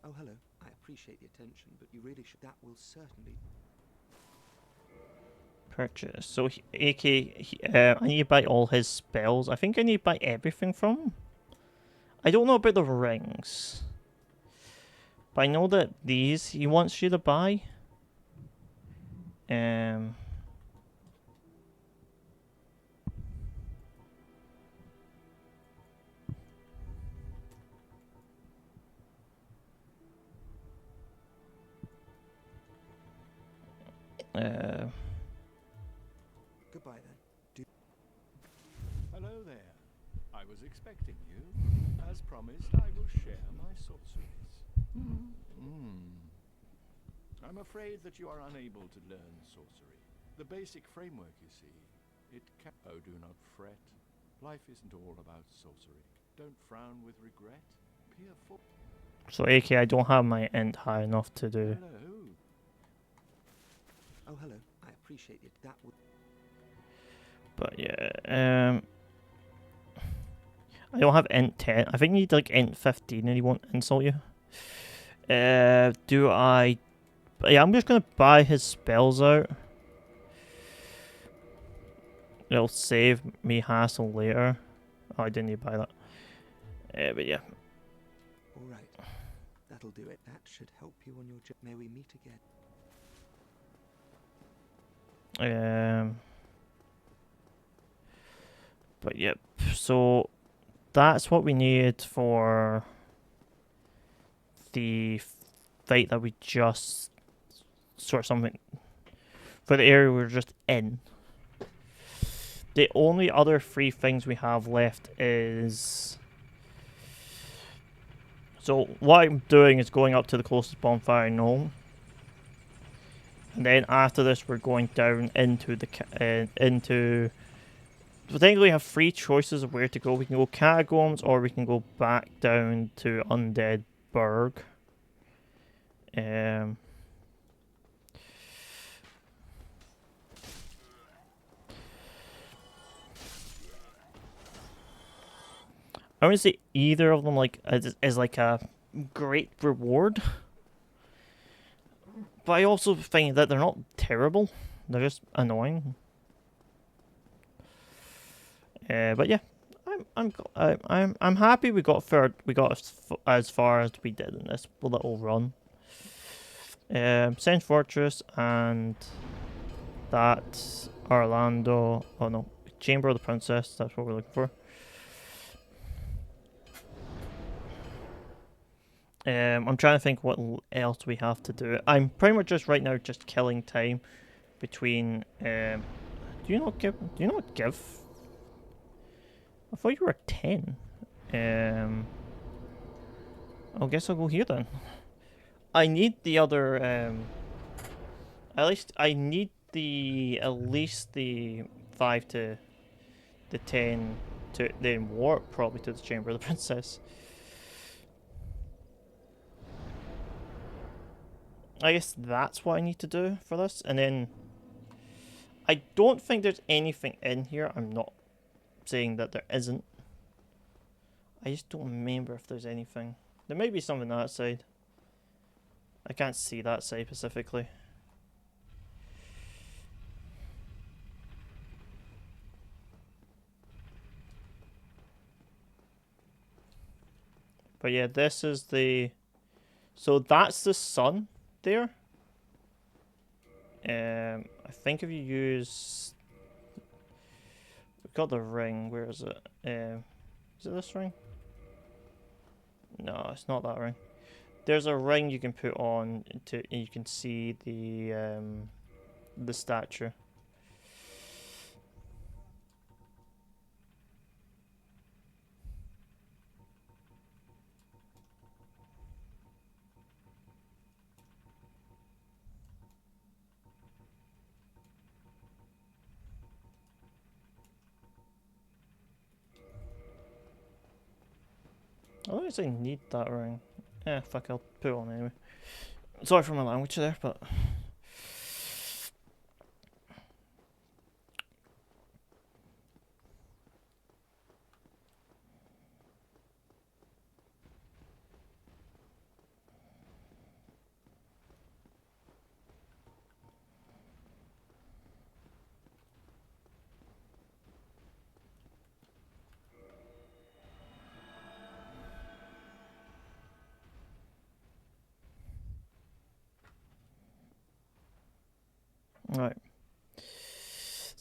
Oh, hello. I appreciate the attention, but you really should. That will certainly... Purchase. So, AK, I need to buy all his spells. I think I need to buy everything from him. I don't know about the rings. But I know that these he wants you to buy. Um... Goodbye then. Hello there. I was expecting you. As promised, I will share my sorceries. I'm afraid that you are unable to learn sorcery. The basic framework, you see. It can. Oh, do not fret. Life isn't all about sorcery. Don't frown with regret. Peer for. So AK, I don't have my int high enough to do. Hello. Oh, hello. I appreciate it. That would. But yeah, I don't have int 10. I think you need like int 15 and he won't insult you. Do I? Yeah, I'm just gonna buy his spells out. It'll save me hassle later. Oh, I didn't need to buy that. But yeah. All right. That'll do it. That should help you on your journey. May we meet again. But yep. So that's what we need for the fight that we just sort something for the area we're just in. The only other 3 things we have left is... So what I'm doing is going up to the closest bonfire I know. And then after this we're going down into the... into... I think we have 3 choices of where to go. We can go Catacombs or we can go back down to Undead Burg. I wouldn't say either of them like is like a great reward, but I also think that they're not terrible. They're just annoying. But yeah, I'm happy we got as far as we did in this little run. Sense Fortress and that Orlando. Oh no, Chamber of the Princess. That's what we're looking for. I'm trying to think what else we have to do. I'm pretty much just right now just killing time between. Do you not give? Do you not give? I thought you were 10. I guess I'll go here then. I need the other. At least I need at least the 5 to the 10 to then warp probably to the Chamber of the Princess. I guess that's what I need to do for this, and then I don't think there's anything in here. I'm not saying that there isn't. I just don't remember if there's anything. There might be something on that side. I can't see that side specifically. But yeah, this is the... So that's the sun there. I think if you use... We've got the ring. Where is it? Is it this ring? No, it's not that ring. There's a ring you can put on to, and you can see the statue. I don't actually need that ring. Yeah, fuck, I'll put it on anyway. Sorry for my language there, but...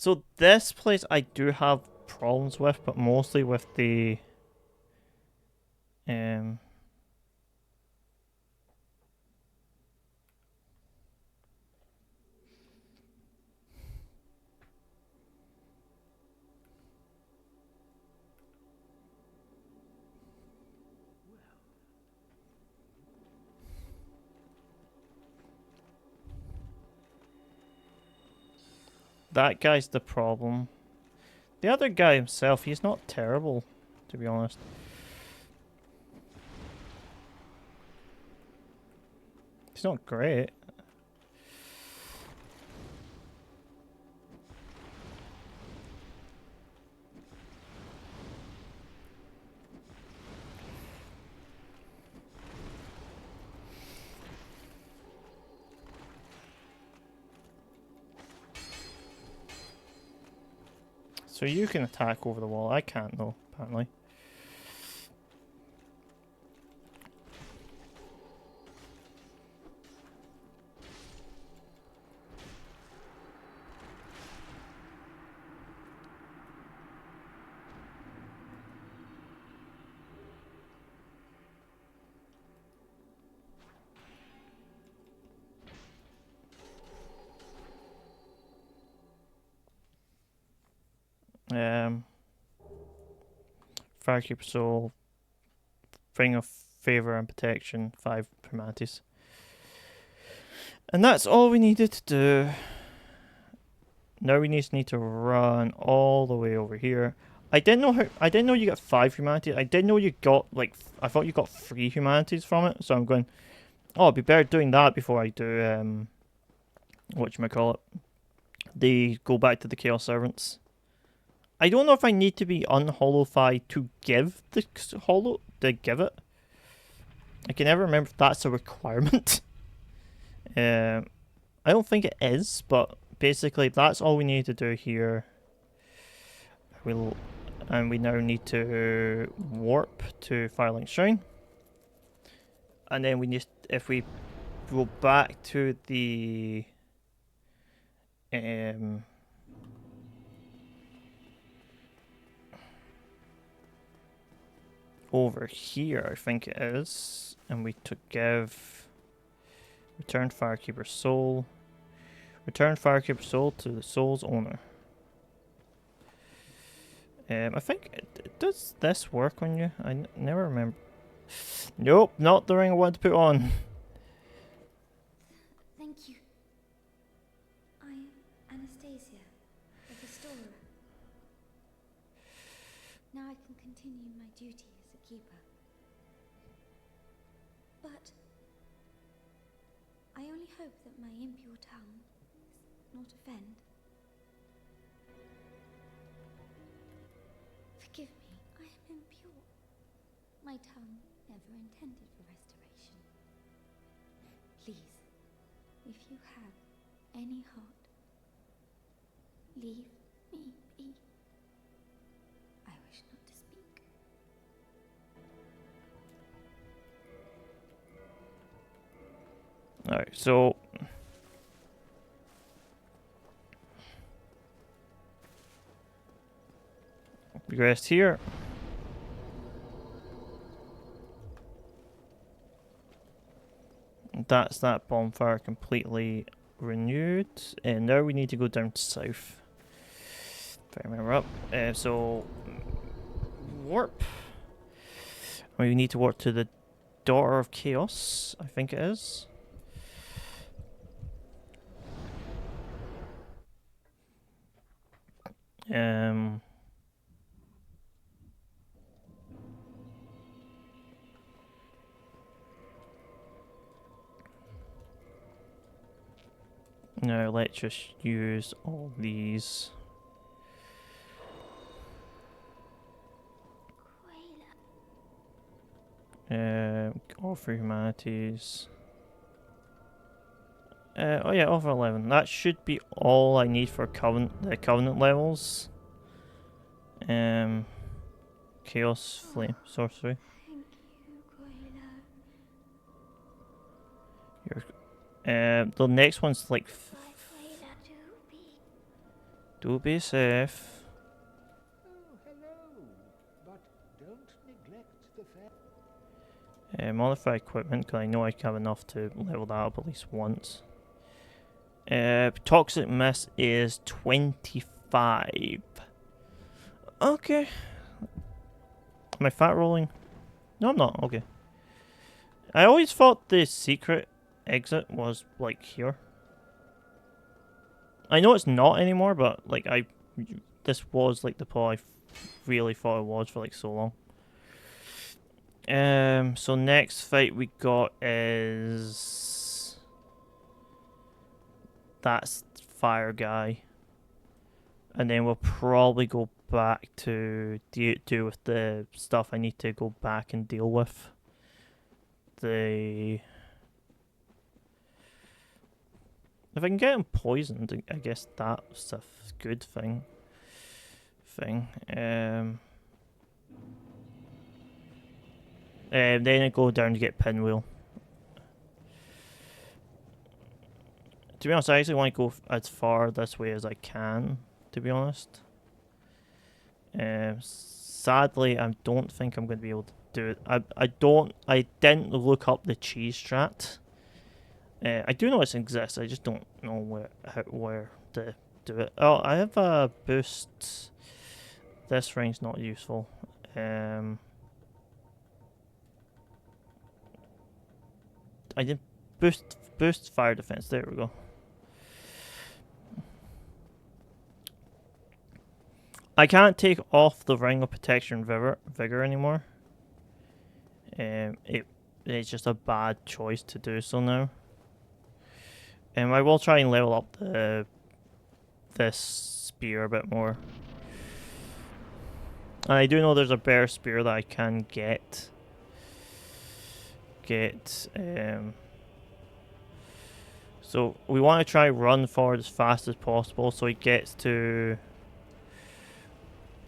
So this place I do have problems with, but mostly with the um that guy's the problem. The other guy himself, he's not terrible, to be honest. He's not great. So you can attack over the wall. I can't though, apparently. Firekeeper Soul, Ring of Favor and Protection, 5 humanities. And that's all we needed to do. Now we just need to run all the way over here. I didn't know you got 5 humanities. I didn't know you got like I thought you got 3 humanities from it. So I'm going, oh, it'd be better doing that before I do whatchamacallit. They go back to the Chaos Servants. I don't know if I need to be unhollowified to give the hollow to give it. I can never remember if that's a requirement. I don't think it is, but basically that's all we need to do here. And we now need to warp to Firelink Shrine. And then we need, if we go back to the over here, I think it is, and we to give return Firekeeper Soul. Return Firekeeper Soul to the Soul's owner. I think does this work on you? I never remember. Nope, not the ring I wanted to put on. Thank you. I'm Anastasia, the restorer. Now I can continue my duty as a keeper. But I only hope that my impure tongue does not offend. Forgive me, I am impure. My tongue never intended for restoration. Please, if you have any heart, leave me be. I wish not to speak. Alright, so we rest here. That's that bonfire completely renewed. And now we need to go down south. If I remember up. So warp. We need to warp to the Daughter of Chaos, I think it is. Now let's just use all these. All for humanities. Oh yeah, over 11. That should be all I need for the covenant levels. Chaos Flame Sorcery. Thank you, Koila. The next one's like By Koila to be. Do be safe. Oh, hello. But don't neglect the fair. Modify equipment, because I know I have enough to level that up at least once. Toxic Mist is 25. Okay. Am I fat rolling? No, I'm not. Okay. I always thought the secret exit was, like, here. I know it's not anymore, but, like, this was, like, the plot I really thought it was for, like, so long. So next fight we got is... That's fire guy. And then we'll probably go back to deal with the stuff I need to go back and deal with. If I can get him poisoned, I guess that's a good thing. Then I go down to get Pinwheel. To be honest, I actually want to go as far this way as I can, to be honest. Sadly, I don't think I'm going to be able to do it. I didn't look up the cheese strat. I do know it exists, I just don't know where to do it. Oh, I have a boost. This ring's not useful. I did boost fire defense. There we go. I can't take off the ring of protection vigor anymore. It's just a bad choice to do so now. I will try and level up this spear a bit more. And I do know there's a bear spear that I can get. So we want to try run forward as fast as possible so he gets to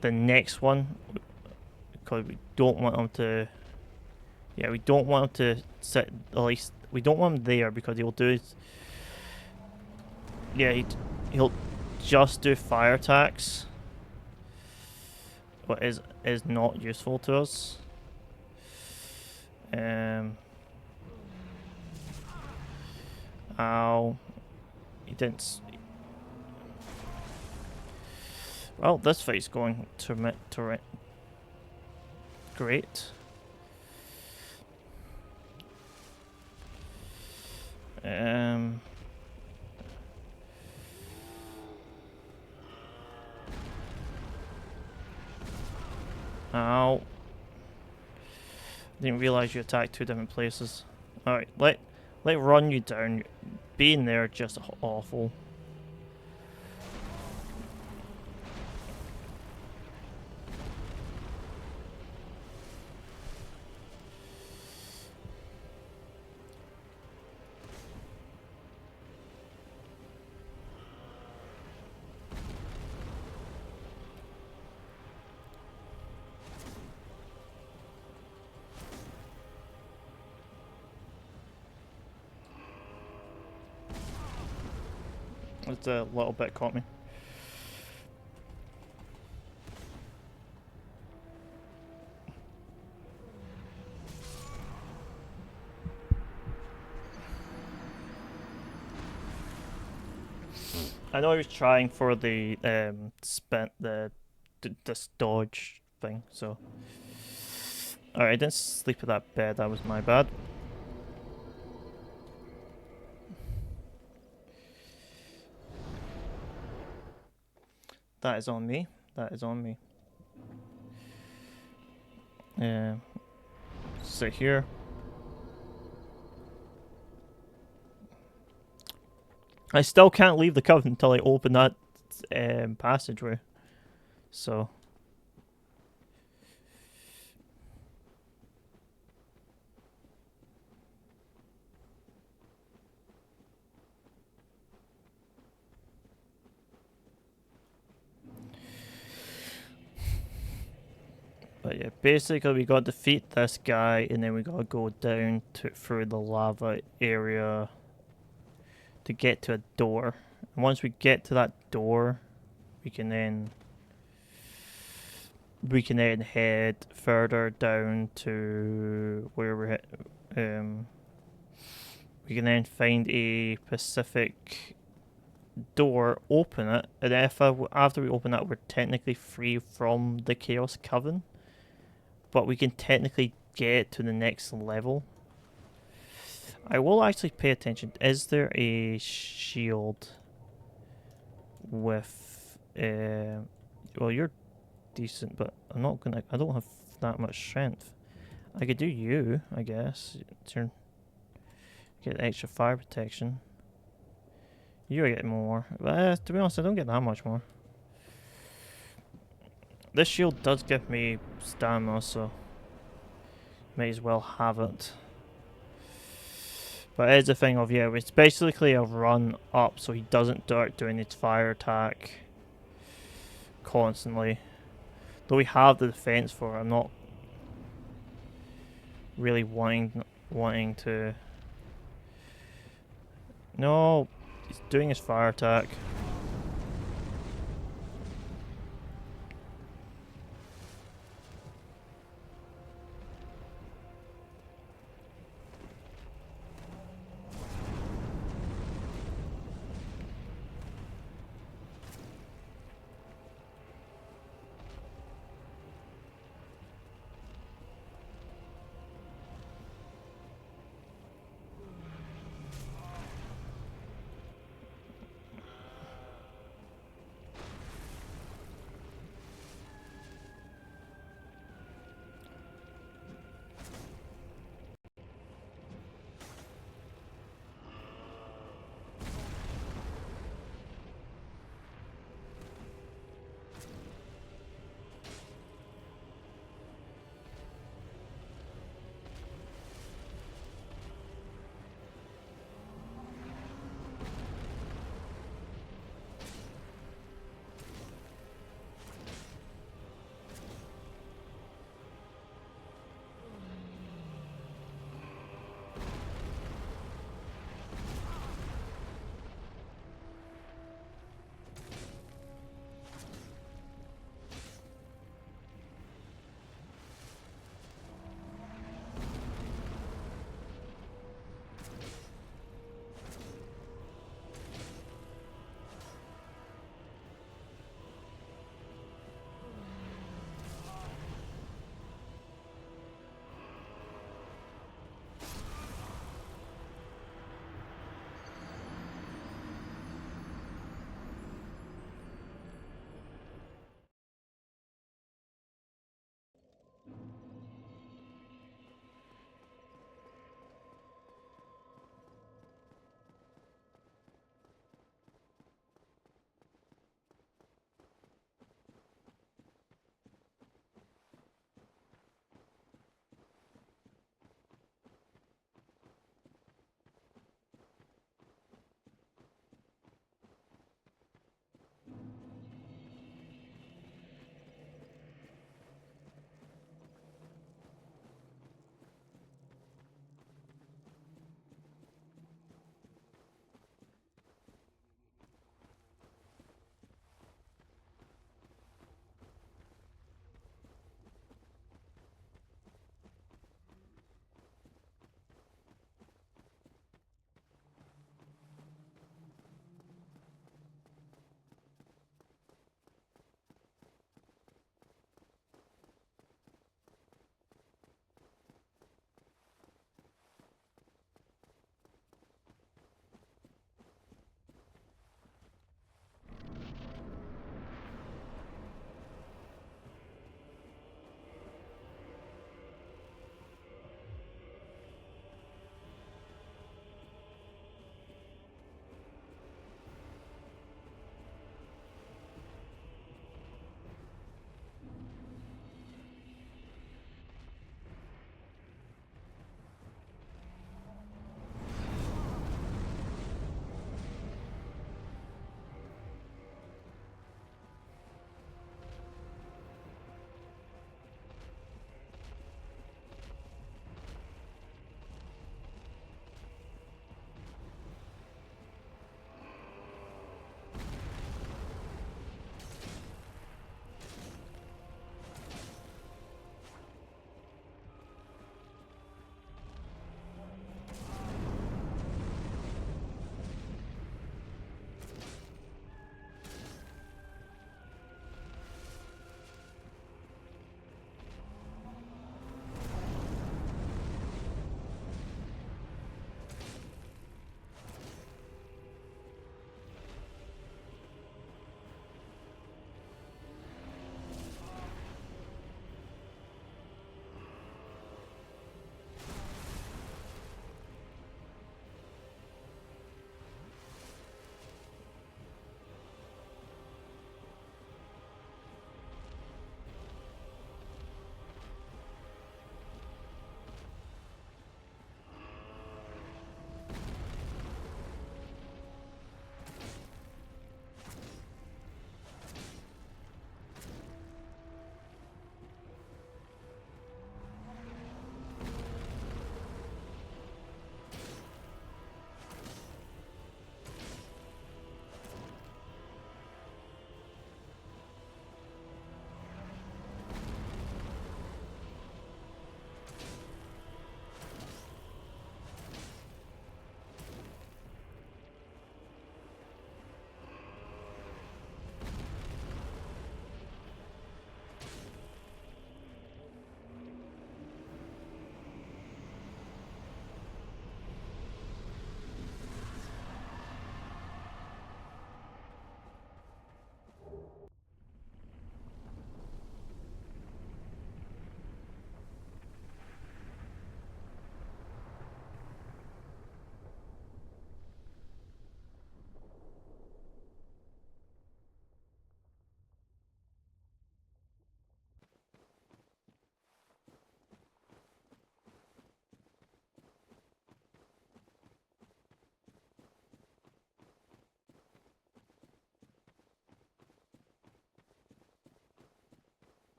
the next one, because we don't want him to. Yeah, we don't want him to sit. At least we don't want him there because he'll do it. Yeah, he'll just do fire attacks, but is not useful to us. Ow. He didn't. Well, this fight's going to great. Ow. Didn't realize you attacked two different places. Alright, let run you down. Being there just awful. It's a little bit caught me. I know he was trying for the this dodge thing, so. Alright, I didn't sleep at that bed, that was my bad. That is on me. That is on me. Sit here. I still can't leave the Covenant until I open that passageway. So. But yeah, basically we gotta defeat this guy and then we gotta go down through the lava area to get to a door. And once we get to that door, we can then head further down to where we're we can then find a specific door, open it, and after we open that, we're technically free from the Chaos Coven, but we can technically get to the next level. I will actually pay attention. Is there a shield with well, you're decent, but I don't have that much strength. I could do you, I guess. Get extra fire protection. You get more. But to be honest, I don't get that much more. This shield does give me stamina, so may as well have it. But it is a thing of, yeah, it's basically a run up so he doesn't start doing his fire attack constantly. Though we have the defense for it, I'm not really wanting to... No, he's doing his fire attack.